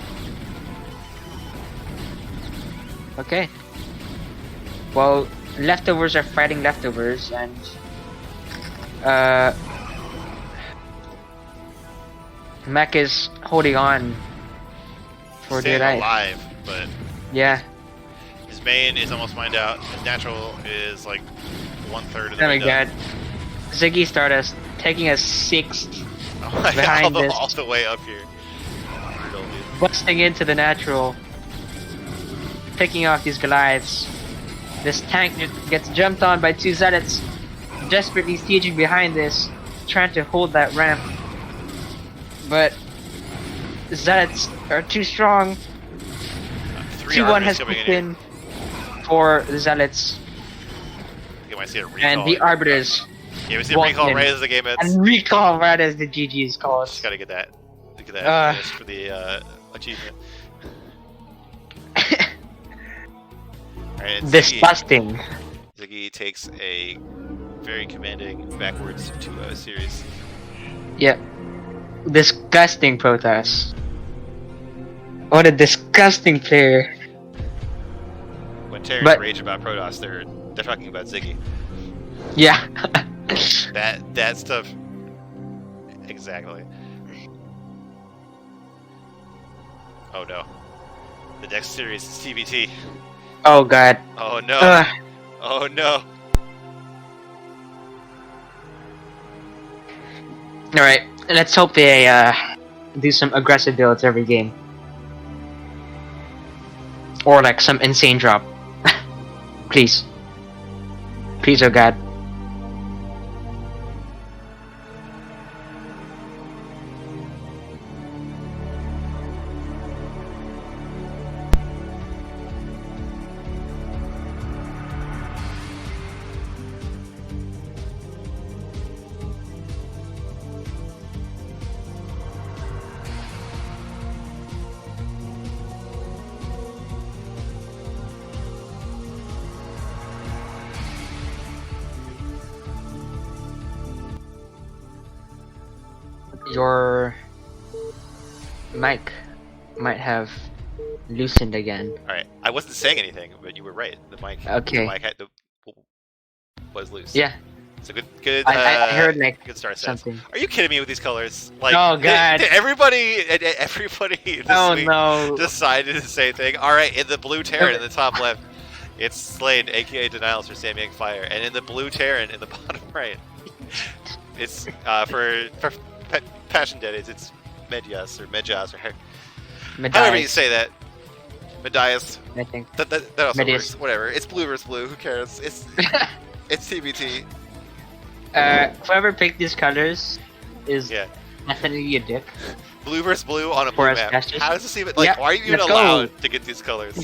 Okay. Well, leftovers are fighting leftovers, and Mech is holding on for dear life. Alive, but yeah. His main is almost mined out. His natural is like 1/3 of the Oh my window. god. Ziggy Stardust taking a 6th behind this. All the way up here. Brutal, dude. Busting into the natural. Picking off these Goliaths. This tank gets jumped on by 2 Zealots. Desperately sieging behind this. Trying to hold that ramp. But the Zealots are too strong. 2-1 has kicked in for the Zealots. You might see a recall. And the Arbiters. Yeah, we see a recall right as the game ends. And recall right as the GG is called. Just gotta get that finished for the achievement. Right, disgusting. Ziggy takes a very commanding backwards 2-0 series. Yep. Disgusting Protoss. What a disgusting player. When Terrans rage about Protoss, they're talking about Ziggy. Yeah. that stuff. Exactly. Oh no. The next series is TBT. Oh god. Oh no. Oh no. Alright, let's hope they do some aggressive builds every game. Or like some insane drop. Please. Please, oh god. mic might have loosened again. All right, I wasn't saying anything, but you were right. The mic. Okay. The mic was loose. Yeah. So good. I heard like good start. something. Are you kidding me with these colors? Like, Oh god. Everybody this Oh week no. decided the same thing. All right, in the blue Terran in the top left, it's Slade, aka Denials for Samyang Fire, and in the blue Terran in the bottom right, it's for Passion Daddies, it's Medjas or however you say that. Medias. I think. That also Medias. works. Whatever. It's blue versus blue. Who cares? It's TBT. Whoever picked these colors is definitely a dick. Blue versus blue on a For blue us map. casters. How does this even, like, Yeah, why are you even let's go. allowed to get these colors?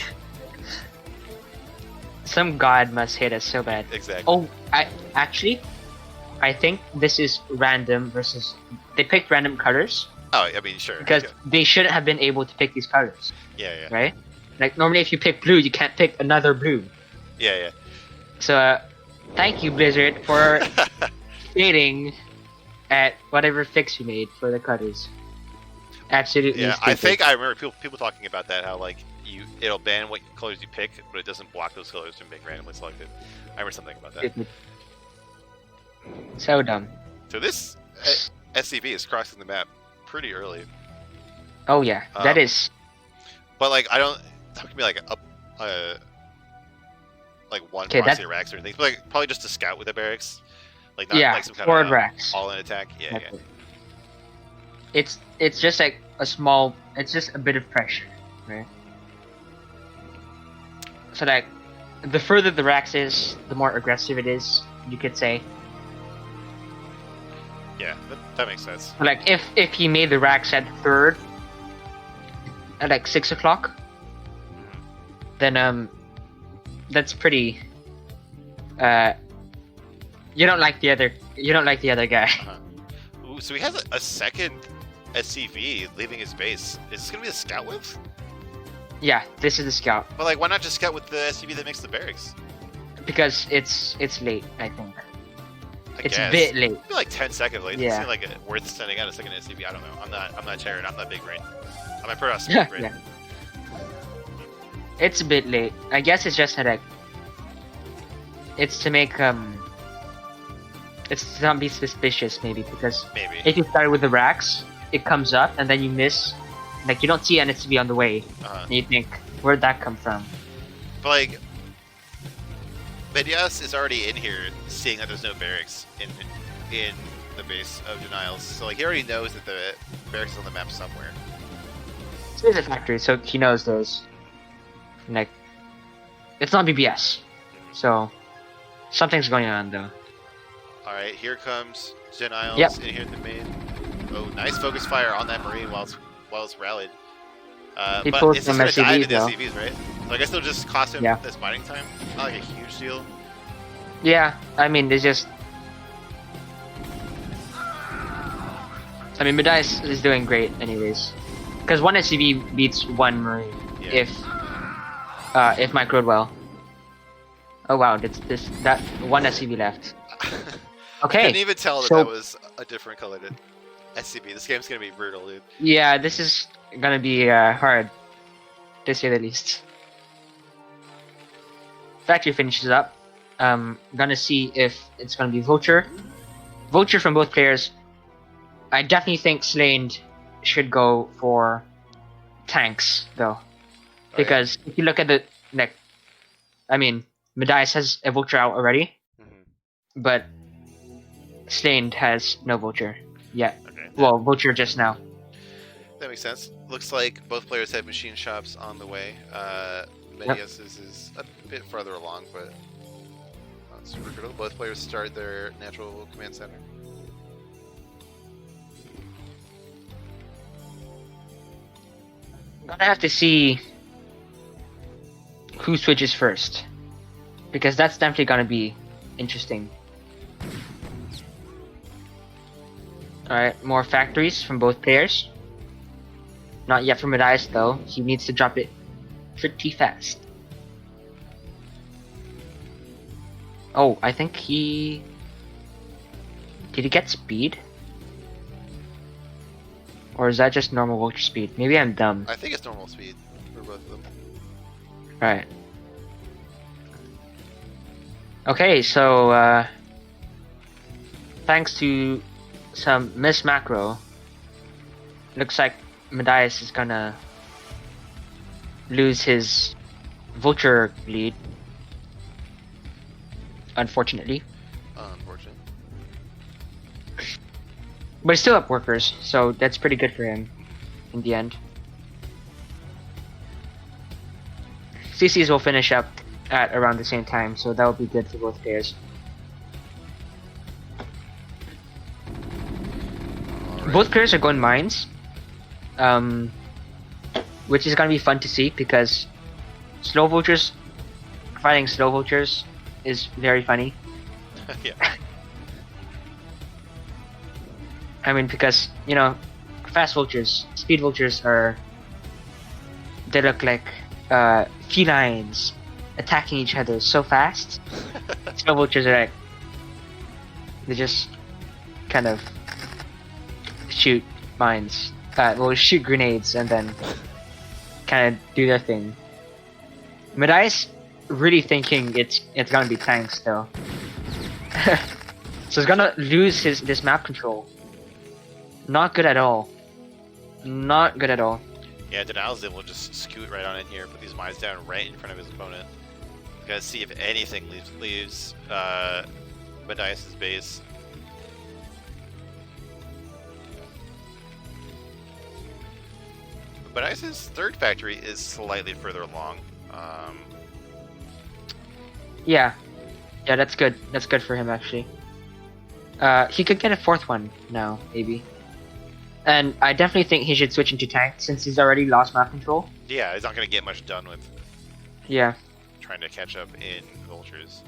Some god must hate us so bad. Exactly. Oh, I think this is random versus. They picked random colors Oh, I mean, sure. because they shouldn't have been able to pick these colors, Yeah. right? Like normally, if you pick blue, you can't pick another blue. Yeah. So, thank you, Blizzard, for failing at whatever fix you made for the colors. Absolutely. Yeah, stupid. I think I remember people talking about that, how, like, it'll ban what colors you pick, but it doesn't block those colors from being randomly selected. I remember something about that. Stupid. So dumb. So this SCV is crossing the map pretty early. Oh yeah, that is. But, like, I don't. It's not gonna be like one proxy racks or anything. But, like, probably just a scout with a barracks. Like, not like some kind forward of racks. all-in attack. Yeah. It's just like a small. It's just a bit of pressure, right? So like, the further the racks is, the more aggressive it is. You could say. Yeah, that makes sense. Like if he made the racks at third, at like 6 o'clock, then that's pretty. You don't like the other guy. Ooh, so he has a second SCV leaving his base. Is this gonna be the scout with? Yeah, this is the scout. But, like, why not just scout with the SCV that makes the barracks? Because it's late, I think. It's guess. a bit late. Maybe like 10 seconds late. Yeah. It seems like worth sending out a second SCV. I don't know. I'm not Terran. I'm not big brain. I'm a pro speed brain. Yeah. It's a bit late. I guess it's just like it's to make it's to not be suspicious maybe, because Maybe. if you start with the racks, it comes up and then you miss, like you don't see an SCV on the way, and you think, where'd that come from? But, like, Medias is already in here, seeing that there's no barracks in the base of Denials. So, like, he already knows that the barracks is on the map somewhere. So there's a factory, so he knows there's like it's not BBS, so something's going on though. All right, here comes Denials Yep. in here at the main. Oh, nice focus fire on that Marine while it's rallied. He But pulls it's just some gonna die to the SCVs, SCVs, right? So I guess they'll just cost him this mining time. Not like a huge deal. Yeah, I mean, they just. I mean, Medias is doing great, anyways, because one SCV beats one Marine if Mike rode well. Oh wow, that one SCV left. Okay. I couldn't even tell that was a different color than SCV. This game's gonna be brutal, dude. Yeah, this is gonna be hard, to say the least. Factory finishes up. Gonna see if it's gonna be Vulture from both players. I definitely think Slade should go for tanks though, because if you look at the I mean, Medias has a Vulture out already, but Slade has no Vulture yet. Okay. Well, Vulture just now. That makes sense. Looks like both players have machine shops on the way. Medias is a bit farther along, but not super critical. Both players start their natural command center. I'm gonna have to see who switches first, because that's definitely gonna be interesting. Alright, more factories from both players. Not yet from Medias though. He needs to drop it pretty fast. Oh, I think he... Did he get speed? Or is that just normal vulture speed? Maybe I'm dumb. I think it's normal speed for both of them. Right. Okay, so thanks to some miss macro, looks like Medias is gonna lose his vulture lead. Unfortunately. Unfortunate. But he's still up workers, so that's pretty good for him in the end. CCs will finish up at around the same time, so that will be good for both players. Right. Both players are going mines, which is gonna be fun to see because slow vultures fighting slow vultures is very funny. Yeah. I mean, because you know, fast vultures, speed vultures they look like felines attacking each other so fast. Slow vultures are like they just kind of shoot mines, well, shoot grenades and then kind of do their thing. Medias really thinking it's gonna be tanks though. So he's gonna lose this map control. Not good at all. Not good at all. Yeah, Daddies able to just scoot right on in here, put these mines down right in front of his opponent. Gotta see if anything leaves Medias' base. Medias' third factory is slightly further along. Yeah, that's good. That's good for him actually. He could get a fourth one now, maybe. And I definitely think he should switch into tank since he's already lost map control. Yeah, he's not gonna get much done with Yeah. trying to catch up in vultures.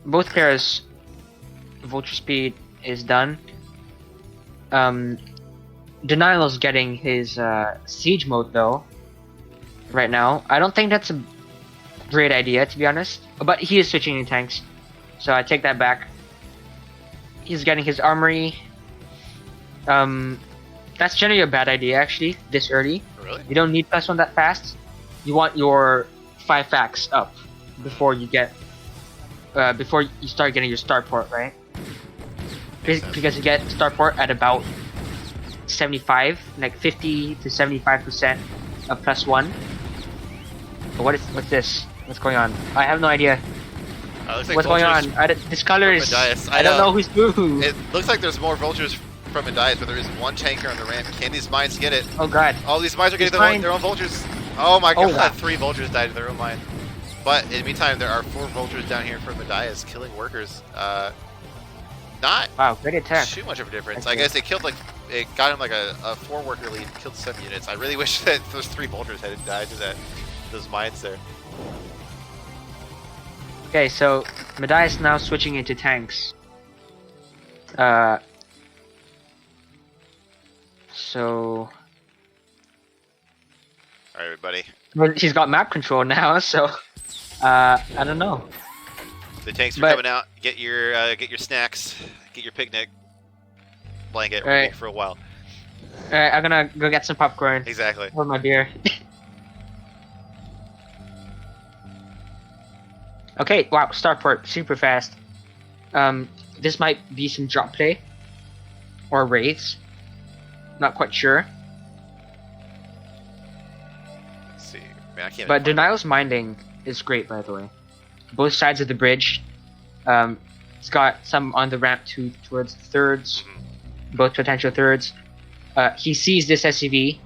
Both players' vulture speed is done. Denial's getting his siege mode though. Right now, I don't think that's a great idea to be honest. But he is switching in tanks, so I take that back. He's getting his armory. That's generally a bad idea actually. This early, Really? you don't need +1 that fast. You want your 5 facts up before you get before you start getting your starport, right? Because you get starport at about 75, like 50 to 75% of +1. But what's this? What's going on? I have no idea. Looks like What's going on? vultures This color from is. Medias. I don't know who's who. It looks like there's more vultures from Medias, but there is one tanker on the ramp. Can these mines get it? Oh god. All these mines are getting These their own vultures. Oh my god, wow. 3 vultures died to their own mine. But in the meantime, there are 4 vultures down here from Medias killing workers. Not Wow, great attack. too much of a difference. Okay. I guess it got him like a 4 worker lead, killed 7 units. I really wish that those 3 vultures hadn't died to those mines there. Okay, so Medias now switching into tanks. So All right, everybody. well, he's got map control now, so I don't know. The tanks are But- coming out. Get your snacks. Get your picnic blanket All right. ready for a while. Alright, I'm gonna go get some popcorn Exactly. or my beer. Okay, wow, starport super fast. This might be some drop play or raids. Not quite sure. Let's see. Man, I can't. But Denial's minding is great, by the way. Both sides of the bridge. It's got some on the ramp towards the thirds, both potential thirds. He sees this SCV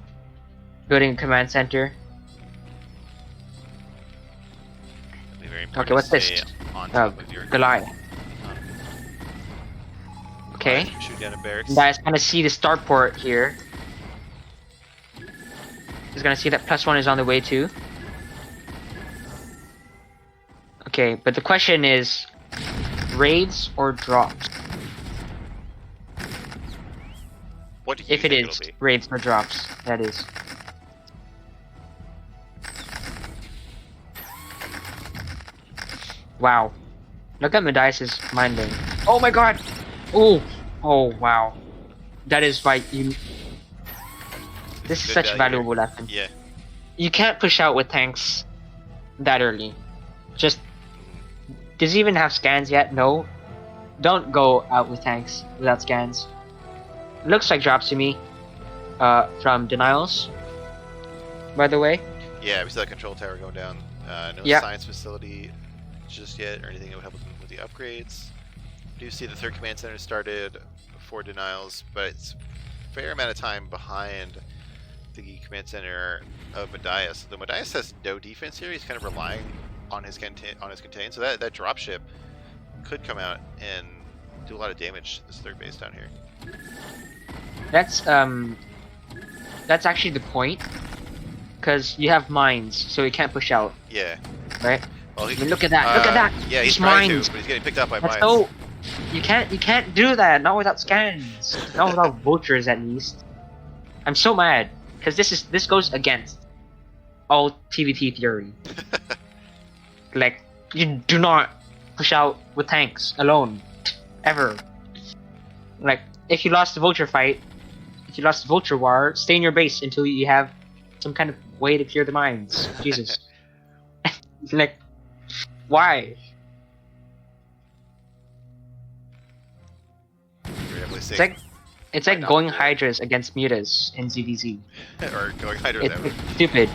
building a command center. Be very important Okay, to what's this? stay on top of your Goliath. Okay. Shoot down a barracks. Guys, gonna see the starport here. He's gonna see that +1 is on the way too. Okay, but the question is, raids or drops? What do you If it think is it'll be? raids or drops, that is. Wow. Look at Medias' minding. Oh my god! Oh! Oh, wow. that is why you. This is such a valuable lesson. Yeah. You can't push out with tanks that early. Just does he even have scans yet? No. Don't go out with tanks without scans. Looks like drops to me. From denials. By the way. Yeah, we see that control tower going down. No Yep. science facility just yet, or anything that would help with the upgrades. Do see the third command center started for denials, but it's a fair amount of time behind the command center of Medias. The Medias has no defense here. He's kind of relying on his contain. So that dropship could come out and do a lot of damage to this third base down here. That's actually the point, because you have mines, so he can't push out. Yeah. Right. Well, I mean, look at that! Look at that! Yeah, he's It's trying mines. to, but he's getting picked up by That's mines. so. You can't do that. Not without scans. Not without vultures, at least. I'm so mad because this goes against all TVT theory. Like, you do not push out with tanks alone, ever. Like, if you lost the vulture fight, if you lost the vulture war, stay in your base until you have some kind of way to clear the mines. Jesus. Like, why? It's like going Hydras against Mutas in ZVZ. Or going Hydra. It's stupid.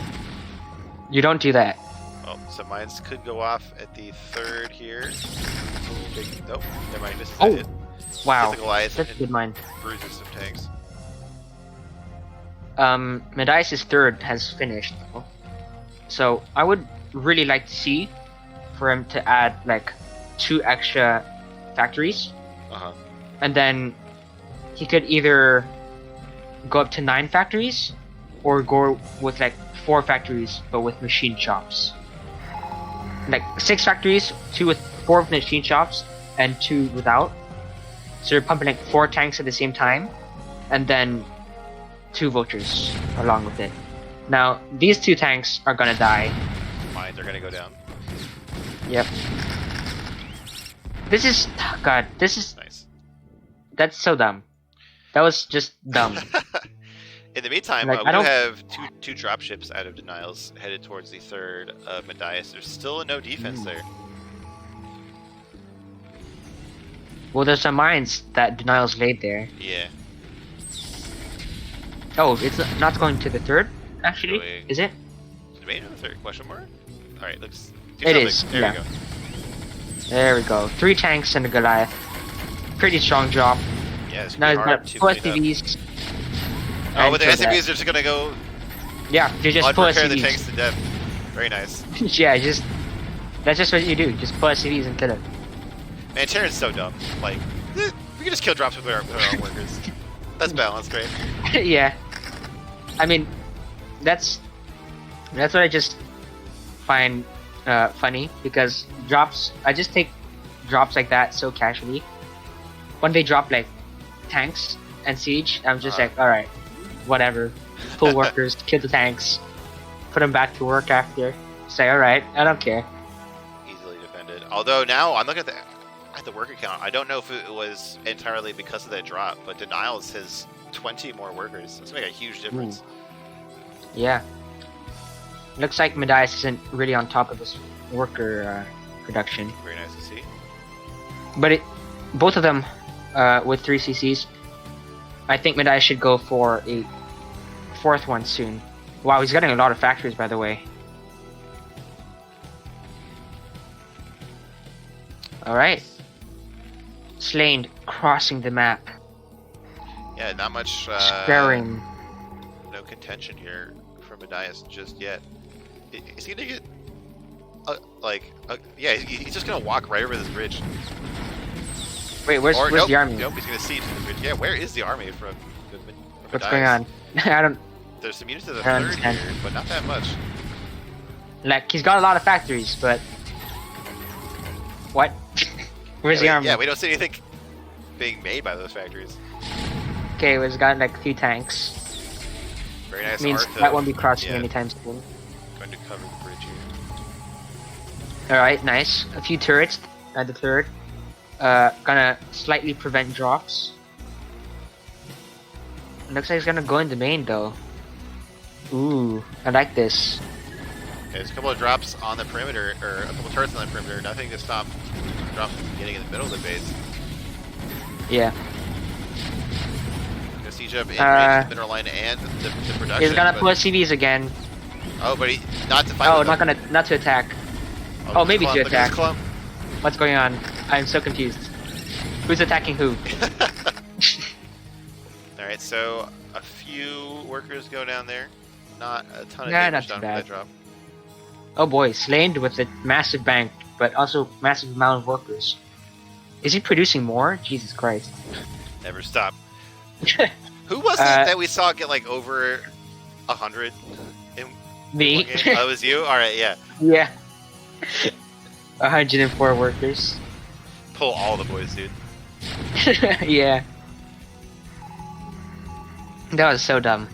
You don't do that. Oh, some mines could go off at the third here. Nope, never mind. This is Oh, it. wow. Hit the Goliath That's a and good mine. bruises some tanks. Medias' third has finished, though. So I would really like to see for him to add like 2 extra factories, and then he could either go up to 9 factories or go with like 4 factories but with machine shops. Like 6 factories, 2 with 4 with machine shops and 2 without. So you're pumping like 4 tanks at the same time, and then 2 vultures along with it. Now these 2 tanks are gonna die. Mines are gonna go down. Yep. This is God. This is Nice. That's so dumb. That was just dumb. In the meantime, Like, we have two dropships out of denials headed towards the third of Medias. There's still no defense there. Well, there's some mines that denials laid there. Yeah. Oh, it's not going to the third, actually, Going- is it? Is it made in the third? Question mark? Alright, looks... It is, There yeah. we go. There we go. 3 tanks and a Goliath. Pretty strong drop. Yeah, it's Now gonna he's be got hard 2 to clean up. SCVs. Oh, with the and SCVs, they're just gonna go yeah, you just pull unprepare the SCVs. tanks to death. Very nice. Yeah, that's just what you do. Just pull SCVs and kill it. Man, Terran's so dumb. Like, we can just kill drops with our own workers. That's balanced, right? Yeah. I mean, that's what I just find funny, because drops. I just take drops like that so casually. When they drop like tanks and siege, I'm just like, all right, whatever. Pull workers, kill the tanks, put them back to work after. Say, all right, I don't care. Easily defended. Although now I'm looking at the worker count. I don't know if it was entirely because of that drop, but denials has 20 more workers. That's gonna make a huge difference. Yeah. Looks like Medias isn't really on top of this worker production. Very nice to see. But both of them with 3 CCs. I think Medias should go for a 4th one soon. Wow, he's getting a lot of factories, by the way. Alright. Slain crossing the map. Yeah, not much. Sparing. No contention here from Medias just yet. Is he gonna get? Yeah, he's just gonna walk right over this bridge. Wait, where's nope, the army? Nope, he's gonna siege the bridge. Yeah, where is the army from What's Medias? going on? I don't. There's some units to the I third understand. here, but not that much. Like, he's got a lot of factories, but what? Where's the army? Yeah, we don't see anything being made by those factories. Okay, we've got like a few tanks. Very nice. Means art, that won't be crossing yeah, anytime soon. going to cover the bridge here. Alright, nice. A few turrets at the third. Gonna slightly prevent drops. Looks like he's gonna go in the main though. Ooh, I like this. Okay, there's a couple of drops on the perimeter, or a couple of turrets on the perimeter. Nothing to stop drops from getting in the middle of the base. Yeah. Gonna siege up in range of the mineral line and the production. He's gonna pull CVs again. Oh, but not to fight. Oh, with them. not to attack. Oh, maybe to attack. Clump. What's going on? I'm so confused. Who's attacking who? All right, so a few workers go down there. Not a ton of Yeah, damage not too done with bad. that drop. Oh boy, Slain with a massive bank, but also massive amount of workers. Is he producing more? Jesus Christ. Never stop. Who was it that we saw get like over 100 in Me. one game? Oh, it was you? Alright, yeah. Yeah. 104 workers. Pull all the boys, dude. Yeah. That was so dumb.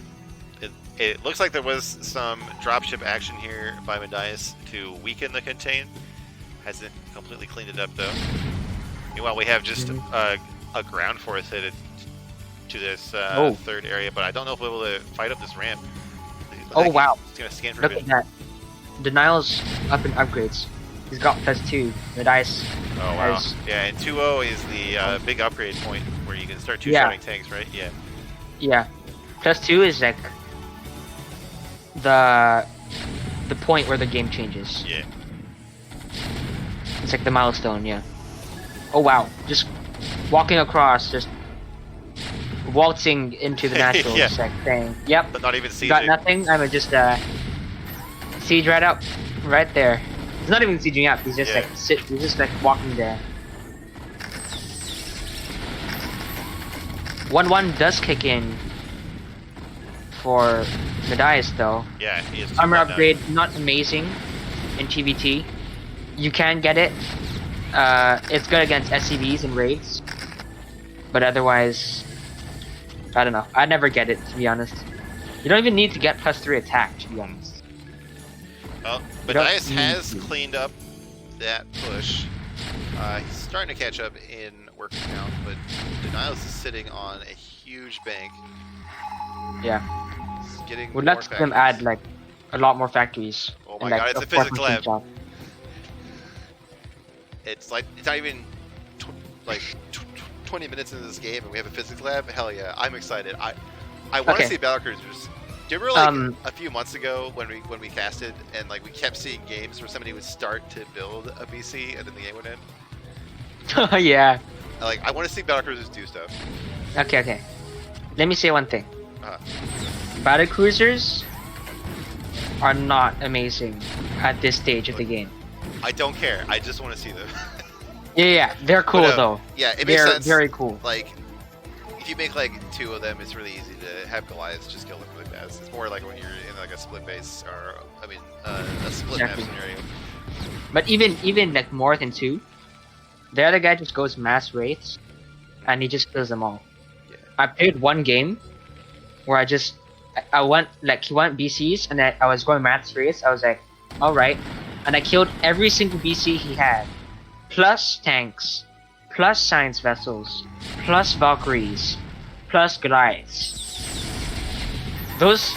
It looks like there was some dropship action here by Daddies to weaken the contain. Hasn't completely cleaned it up though. Meanwhile, we have just a ground force headed to this third area, but I don't know if we'll be able to fight up this ramp. Oh wow! It's gonna scan for Look at that. Denial's up in upgrades. He's got +2. The dice. Oh wow! Yeah, and 2-0 is the big upgrade point where you can start two-shotting tanks, right? Yeah. Yeah. +2 is like the point where the game changes. Yeah. It's like the milestone, yeah. Oh wow, just walking across, just waltzing into the natural, Yeah. just like saying, yep, But not even sieging. got nothing, I'm just siege right up, right there. He's not even sieging up, he's just he's just like walking there. 1-1 does kick in for Daddies though. Yeah, he is. Armor upgrade, not amazing in TVT. You can get it. It's good against SCVs and raids. But otherwise, I don't know. I'd never get it, to be honest. You don't even need to get +3 attack, to be honest. Well, but Daddies has cleaned up that push. He's starting to catch up in worker count, but Denials is sitting on a huge bank. Yeah. Getting Would like them add like a lot more factories. Oh my god, it's a physics lab. Job. It's like it's not even 20 minutes into this game and we have a physics lab. Hell yeah, I'm excited. I want to see battle cruisers. Do you remember like a few months ago when we casted and like we kept seeing games where somebody would start to build a BC and then the game would end? Yeah. Like I want to see battle cruisers do stuff. Okay. Let me say one thing. Battle cruisers are not amazing at this stage of the game. I don't care. I just want to see them. Yeah, they're cool though. Yeah, it makes sense. Very cool. Like, if you make like 2 of them, it's really easy to have Goliaths just kill them really fast. It's more like when you're in like a split base or a split map scenario. But even like more than 2, the other guy just goes mass raids, and he just kills them all. Yeah. I played one game where I went like he went BCs and I was going mass raids. I was like, all right, and I killed every single BC he had, plus tanks, plus science vessels, plus Valkyries, plus Goliaths. Those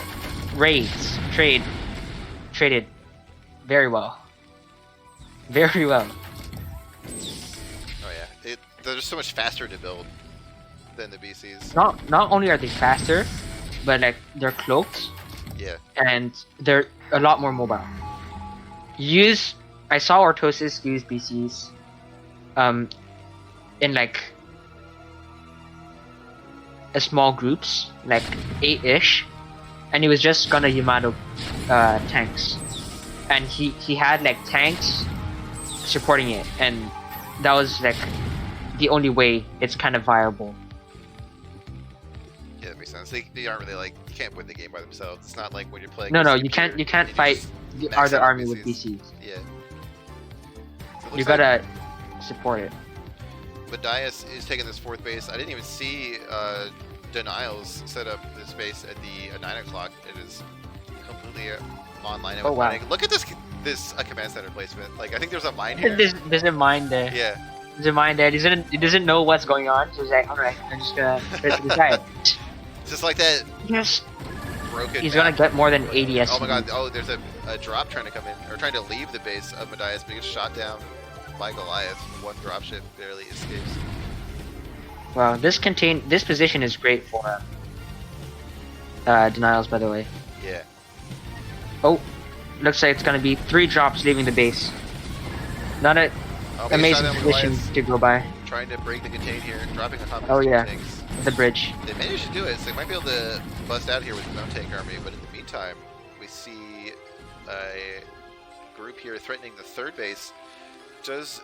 raids traded very well. Very well. Oh yeah, they're just so much faster to build than the BCs. Not only are they faster, but like they're cloaked. Yeah. And they're a lot more mobile. I saw Orthosis use BCs in like a small groups, like 8-ish, and he was just gonna Yamato tanks. And he had like tanks supporting it, and that was like the only way it's kind of viable. Yeah, that makes sense. They aren't really like, you can't win the game by themselves. It's not like when you're playing. No, you can't fight the other army with BCs. Yeah. So you gotta support it. But Daddies is taking this 4th base. I didn't even see Denials set up this base at the 9 o'clock. It is completely online. Oh wow! Look at this command center placement. Like I think there's a mine here. There's a mine there. Yeah. There's a mine there. He doesn't know what's going on. So he's like, all right, I'm just gonna put it to the side. It's just like that Yes. broken. He's map. gonna get more than 80 SCV. Oh my god! Oh, there's a drop trying to come in, or trying to leave the base of Medias, but he gets shot down by Goliath. One dropship barely escapes. Wow, this position is great for denials, by the way. Yeah. Oh, looks like it's gonna be 3 drops leaving the base. Not an Oh, but he's amazing shot down with position Goliath, to go by. trying to break the contain here, dropping on top of Oh his yeah, tanks. the bridge. They managed to do it, so they might be able to bust out here with his own tank army, but in the meantime, we see a group here threatening the 3rd base. Does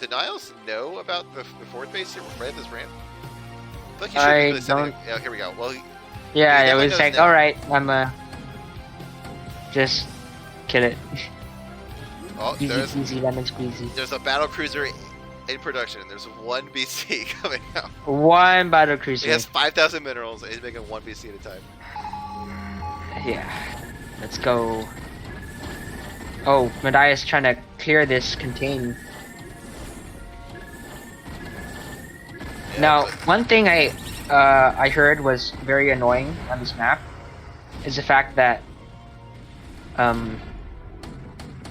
Denials know about the 4th base here, right at this ramp? I feel like he should be really sending don't- it. Yeah, here we go. Well, Yeah, He it was definitely like, knows now. alright, I'm just kill it. oh, Easy peasy lemon squeezy. there's a battle cruiser in production. There's 1 BC coming out. 1 battle He cruiser. has 5,000 minerals, and he's making 1 BC at a time. Yeah. Let's go. Oh, Medias trying to clear this contain. Yeah, Now, but- one thing I heard was very annoying on this map is the fact that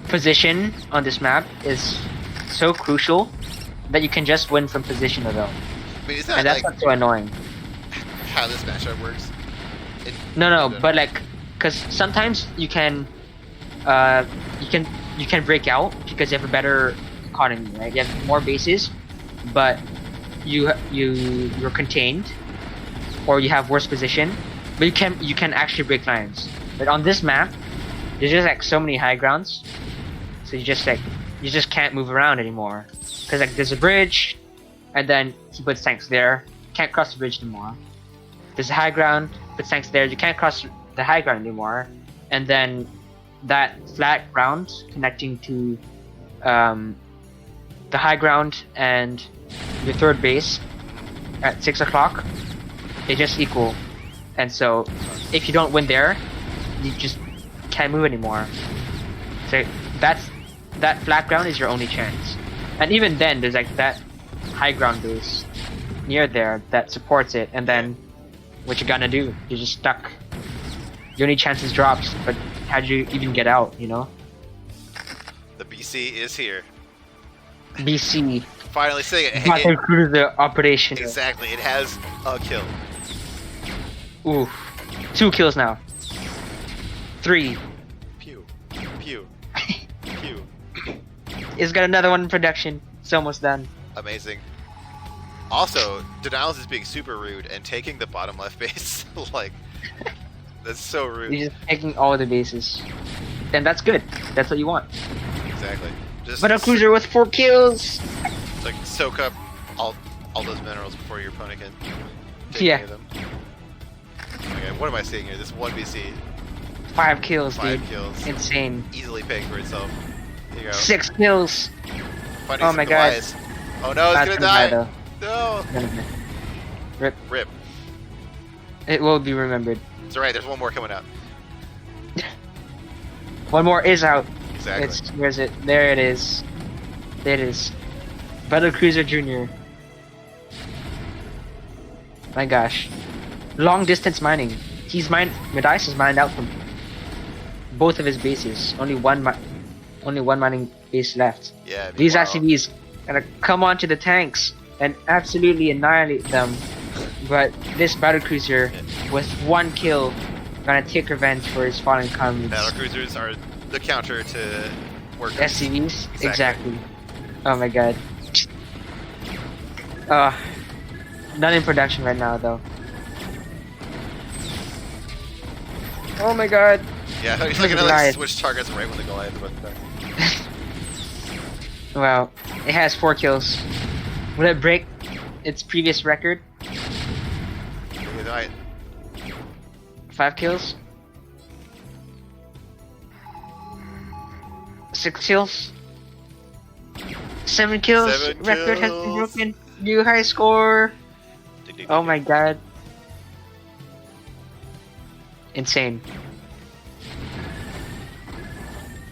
position on this map is so crucial that you can just win from position alone, I mean, is that and that's like what's so annoying. how this matchup works? No, but like, cause sometimes you can break out because you have a better economy, right? You have more bases, but you're contained, or you have worse position, but you can actually break lines. But on this map, there's just like so many high grounds, so you just can't move around anymore. Cause like there's a bridge, and then he puts tanks there, can't cross the bridge anymore. There's a high ground, puts tanks there, you can't cross the high ground anymore, and then that flat ground connecting to the high ground and your 3rd base at 6 o'clock, they just equal. And so if you don't win there, you just can't move anymore. So that flat ground is your only chance. And even then, there's like that high ground base near there that supports it, and then what you gonna do? You're just stuck. Your only chance is drops, but how do you even get out, you know? The BC is here. BC. Finally saying it. Battle Cruiser Operation. Exactly, it has a kill. Ooh. 2 kills now. 3. Pew. Pew. Pew. It's got another one in production. It's almost done. Amazing. Also, Denials is being super rude and taking the bottom left base. Like, that's so rude. You're just taking all the bases. And that's good. That's what you want. Exactly. Just Battle Cruiser with 4 kills! like soak up all those minerals before your opponent can take Yeah. any of them. Okay, what am I seeing here? This 1 BC, 5 kills, 5 dude. kills, Insane. easily paying for itself. Here you go. 6 kills! Finding Oh some my god. Goliaths. Oh no, it's That's gonna die, die! though. No! It's gonna die. Rip. Rip. It will be remembered. It's alright, there's one more coming out. One more is out. Exactly. Where is it? There it is. There it is. Battle Cruiser Jr. My gosh. Long distance mining. Medias is mined out from both of his bases. Only one mining base left. Yeah, These meanwhile- ICVs gonna come onto the tanks and absolutely annihilate them. But this battle cruiser with 1 kill gonna take revenge for his fallen comrades. Battle cruisers are the counter to workers. SCVs? Exactly. Exactly. Oh my god. Not in production right now though. Oh my god. Yeah, he's Look like at gonna like Goliath. switch targets right when the Goliath is about to die. Wow. It has 4 kills. Will it break its previous record? Okay, alright. 5 kills? 6 kills? 7 kills? 7 Record has been kills. broken. New high score. Dig, dig, Oh dig, my dig. god. Insane.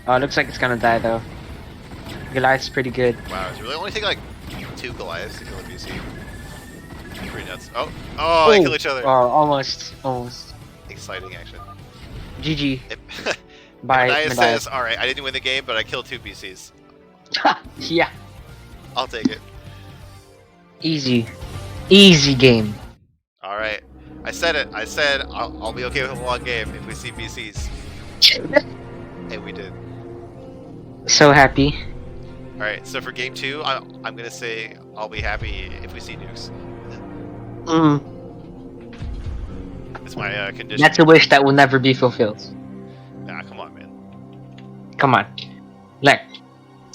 Oh, it looks like it's gonna die though. Goliath's pretty good. Wow, it's really only taking like 2 Goliaths to kill a BC. Pretty nuts. Oh, they kill each other. Oh, almost. Exciting action. GG. By By says, alright, I didn't win the game, but I killed 2 PCs. Yeah. I'll take it. Easy game. Alright. I said it. I said I'll be okay with a long game if we see PCs. And we did. So happy. Alright, so for game 2, I'm gonna say I'll be happy if we see nukes. It's my condition. That's a wish that will never be fulfilled. Nah, come on, man. Come on. Like,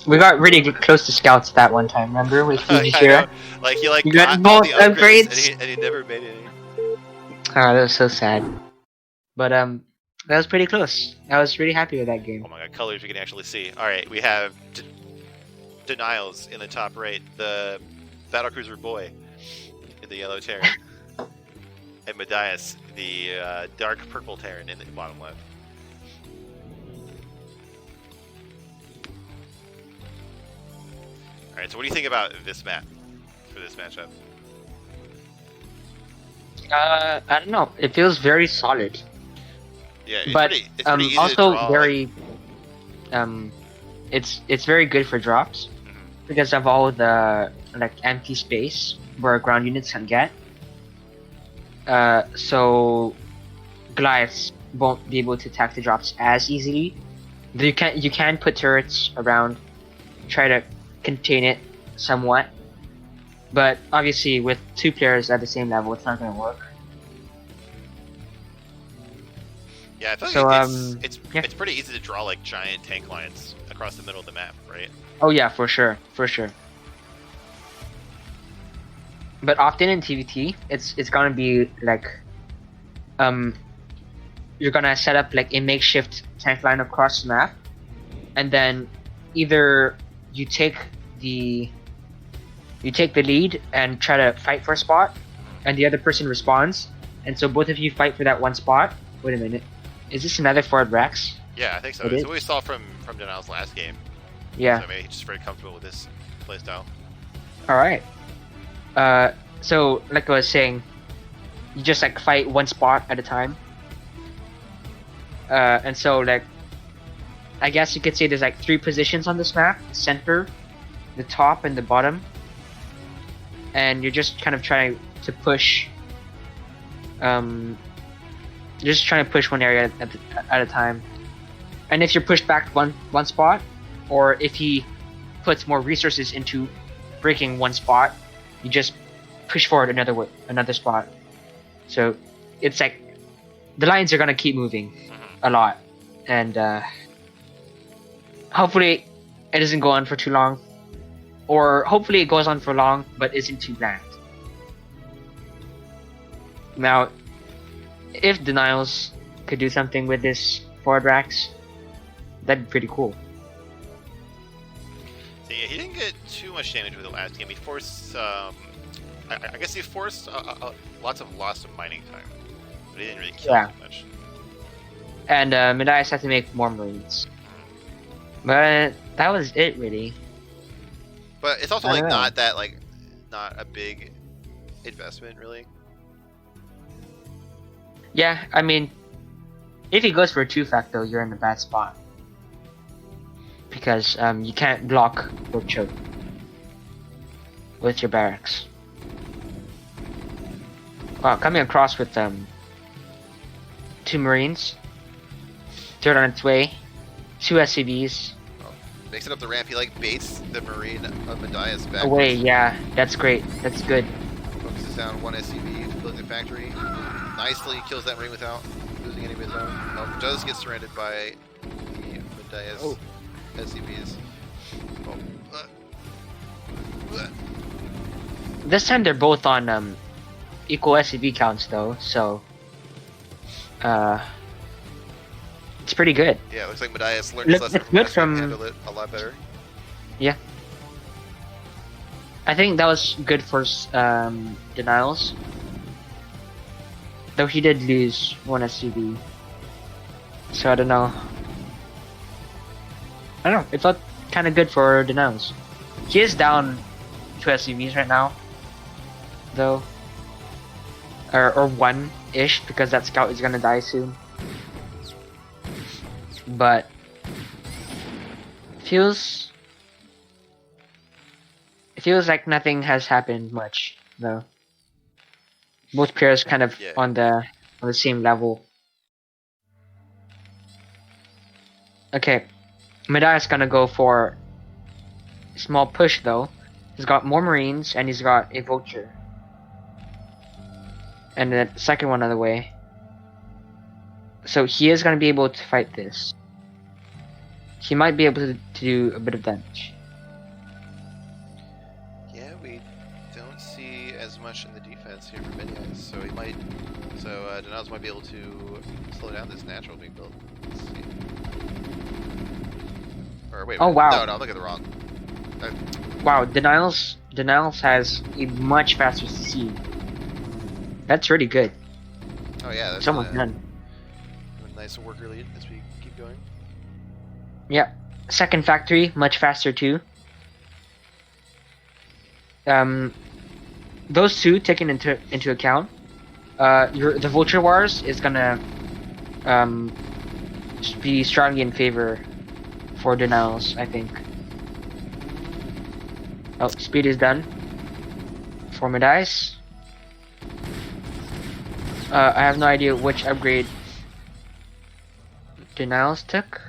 we got really close to scouts that one time, remember? With Fujishira? Like, he You got got all both the upgrades, upgrades? and he never made any. Oh, that was so sad. But, that was pretty close. I was really happy with that game. Oh my god, colors we can actually see. Alright, we have Denials in the top right, the Battlecruiser Boy in the yellow Terran, and Medias, the dark purple Terran in the bottom left. Alright, so what do you think about this map for this matchup? I don't know. It feels very solid. Yeah, it's But pretty easy to also draw, very it's very good for drops because of all the like empty space where ground units can get. So Goliaths won't be able to attack the drops as easily. You can put turrets around, try to contain it somewhat, but obviously with 2 players at the same level, it's not going to work. Yeah, I feel So, like it's yeah. pretty easy to draw like giant tank lines across the middle of the map, right? Oh yeah, for sure. But often in TVT, it's gonna be like, you're gonna set up like a makeshift tank line across the map, and then either you take the lead and try to fight for a spot, and the other person responds, and so both of you fight for that one spot. Wait a minute, is this another Ford Rex? Yeah, I think so. It It's is? what we saw from Denial's last game. Yeah. So maybe he's just very comfortable with this playstyle. All right. So like I was saying, you just like fight one spot at a time. And so like, I guess you could say there's like 3 positions on this map: the center, the top, and the bottom. And you're just kind of trying to push. You're just trying to push one area at a time. And if you're pushed back one spot, or if he puts more resources into breaking one spot, you just push forward another spot. So it's like the lines are gonna keep moving a lot, and hopefully it doesn't go on for too long, or hopefully it goes on for long but isn't too bland. Now, if Denials could do something with this forward racks, that'd be pretty cool. So yeah, he didn't get too much damage with the last game. He forced, I guess he forced lots of loss of mining time, but he didn't really kill too much. And Medias had to make more marines. But that was it, really. But it's also I like don't know. not a big investment, really. Yeah, I mean, if he goes for a 2-factor, you're in a bad spot. Because you can't block or choke with your barracks. Wow, coming across with 2 marines. Third on its way. 2 SCVs. Oh, makes it up the ramp. He like baits the marine of Medias back. Away, yeah, that's great. That's good. Focuses down 1 SCV, building the factory. Nicely kills that marine without losing any of his own. Oh, does get surrounded by the Medias SCVs. This time they're both on equal SCV counts though, so it's pretty good. Yeah, it looks like Medias learned his lesson It's from good last game and from- handled it a lot better. Yeah. I think that was good for Denials. Though he did lose 1 SCV. So I don't know. It felt kind of good for Denials. He is down 2 SCVs right now, though. or 1-ish, because that scout is gonna die soon. But feels it feels like nothing has happened much though. Both players kind of on the same level. Okay, Medai's gonna go for a small push though. He's got more Marines and he's got a Vulture. And the second one on the way. So he is gonna be able to fight this. He might be able to do a bit of damage. Yeah, we don't see as much in the defense here for Daddies, so he might. So Denials might be able to slow down this natural big build. Let's see. Or wait. Oh wow! No, look at the wrong. Wow, Denials has a much faster CC. That's really good. Oh yeah, that's almost done. A nice worker lead as we keep going. Yep. Second factory, much faster too. Those two taken into account, the Vulture Wars is gonna be strongly in favor for Denials, I think. Oh, speed is done for Medais. I have no idea which upgrade Denials took.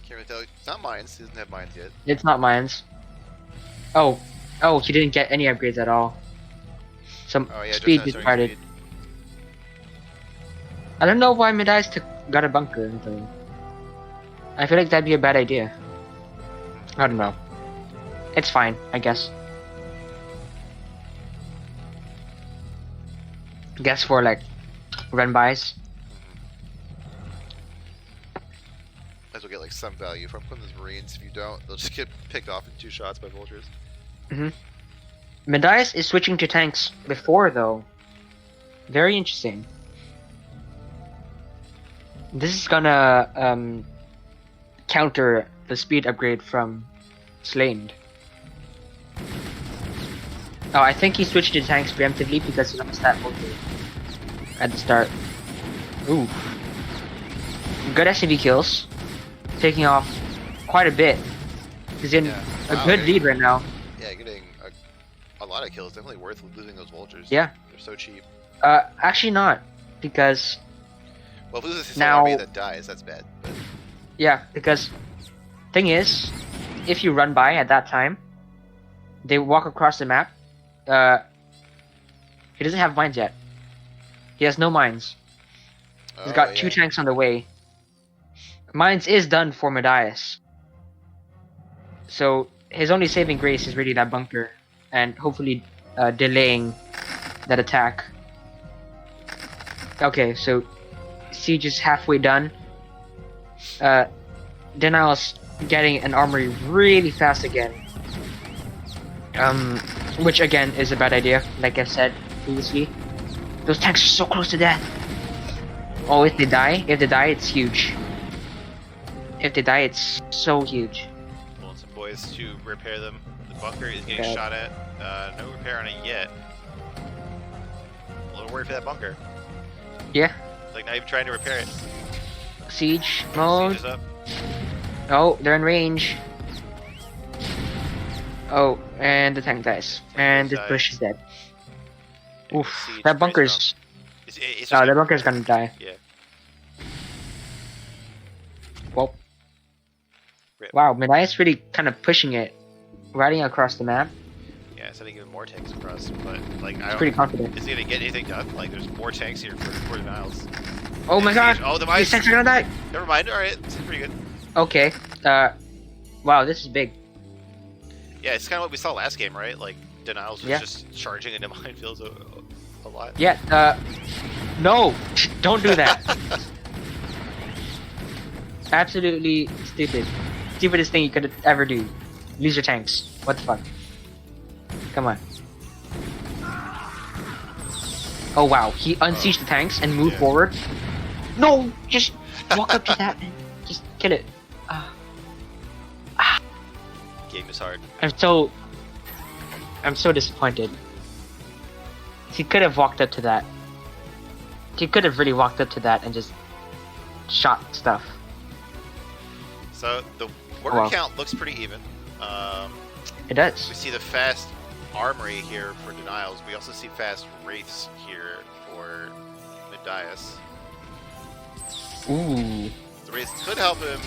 Can't tell. It's not mines. He doesn't have mines yet. It's not mines. Oh, he didn't get any upgrades at all. Some speed discarded. I don't know why Medais got a bunker. I feel like that'd be a bad idea. I don't know. It's fine, I guess. Guess for like run-bys. Might as well get like some value from those Marines. If you don't, they'll just get picked off in 2 shots by Vultures. Medais is switching to tanks before though. Very interesting. This is gonna counter the speed upgrade from Slamed. Oh, I think he switched to tanks preemptively because he lost that Vulture at the start. Ooh. Good SCV kills. Taking off quite a bit. He's in a good lead right now. Yeah, getting a lot of kills. Definitely worth losing those Vultures. Yeah. They're so cheap. Actually not. Because... Well, if loses his army that dies, that's bad. But... Yeah, because... Thing is, if you run by at that time, they walk across the map. He doesn't have mines yet. He has no mines. He's got 2 tanks on the way. Mines is done for Medais. So his only saving grace is really that bunker and hopefully delaying that attack. Okay, so siege is halfway done. Denial's getting an armory really fast again. Which again is a bad idea, like I said previously. Those tanks are so close to death. Oh, if they die, it's huge. If they die, it's so huge. Pulling some boys to repair them. The bunker is getting shot at. No repair on it yet. A little worried for that bunker. Yeah. Like not even trying to repair it. Siege mode. Siege is up. Oh, they're in range. Oh, and the tank dies. And the push is dead. Oof, that bunker's... that bunker's gonna die. Yeah. Well. Wow, Medai's really kind of pushing it. Riding across the map. Yeah, sending even more tanks across, but like I don't... pretty confident. Is he gonna get anything done? Like there's more tanks here for Denials. Oh my god! Oh, the These tanks are gonna die! Never mind, alright, this is pretty good. Okay, wow, this is big. Yeah, it's kind of what we saw last game, right? Like, Denials was just charging into minefields a lot. Yeah, no! Don't do that! Absolutely stupid. Stupidest thing you could ever do. Lose your tanks. What the fuck? Come on. Oh wow, he unsieged the tanks and moved forward. No! Just walk up to that and just kill it. Game is hard. I'm so disappointed. He could have walked up to that. He could have really walked up to that and just shot stuff. So the worker count looks pretty even. It does. We see the fast armory here for denials. We also see fast wraiths here for Midias. Ooh. The wraiths could help him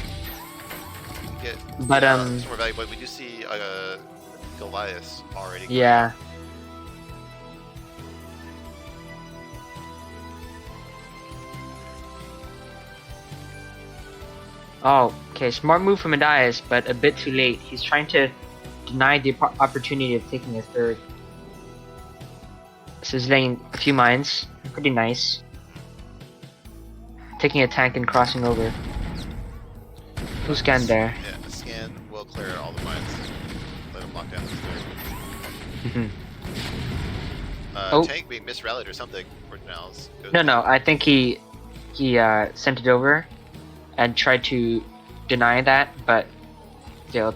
get some more value, but we do see Goliath already. Yeah. Oh, okay. Smart move from Midias, but a bit too late. He's trying to deny the opportunity of taking a third. So he's laying a few mines. Pretty nice. Taking a tank and crossing over. Who's scanned there? Yeah, the scan will clear all the mines. Let him lock down this third. Tank being misrallied or something for denials. No. I think he sent it over and tried to deny that, but failed.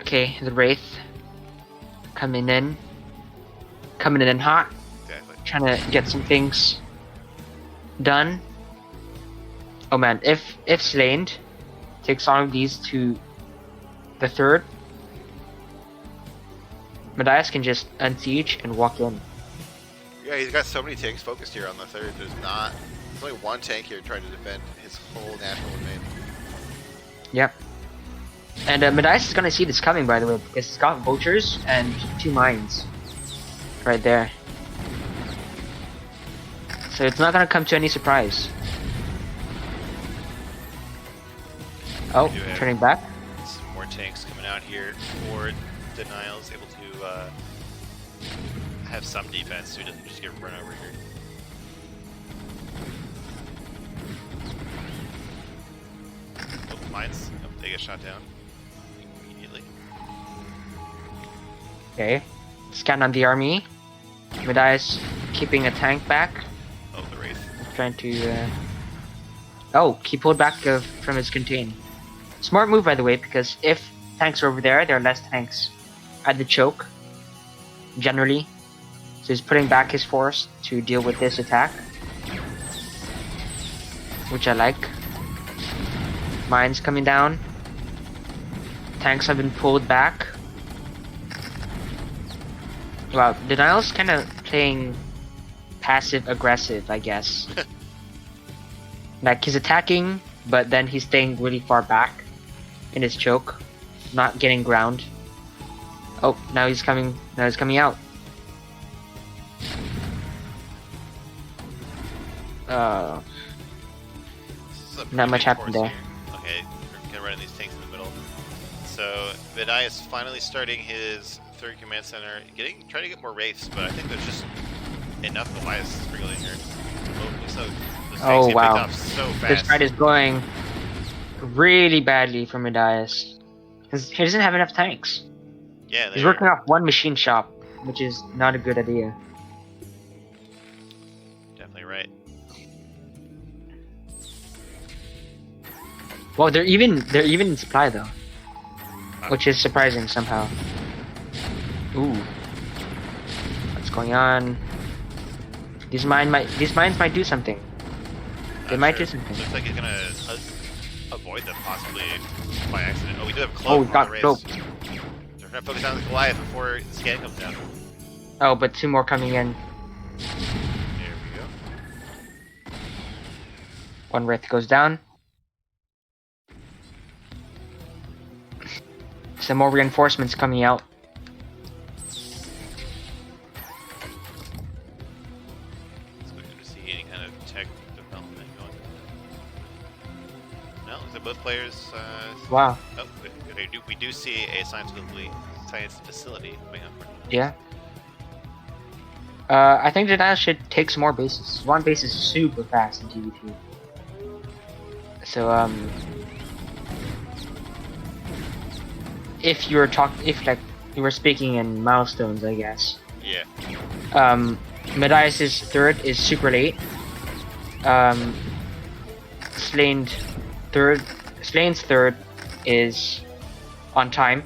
Okay, the Wraith coming in hot. Exactly. Trying to get some things done. Oh man, if Slained takes all of these to the third, Midias can just unsiege and walk in. Yeah, he's got so many tanks focused here on the third. There's only one tank here trying to defend his whole national domain. Yep. And Midias is gonna see this coming, by the way, because he's got vultures and 2 mines right there. So it's not gonna come to any surprise. Oh, turning back. Some more tanks coming out here for denials, able to have some defense so he doesn't just get run over here. Oh, mines. Oh, they get shot down immediately. Okay. Scan on the army. Midias keeping a tank back. Oh, the Wraith. Trying to Oh, he pulled back from his contain. Smart move, by the way, because if tanks are over there are less tanks at the choke, generally. So he's putting back his force to deal with this attack, which I like. Mines coming down. Tanks have been pulled back. Wow, Denial's kind of playing passive-aggressive, I guess. Like, he's attacking, but then he's staying really far back in his choke, not getting ground. Oh, now he's coming out. Not much happened there. Okay, we're gonna run these tanks in the middle. So Midias finally starting his third command center, trying to get more wraiths, but I think there's just enough Goliaths sprinkling here. Oh wow! So fast. This fight is going really badly for Midias. He doesn't have enough tanks. Yeah, he's working off one machine shop, which is not a good idea. Definitely right. Well, they're even in supply though, which is surprising somehow. Ooh, what's going on? These mines might do something. They might do something. Looks like he's gonna avoid them possibly by accident. Oh, we do have cloak. Oh, we got cloak. They're gonna focus on the Goliath before the scan comes down. Oh, but 2 more coming in. There we go. 1 Wraith goes down. Some more reinforcements coming out. Both players. Wow. Oh, we do see a science facility coming up. Yeah. I think Denial should take some more bases. 1 base is super fast in TVP. So if you were speaking in milestones, I guess. Yeah. Midias' third is super late. Slain's third is on time.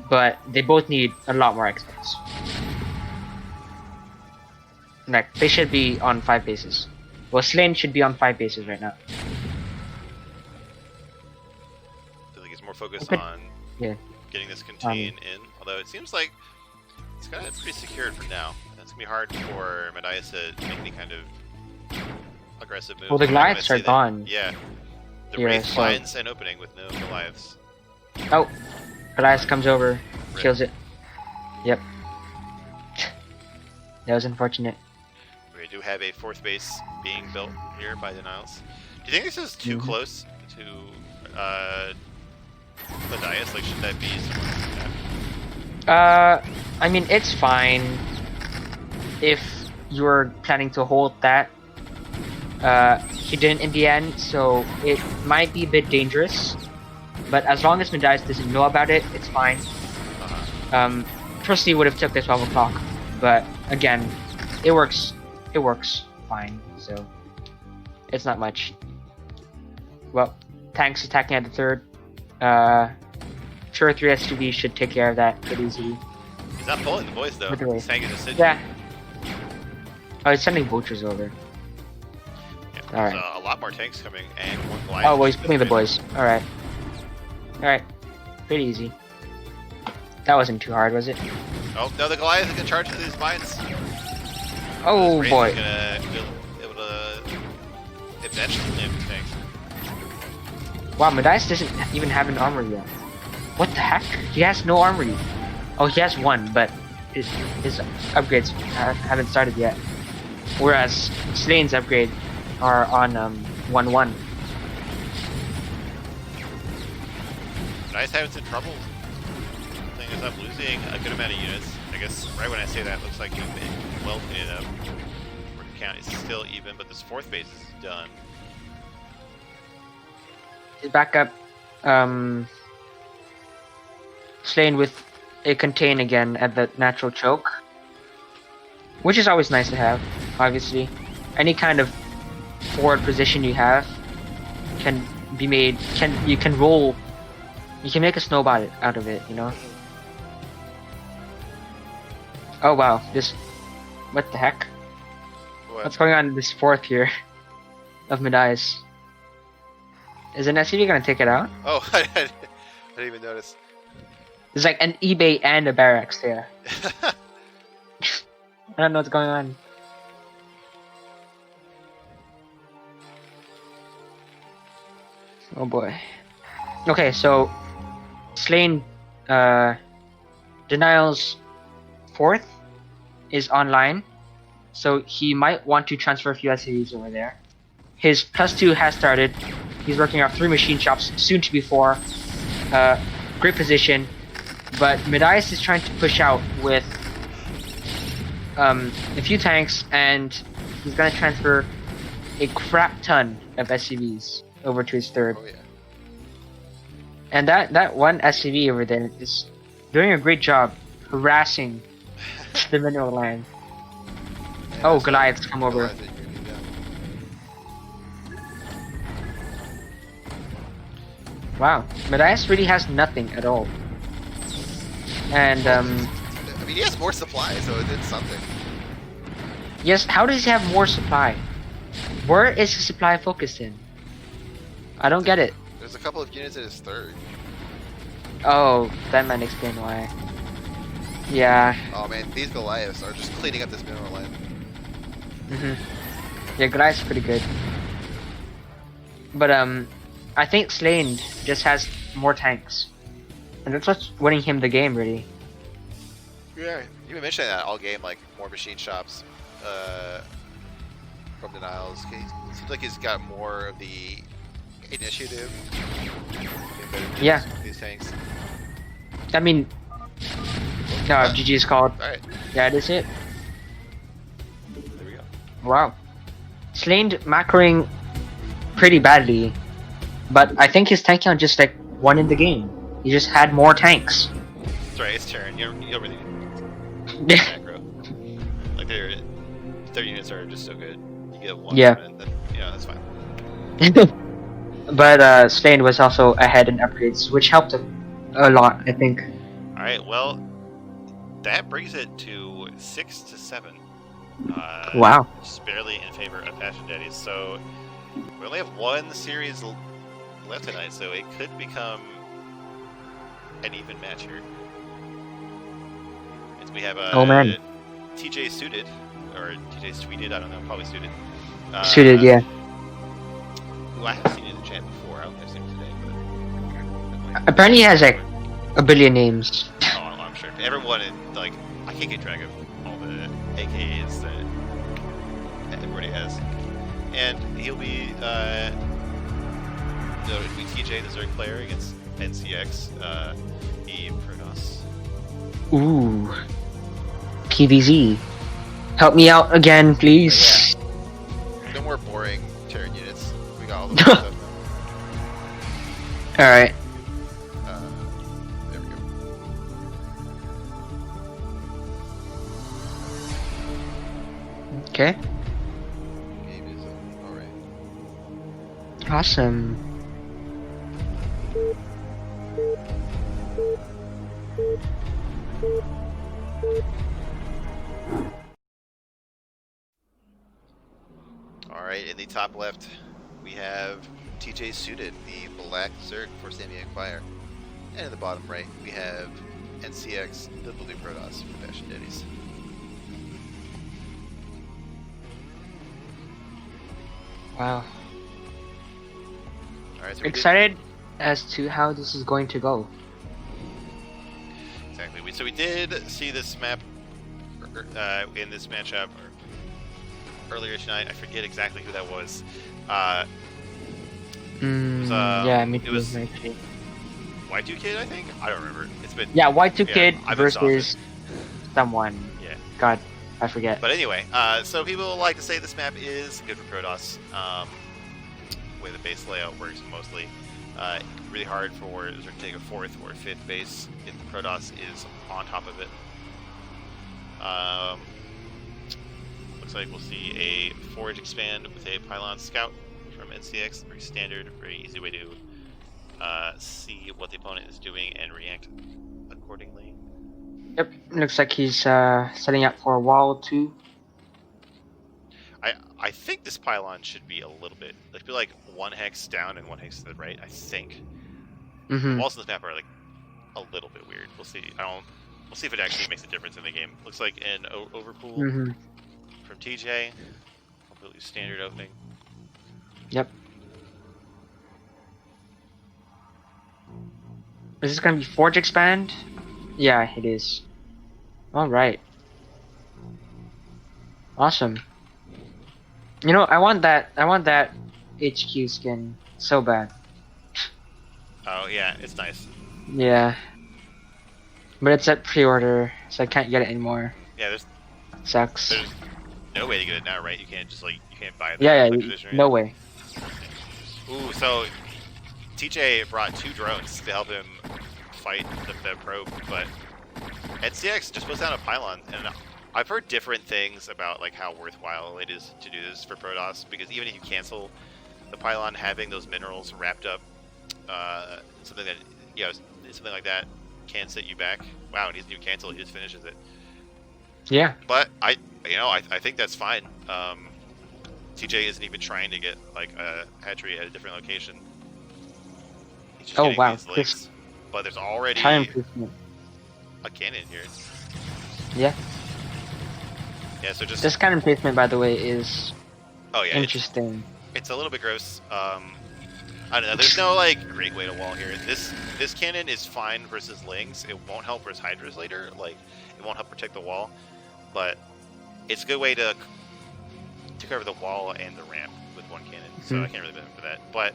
but they both need a lot more XPs. Like, they should be on 5 bases. Well, Slane should be on 5 bases right now. I think he's more focused on getting this contain in, although it seems like it's kind of pretty secured for now. It's going to be hard for Mathias to make any kind of aggressive move. Well, the Goliaths are gone. Yeah. The Wraith finds an opening with no Goliaths. Oh, Goliath comes over, kills it. Yep. That was unfortunate. We do have a 4th base being built here by Denials. Do you think this is too close to Mathias? Like, should that be something like that? I mean, it's fine if you're planning to hold that. He didn't in the end, so it might be a bit dangerous. But as long as Mathias doesn't know about it, it's fine. Personally, would have took the 12 o'clock, but again, it works. It works fine, so it's not much. Well, tanks attacking at the 3rd. Sure, 3 SUVs should take care of that pretty easily. He's not pulling the boys though. He's tanking just sitting. Yeah. Oh, he's sending vultures over. Yeah, there's a lot more tanks coming and more Goliath. Oh, well, he's putting the boys. Alright. Alright. Pretty easy. That wasn't too hard, was it? Oh, no, the Goliath is going to charge through these mines. Oh, boy. He's going to be able to eventually name the tanks. Wow, Mathias doesn't even have an armor yet. What the heck? He has no armor yet. Oh, he has one, but his upgrades haven't started yet. Whereas Slane's upgrade are on 1-1. Mathias having some trouble. Thing is, I'm losing a good amount of units. I guess right when I say that, it looks like you've been well cleaned up. Working count is still even, but this 4th base is done. His backup, Slane with a contain again at the natural choke, which is always nice to have. Obviously, any kind of forward position you have can be made. You can roll. You can make a snowball out of it. You know. Oh wow! What the heck? What's going on in this 4th here of Mathias? Is an SCV gonna take it out? Oh, I didn't even notice. There's like an eBay and a barracks there. I don't know what's going on. Oh boy. Okay, so Slane Denial's 4th is online, so he might want to transfer a few SCVs over there. His +2 has started. He's working off 3 machine shops, soon to be 4. Great position, but Mathias is trying to push out with a few tanks, and he's gonna transfer a crap ton of SCVs over to his 3rd. Oh, yeah. And that one SCV over there is doing a great job harassing the mineral line. Oh, Goliath's come over. Wow, Mathias really has nothing at all. And I mean, he has more supply, so it did something. yes, how does he have more supply? Where is his supply focused in? I don't get it. There's a couple of units in his 3rd. Oh, that might explain why. Yeah. Oh man, these Goliaths are just cleaning up this mineral line. Yeah, Goliath's pretty good. But I think Slane just has more tanks. And that's what's winning him the game, really. Yeah, you've been mentioning that all game, like more machine shops from Denials. It seems like he's got more of the initiative. Yeah. These tanks. I mean, no, GG's called. Alright. Yeah, that's it. There we go. Wow. Slane macroing pretty badly, but I think his tank count just like won in the game. He just had more tanks. That's right, it's turn. You don't really need macro. Like their units are just so good. You get one, and then that's fine. But Slane was also ahead in upgrades, which helped him a lot, I think. Alright, Alright, well, that brings it to 6-7. Wow. Just barely in favor of Passion Daddies. So we only have one series left tonight, so it could become an even match here. And we have Oh, man. TJ Suited, or TJ Sweeted, I don't know, probably Suited. Suited, yeah. Who I haven't seen in the chat before. I don't think I've seen him today, but Apparently he has like a billion names. Oh, I'm sure. Everyone, like, I can't keep track of all the AKAs that everybody has. And he'll be, it'll be TJ, the Zerg player, against NCX, the Protoss. Ooh. PVZ. Help me out again, please. Yeah. No more boring Terran units. We got all the stuff now. Alright. There we go. Okay. Game is up. Alright. Awesome. Alright, in the top left, we have TJ Suited, the Black Zerg for Samyang Fire. And in the bottom right, we have NCX, the Blue Protoss for Passion Daddies. Wow. Alright, so Excited as to how this is going to go. Exactly. So we did see this map in this matchup earlier tonight. I forget exactly who that was. Yeah, me too. It was Y2 Kid, I think? I don't remember. It's been... Yeah, Y2 Kid I've been versus someone. Yeah. God, I forget. But anyway, so people like to say this map is good for Protoss. The way the base layout works mostly. Really hard for Zerg to take a 4th or 5th base if the Protoss is on top of it. Looks like we'll see a Forge expand with a Pylon Scout from NCX. Very standard, very easy way to see what the opponent is doing and react accordingly. Yep, looks like he's setting up for a wall too. I think this pylon should be a little bit, like 1 hex down and 1 hex to the right. I think. Mm-hmm. Walls in this map are like a little bit weird. We'll see. We'll see if it actually makes a difference in the game. Looks like an overpool from TJ. Completely standard opening. Yep. Is this gonna be Forge expand? Yeah, it is. All right. Awesome. You know, I want that HQ skin so bad. Oh yeah, it's nice. Yeah. But it's at pre-order, so I can't get it anymore. Yeah, there's Sucks. no way to get it now, right? You can't just you can't buy it. Yeah, no way. Ooh, so TJ brought 2 drones to help him fight the probe, but NCX just puts down a pylon, and I've heard different things about how worthwhile it is to do this for Protoss, because even if you cancel the pylon, having those minerals wrapped up, something like that can set you back. Wow, and he doesn't even cancel; he just finishes it. Yeah. But I think that's fine. TJ isn't even trying to get a hatchery at a different location. He's just getting these links. But there's already a cannon here. Yeah. Yeah, so just this cannon placement, by the way, is interesting. It's a little bit gross. I don't know. There's no great way to wall here. This cannon is fine versus Lings. It won't help versus Hydras later. It won't help protect the wall, but it's a good way to cover the wall and the ramp with one cannon. So I can't really blame him for that. But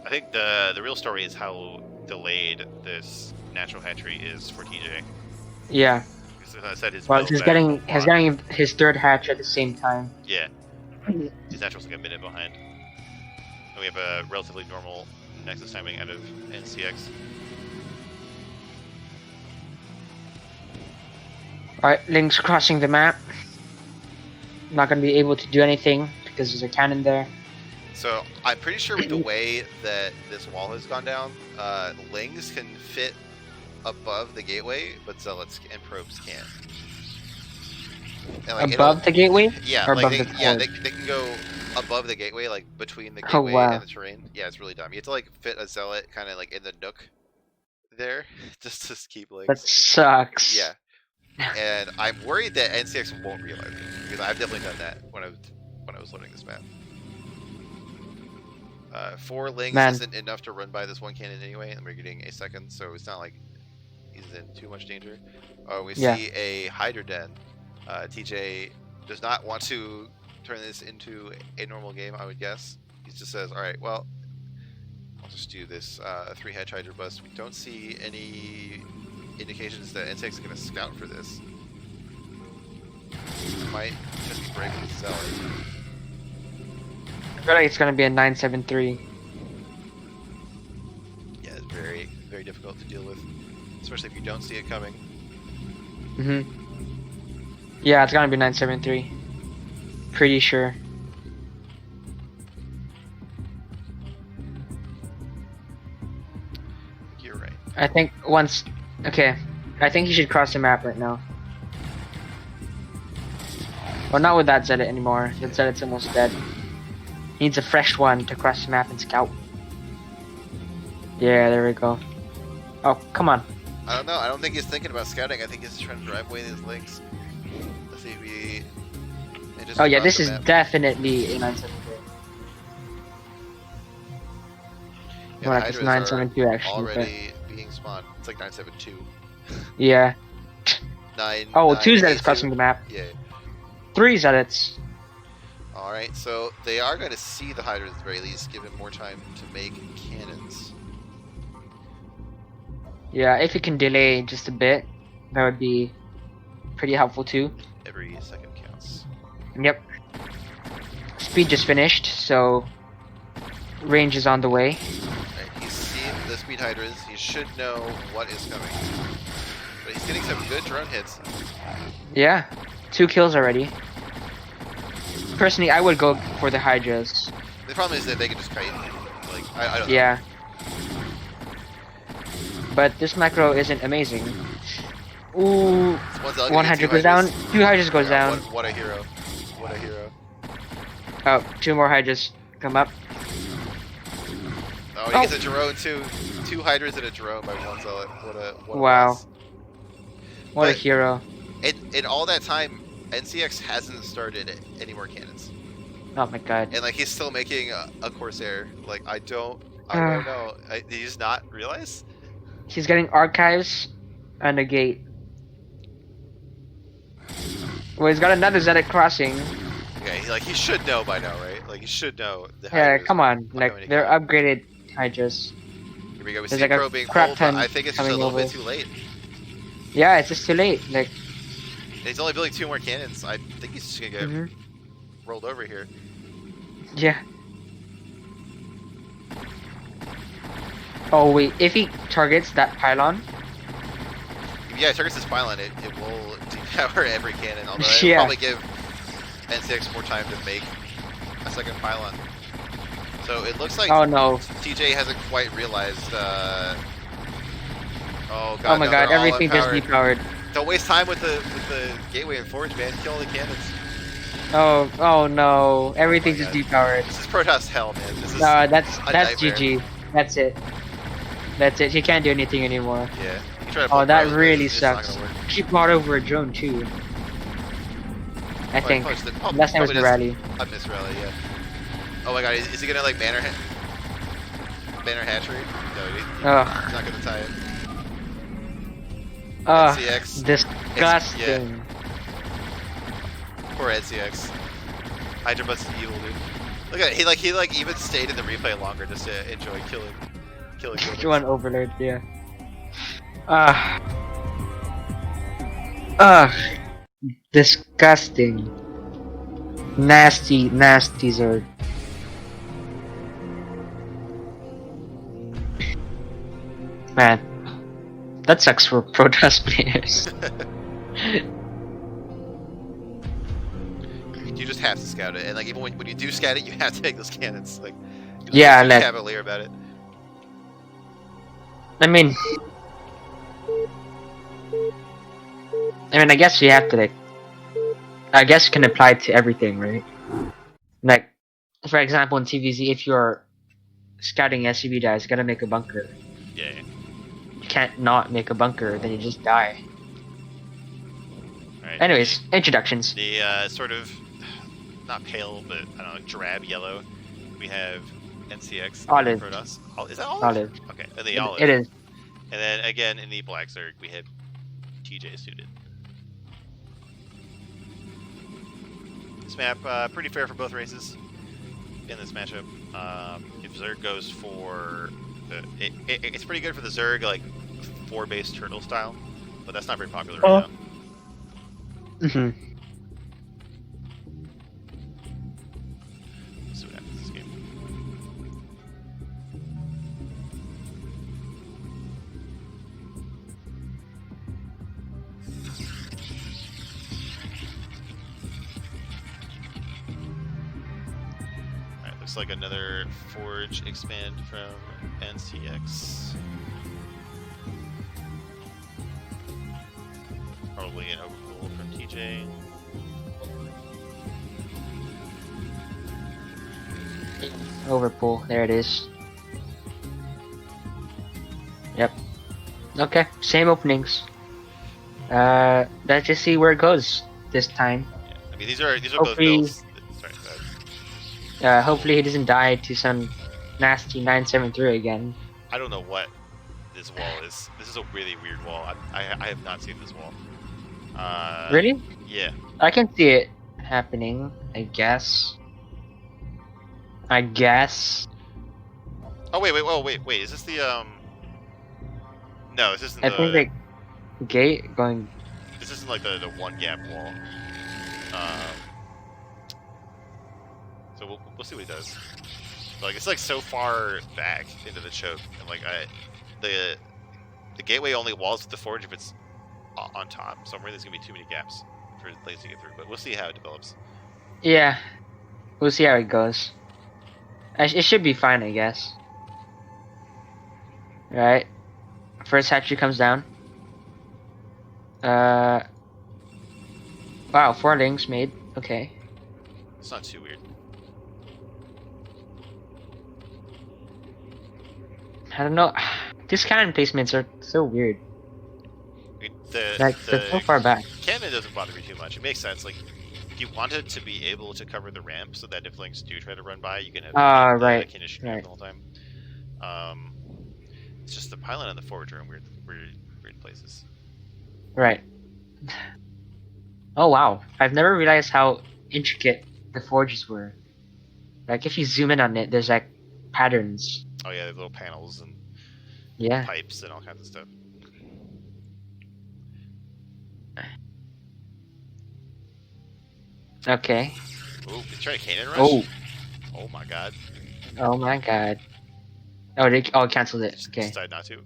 I think the real story is how delayed this natural hatchery is for TJ. Yeah. As I said, he's getting his 3rd hatch at the same time. Yeah. His natural's a minute behind. And we have a relatively normal Nexus timing out of NCX. Alright, Link's crossing the map. Not gonna be able to do anything because there's a cannon there. So I'm pretty sure with the way that this wall has gone down, Lings can fit above the gateway, but zealots and probes can't. And, like, Above the gateway? Yeah, or like above the port? they can go above the gateway, like between the Oh, gateway wow. and the terrain. Yeah, it's really dumb. You have to like fit a zealot kind of like in the nook there, just to keep That links. sucks. Yeah, and I'm worried that NCX won't realize it because I've definitely done that when I was learning this map. 4 links isn't enough to run by this one cannon anyway, and we're getting a second, so it's not like he's in too much danger. Oh, we see a Hydra Den. TJ does not want to turn this into a normal game, I would guess. He just says, alright, well, I'll just do this 3-hedge Hydra bust. We don't see any indications that NCX is going to scout for this. Might just be breaking the Zealot. I feel like it's gonna be a 973. Yeah, it's very, very difficult to deal with, especially if you don't see it coming. Yeah, it's gonna be 973. Pretty sure. You're right. I think once. Okay, I think he should cross the map right now. Well, not with that Zedit anymore. That Zedit's almost dead. He needs a fresh one to cross the map and scout. Yeah, there we go. Oh, come on. I don't know. I don't think he's thinking about scouting. I think he's trying to drive away these links. Let's see if we. Oh yeah, this is definitely a 973. Yeah, More like it's 972 actually. Already being spawned. It's like 972. Yeah. 9. Oh, 2 Zedits crossing the map. Yeah. 3 Zedits. Alright, so they are going to see the Hydra at the very least, give him more time to make cannons. Yeah, if you can delay just a bit, that would be pretty helpful too. Every second counts. Yep. Speed just finished, so range is on the way. Right, he's seen the speed Hydras, he should know what is coming. But he's getting some good drone hits. Yeah, 2 kills already. Personally, I would go for the Hydras. The problem is that they can just kite. Like, I don't know. Yeah. But this macro isn't amazing. Ooh, 100 goes down, 2 Hydras goes down. What a hero. What a hero. Oh, 2 more Hydras come up. Oh, he gets a drone too. 2 Hydras and a drone by 1 Zealot. What a wow. loss. What a hero. In all that time, NCX hasn't started any more cannons. Oh my god. And like he's still making a Corsair. Like I don't know. Did you just not realize? He's getting archives and a gate. Well, he's got another Zedit crossing. Yeah, he should know by now, right? Like he should know. Yeah, come on. Like they're upgraded Hydras. Here we go. We There's see like Pro being pulled, but I think it's just a little bit too late. Yeah, it's just too late. Like he's only building 2 more cannons. I think he's just gonna get rolled over here. Yeah. Oh wait, if he targets that pylon. Yeah, it targets this pylon, it will depower every cannon. Although it will probably give N6 more time to make a second pylon. So it looks like TJ hasn't quite realized. Oh god! Oh my god! Everything just depowered. Don't waste time with the gateway and forge, man. Kill all the cannons. Oh no! Everything just depowered. This is Protoss hell, man. This is that's nightmare. GG. That's it. That's it. He can't do anything anymore. Yeah. Oh, that really sucks. She brought over a drone too. I think. Last time was the rally. I missed rally, yeah. Oh my god, is he gonna like banner hatchery? No, he's not gonna tie it. NCX. Disgusting. Yeah. Poor NCX. Hydra Bus is evil, dude. Look at it, he even stayed in the replay longer just to enjoy killing One overlord, yeah. Disgusting. Nasty Zord. Man, that sucks for Protoss players. You just have to scout it, and like even when you do scout it, you have to take those cannons. Like, yeah, like cavalier about it. I mean, I mean, I guess you have to like. I guess it can apply to everything, right? Like, for example, in TVZ, if you're scouting SCV dies, you gotta make a bunker. Yeah. You can't not make a bunker, then you just die. Right. Anyways, introductions. The sort of not pale, but I don't know, drab yellow. We have NCX Olive. Protoss. Is that olive? Olive. Okay, and the olive. It is. And then again in the black Zerg, we have TJ suited. This map pretty fair for both races in this matchup. If Zerg goes for it's pretty good for the Zerg like 4-base turtle style, but that's not very popular right now. Mhm. Let's see what happens this game. Alright, looks like another Forge expand from NCX. Probably an overpull from TJ. Overpull. There it is. Yep. Okay. Same openings. Let's just see where it goes this time. Yeah. I mean, these are both Hopefully- builds. Sorry, go ahead. Hopefully he doesn't die to some nasty 973 again. I don't know what this wall is. This is a really weird wall. I have not seen this wall. Really? Yeah. I can see it happening, I guess. Oh wait. Is this the No, this isn't I the. think like gate going. This isn't like the one gap wall. So we'll see what he does. Like it's like so far back into the choke, and like the gateway only walls with the forge if it's on top. So I'm worried there's gonna be too many gaps for lanes to get through. But we'll see how it develops. Yeah, we'll see how it goes. It should be fine, I guess. Right. First hatchery comes down. Wow, 4 links made. Okay. It's not too weird. I don't know. These cannon placements are so weird. I mean, Like, they're so far back. Cannon doesn't bother me too much. It makes sense. Like, if you wanted to be able to cover the ramp so that if links do try to run by, you can have Right. cannon shoot Right. the whole time. It's just the pylon and the forge are in weird places. Right. Oh wow. I've never realized how intricate the forges were. Like, if you zoom in on it, there's like patterns. Oh yeah, little panels and Yeah. pipes and all kinds of stuff. Okay. Ooh, he's trying to cannon rush? Oh. Oh my god. Oh my god. Oh, canceled it. Okay. Decided not to.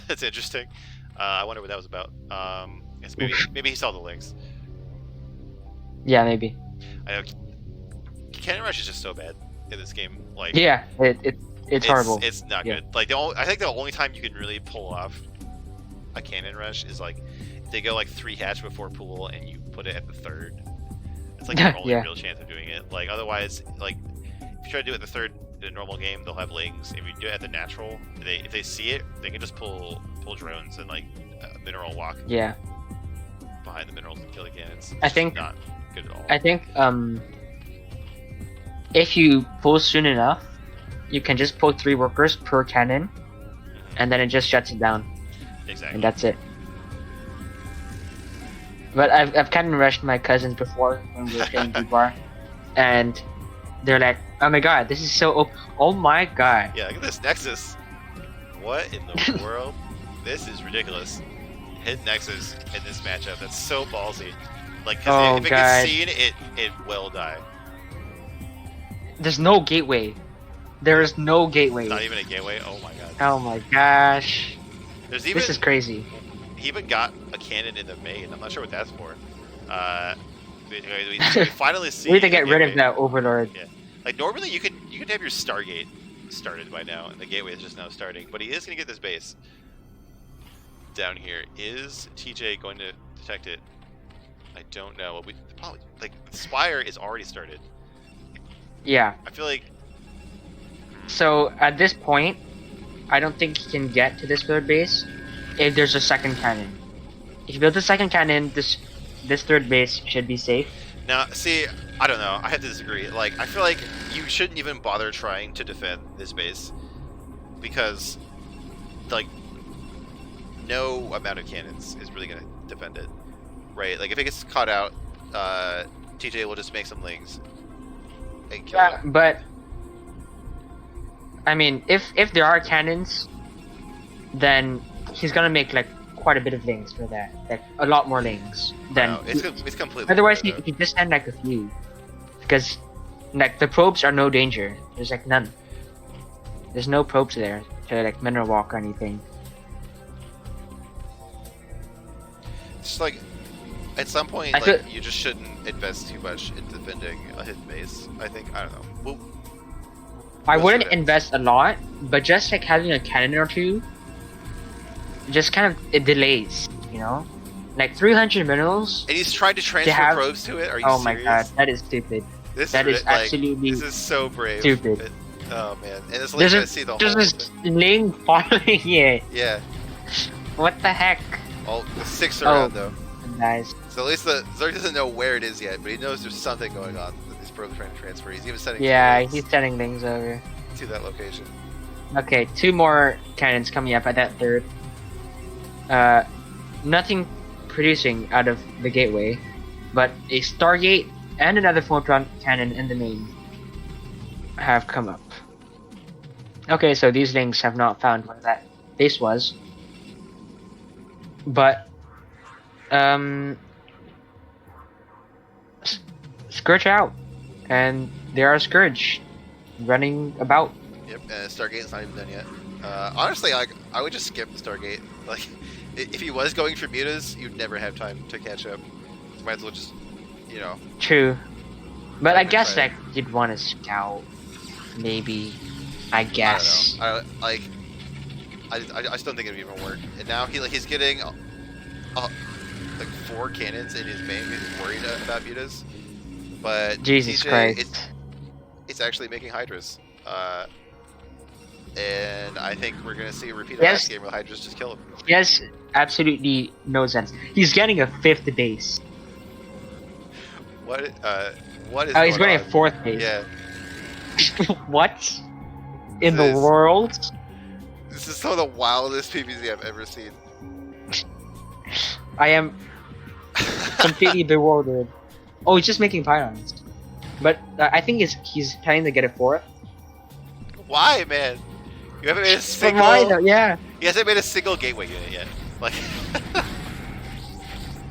That's interesting. I wonder what that was about. Guess maybe he saw the links. Yeah, maybe. I know. Cannon rush is just so bad in this game. Like Yeah, it's horrible. It's not Yeah. good. Like I think the only time you can really pull off a cannon rush is like if they go like 3 hatch before pool and you put it at the third. It's like your only Yeah. real chance of doing it. Like otherwise, like if you try to do it at the third in a normal game, they'll have lings. If you do it at the natural, if they see it, they can just pull drones and like mineral walk Yeah. behind the minerals and kill the cannons. I It's think- not good at all. I think if you pull soon enough, you can just pull 3 workers per cannon, and then it just shuts it down, Exactly. and that's it. But I've cannon rushed my cousins before when we were playing D-Bar, and they're like, "Oh my god, this is so oh my god." Yeah, look at this Nexus. What in the world? This is ridiculous. Hit Nexus in this matchup. That's so ballsy. Like, 'cause Oh, if it God. gets seen, it will die. There's no gateway. There is no gateway. Not even a gateway. Oh my god. Oh my gosh. There's even This is crazy. he even got a cannon in the main. I'm not sure what that's for. We finally see. We need to the get rid of gateway. that overlord. Yeah. Like normally you could have your Stargate started by now, and the gateway is just now starting. But he is gonna get this base down here. Is TJ going to detect it. I don't know. We probably like the Spire is already started. Yeah. I feel like. So at this point, I don't think he can get to this third base if there's a second cannon. If you build the second cannon, this third base should be safe. Now, see, I don't know. I have to disagree. Like, I feel like you shouldn't even bother trying to defend this base because, like, no amount of cannons is really gonna defend it, right? Like, if it gets caught out, TJ will just make some lings and kill it. But I mean, if there are cannons, then he's gonna make like quite a bit of lings for that, like a lot more lings than. No, it's completely. Otherwise, he just send like a few, because like the probes are no danger. There's like none. There's no probes there to like mineral walk or anything. It's like at some point, you just shouldn't invest too much in defending a hidden base. I think I don't know. Well, I wouldn't invest a lot, but just like having a cannon or two, just kind of it delays, you know, like 300 minerals. And he's trying to transfer probes to it. Are you serious? Oh my god, that is stupid. That is absolutely. This is so brave. Stupid. Oh man, and this link I see the whole. There's this ling following it. Yeah. What the heck? Oh, the 6 around though. Nice. So at least the Zerg doesn't know where it is yet, but he knows there's something going on that these probes are trying to transfer. He's even sending. Yeah, he's sending things over to that location. Okay, 2 more cannons coming up at that third. Nothing producing out of the gateway, but a Stargate and another photon cannon in the main have come up. Okay, so these links have not found where that base was, but Scourge out, and there are Scourge running about. Yep, and Stargate's not even done yet. Honestly, like I would just skip the Stargate. Like, if he was going for mutas, you'd never have time to catch up. You might as well just, you know. True, but I guess like you'd want to scout, maybe. I guess. I don't know. I just don't think it'd even work. And now he's getting like 4 cannons in his main. He's worried about mutas, but Jesus TJ, Christ, it's actually making Hydras. And I think we're gonna see a repeat of last game where Hydras just kill him. Yes, absolutely no sense. He's getting a 5th base. What is? Oh, he's getting a 4th base. Yeah. What? In the world? This is some of the wildest PvZ I've ever seen. I am completely bewildered. Oh, he's just making pylons. But I think he's trying to get a 4th. Why, man? You haven't made a single. Why though? Yeah. He hasn't made a single gateway unit yet. Like.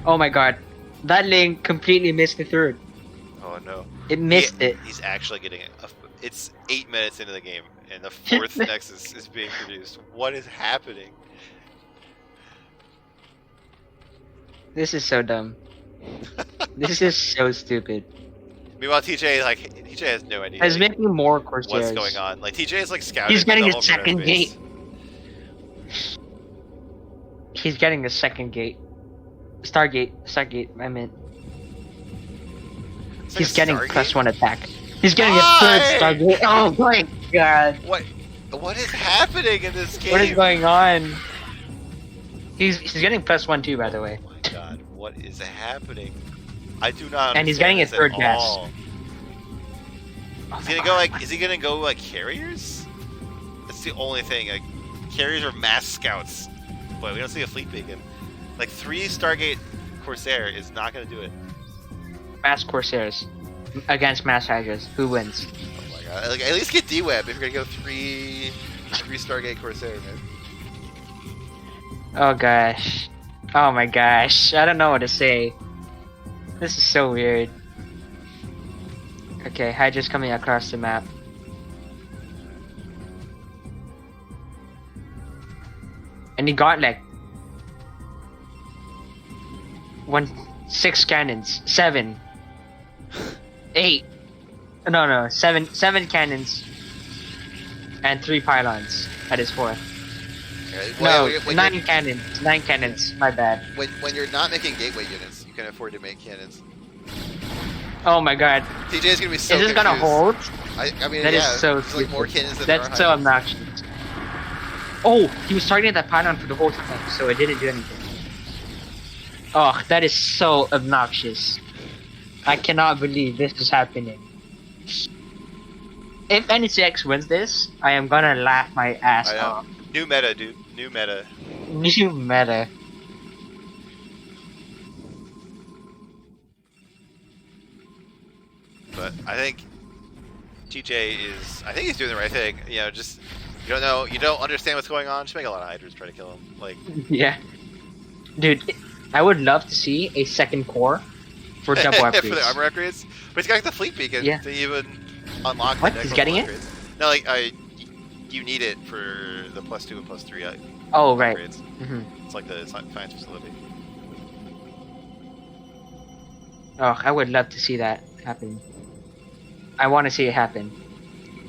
Oh my god, that link completely missed the 3rd. Oh no. It missed it. He's actually getting it. It's 8 minutes into the game, and the 4th Nexus is being produced. What is happening? This is so dumb. This is so stupid. Meanwhile, TJ has no idea. He's making more Corsairs. What's going on? Like TJ is like scouting. He's getting a 2nd gate. He's getting a 2nd gate. Stargate, I meant. He's getting +1 attack. He's getting a 3rd Stargate. Oh my god. What is happening in this game? What is going on? He's getting +1 too, by the way. Oh my god, what is happening? I do not understand. And he's getting a 3rd gas. Oh, is he gonna go like carriers? That's the only thing. Like carriers are mass scouts. Boy, we don't see a fleet beacon. Like 3 Stargate Corsair is not gonna do it. Mass Corsairs against mass Hydras. Who wins? Oh my god! Like at least get D-Web if you're gonna go 3 Stargate Corsair, man. Oh gosh. Oh my gosh. I don't know what to say. This is so weird. Okay, Hydra's coming across the map. And he got like 6 cannons. 7. 8. No, 7 cannons. And 3 pylons at his 4th. No, 9 cannons. 9 cannons. My bad. When you're not making gateway units, you can afford to make cannons. Oh my god. TJ is gonna be so. Is this confused. gonna hold? I mean, That is yeah, so there's like more cannons than That's so obnoxious. Oh, he was targeting that pylon for the whole time, so it didn't do anything. Oh, that is so obnoxious. I cannot believe this is happening. If NCX wins this, I am gonna laugh my ass off. New meta, dude. New meta. New meta. But I think TJ is. I think he's doing the right thing. You know, just you don't know, you don't understand what's going on. Just make a lot of hydras try to kill him. Like, yeah, dude, I would love to see a second core for double upgrades. for the armor upgrades. But he's got the fleet beacon to even unlock. What? The He's getting upgrades. it? No, like you need it for the +2 and +3. Oh right. It's like the science facility. Oh, I would love to see that happen. I want to see it happen.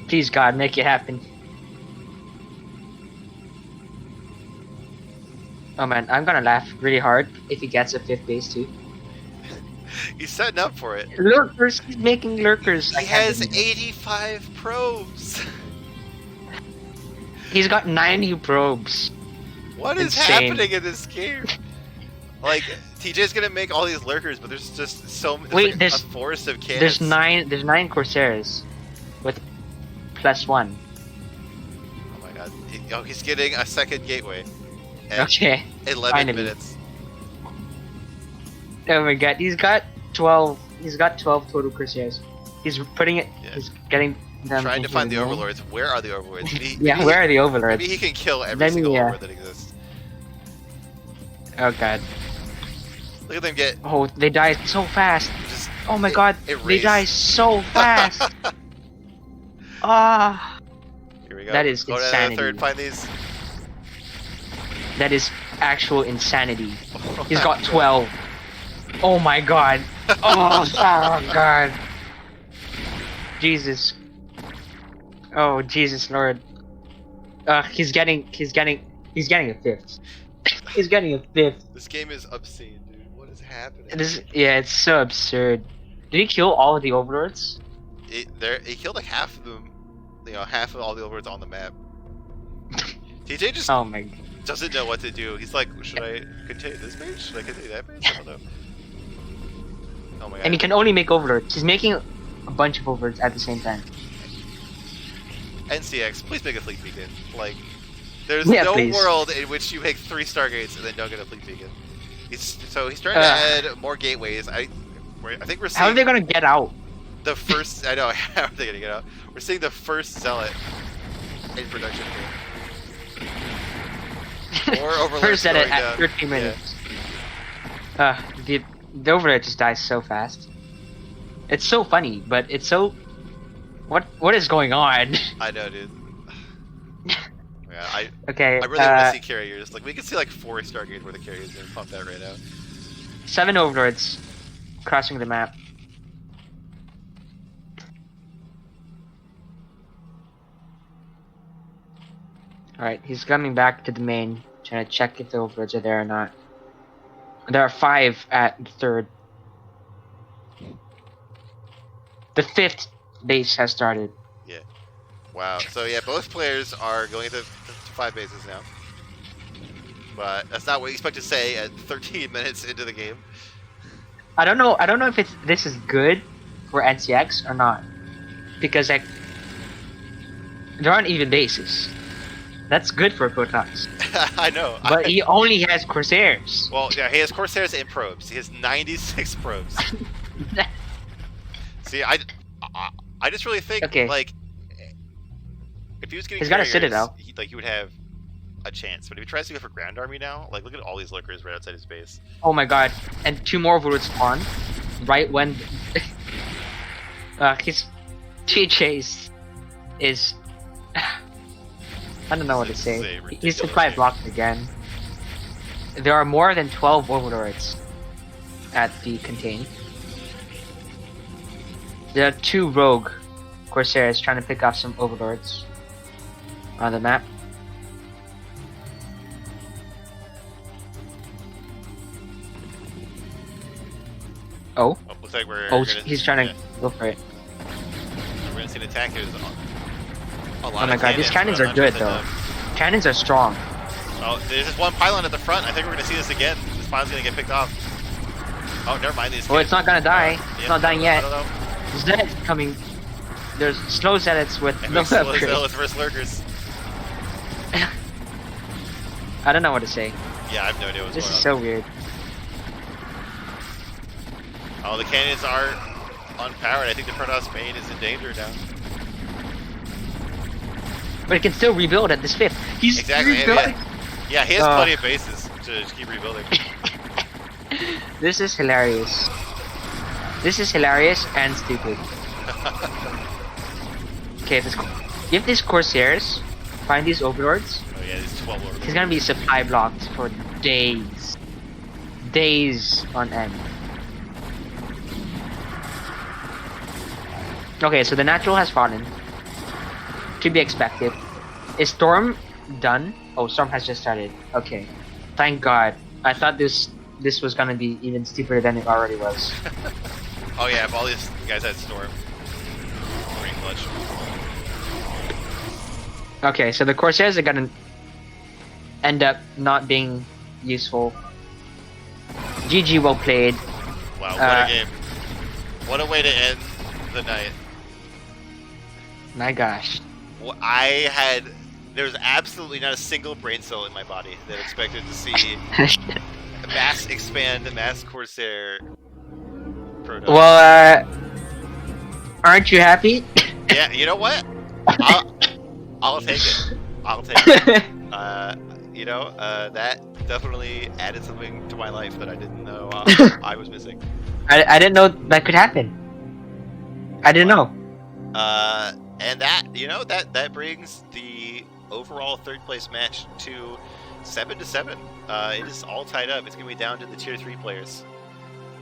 Please, God, make it happen. Oh man, I'm gonna laugh really hard if he gets a 5th base too. He's setting up for it. Lurkers, he's making lurkers. He has 85 probes. He's got 90 probes. What is happening in this game? Like, TJ's gonna make all these lurkers, but there's just so many. Wait, like there's a forest of cannons. There's 9 Corsairs with +1. Oh my god. He's getting a second gateway. Okay. 11 finally. minutes. Oh my god, he's got 12. He's got 12 total Corsairs. He's putting it. Yeah. He's getting them. Trying to find the overlords. Where are the overlords? Where are the overlords? Maybe he can kill every single overlord that exists. Oh god. Look at them get. Oh, they die so fast. Oh my god, they die so fast. Ah. Here we go. That is go insanity. To the third, find these. That is actual insanity. He's got 12. Oh my god. Oh, oh god. Jesus. Oh Jesus Lord. He's getting a 5th. He's getting a 5th. This game is obscene, dude. What is happening? Yeah, it's so absurd. Did he kill all of the overlords? He killed like half of them. You know, half of all the overlords on the map. TJ just oh my god. Doesn't know what to do. He's like, should I continue this page? Should I continue that page? I don't know. Oh my god. And he can only make overlords. He's making a bunch of overlords at the same time. NCX, please make a fleet beacon. Like, there's no world in which you make 3 Stargates and then don't get a fleet beacon. He's trying to add more gateways. I think we're seeing. How are they gonna get out? The first, I know. How are they gonna get out? We're seeing the first zealot in production here. More overlords First zealot going at down. 13 minutes. Yeah. The overlord just dies so fast. It's so funny, but it's so. What is going on? I know, dude. Yeah, okay. I really want to see carriers. Like, we could see like 4 Stargates worth of carriers and pump that right now. 7 overlords crossing the map. Alright, he's coming back to the main, trying to check if the overlords are there or not. There are 5 at the 3rd. The 5th base has started. Yeah. Wow. So yeah, both players are going to 5 bases now. But that's not what you expect to say at 13 minutes into the game. I don't know if this is good for NCX or not. Because like there aren't even bases. That's good for Protoss. I know. But he only has Corsairs. Well, yeah, he has Corsairs and probes. He has 96 probes. See, I just really think like if he was getting, he's got to sit it out. He would have a chance. But if he tries to go for Grand Army now, like look at all these lurkers right outside his base. Oh my god! And 2 more would spawn right when his TJ is. I don't know what to say. He's supply blocked again. There are more than 12 overlords at the contain. There are 2 rogue Corsairs trying to pick off some overlords on the map. Oh? Oh, looks like we're. Oh, gonna, he's trying to go for it. We're gonna see an attack. There's a lot Oh my of god, these cannons but are I'm not sure good if though. they Cannons are strong. Oh, there's just one pylon at the front. I think we're gonna see this again. This pylon's gonna get picked off. Oh, never mind. These. Oh, it's not gonna die. It's not dying yet. I don't know. Zed's coming. There's slow Zedits with And no we slow upgrade. zealots versus lurkers. I don't know what to say. Yeah, I have no idea what's This going is on. so weird. Oh, the cannons are unpowered. I think the Protoss main is in danger now. But it can still rebuild at this 5th. He's Exactly. rebuilding. Yeah, he has plenty of bases to just keep rebuilding. This is hilarious. This is hilarious and stupid. Okay, give these Corsairs, find these Overlords. Oh yeah, these 12 overlords. He's gonna be supply blocked for days. Days on end. Okay, so the natural has fallen. To be expected. Is Storm done? Oh, Storm has just started. Okay. Thank God. I thought this was gonna be even stupider than it already was. Oh yeah, if all these guys had Storm. Pretty clutch. Okay, so the Corsairs are gonna end up not being useful. GG, well played. Wow, what a game. What a way to end the night. My gosh. Well, there was absolutely not a single brain cell in my body that expected to see mass expand, mass Corsair Protoss. Well, aren't you happy? Yeah, you know what? I'll take it. I'll take it. That definitely added something to my life that I didn't know I was missing. I didn't know that could happen. I didn't know. And that brings the overall third place match to 7-7. It is all tied up. It's gonna be down to the tier 3 players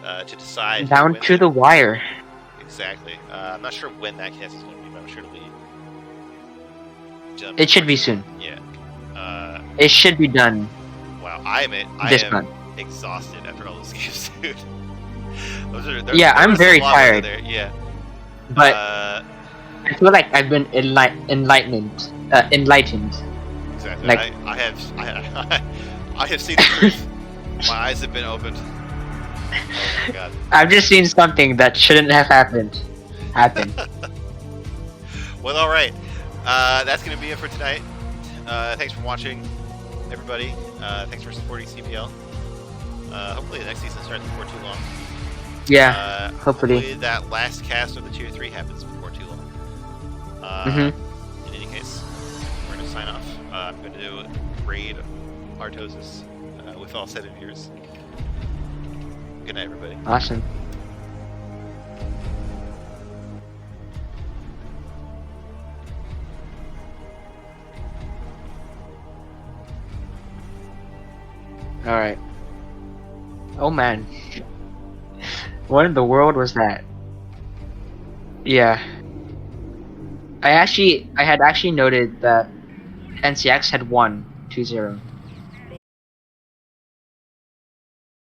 to decide. Down to the wire. Exactly. I'm not sure when that cast is gonna be, but I'm sure it'll be. It should be soon. Yeah. It should be done. Wow, I am this month. Exhausted after all those games, dude. I'm very tired. There. Yeah. But I feel like I've been enlightened. Exactly. Like, I have seen the truth. My eyes have been opened. Oh my god. I've just seen something that shouldn't have happened. Well, all right. That's gonna be it for tonight. Thanks for watching, everybody. Thanks for supporting CPL. Hopefully the next season starts before too long. Yeah, hopefully that last cast of the tier 3 happens before too long. In any case, we're gonna sign off. I'm going to raid Artosis with all 7 years. Good night, everybody. Awesome. Alright. Oh man. What in the world was that? Yeah. I had actually noted that NCX had won 2-0.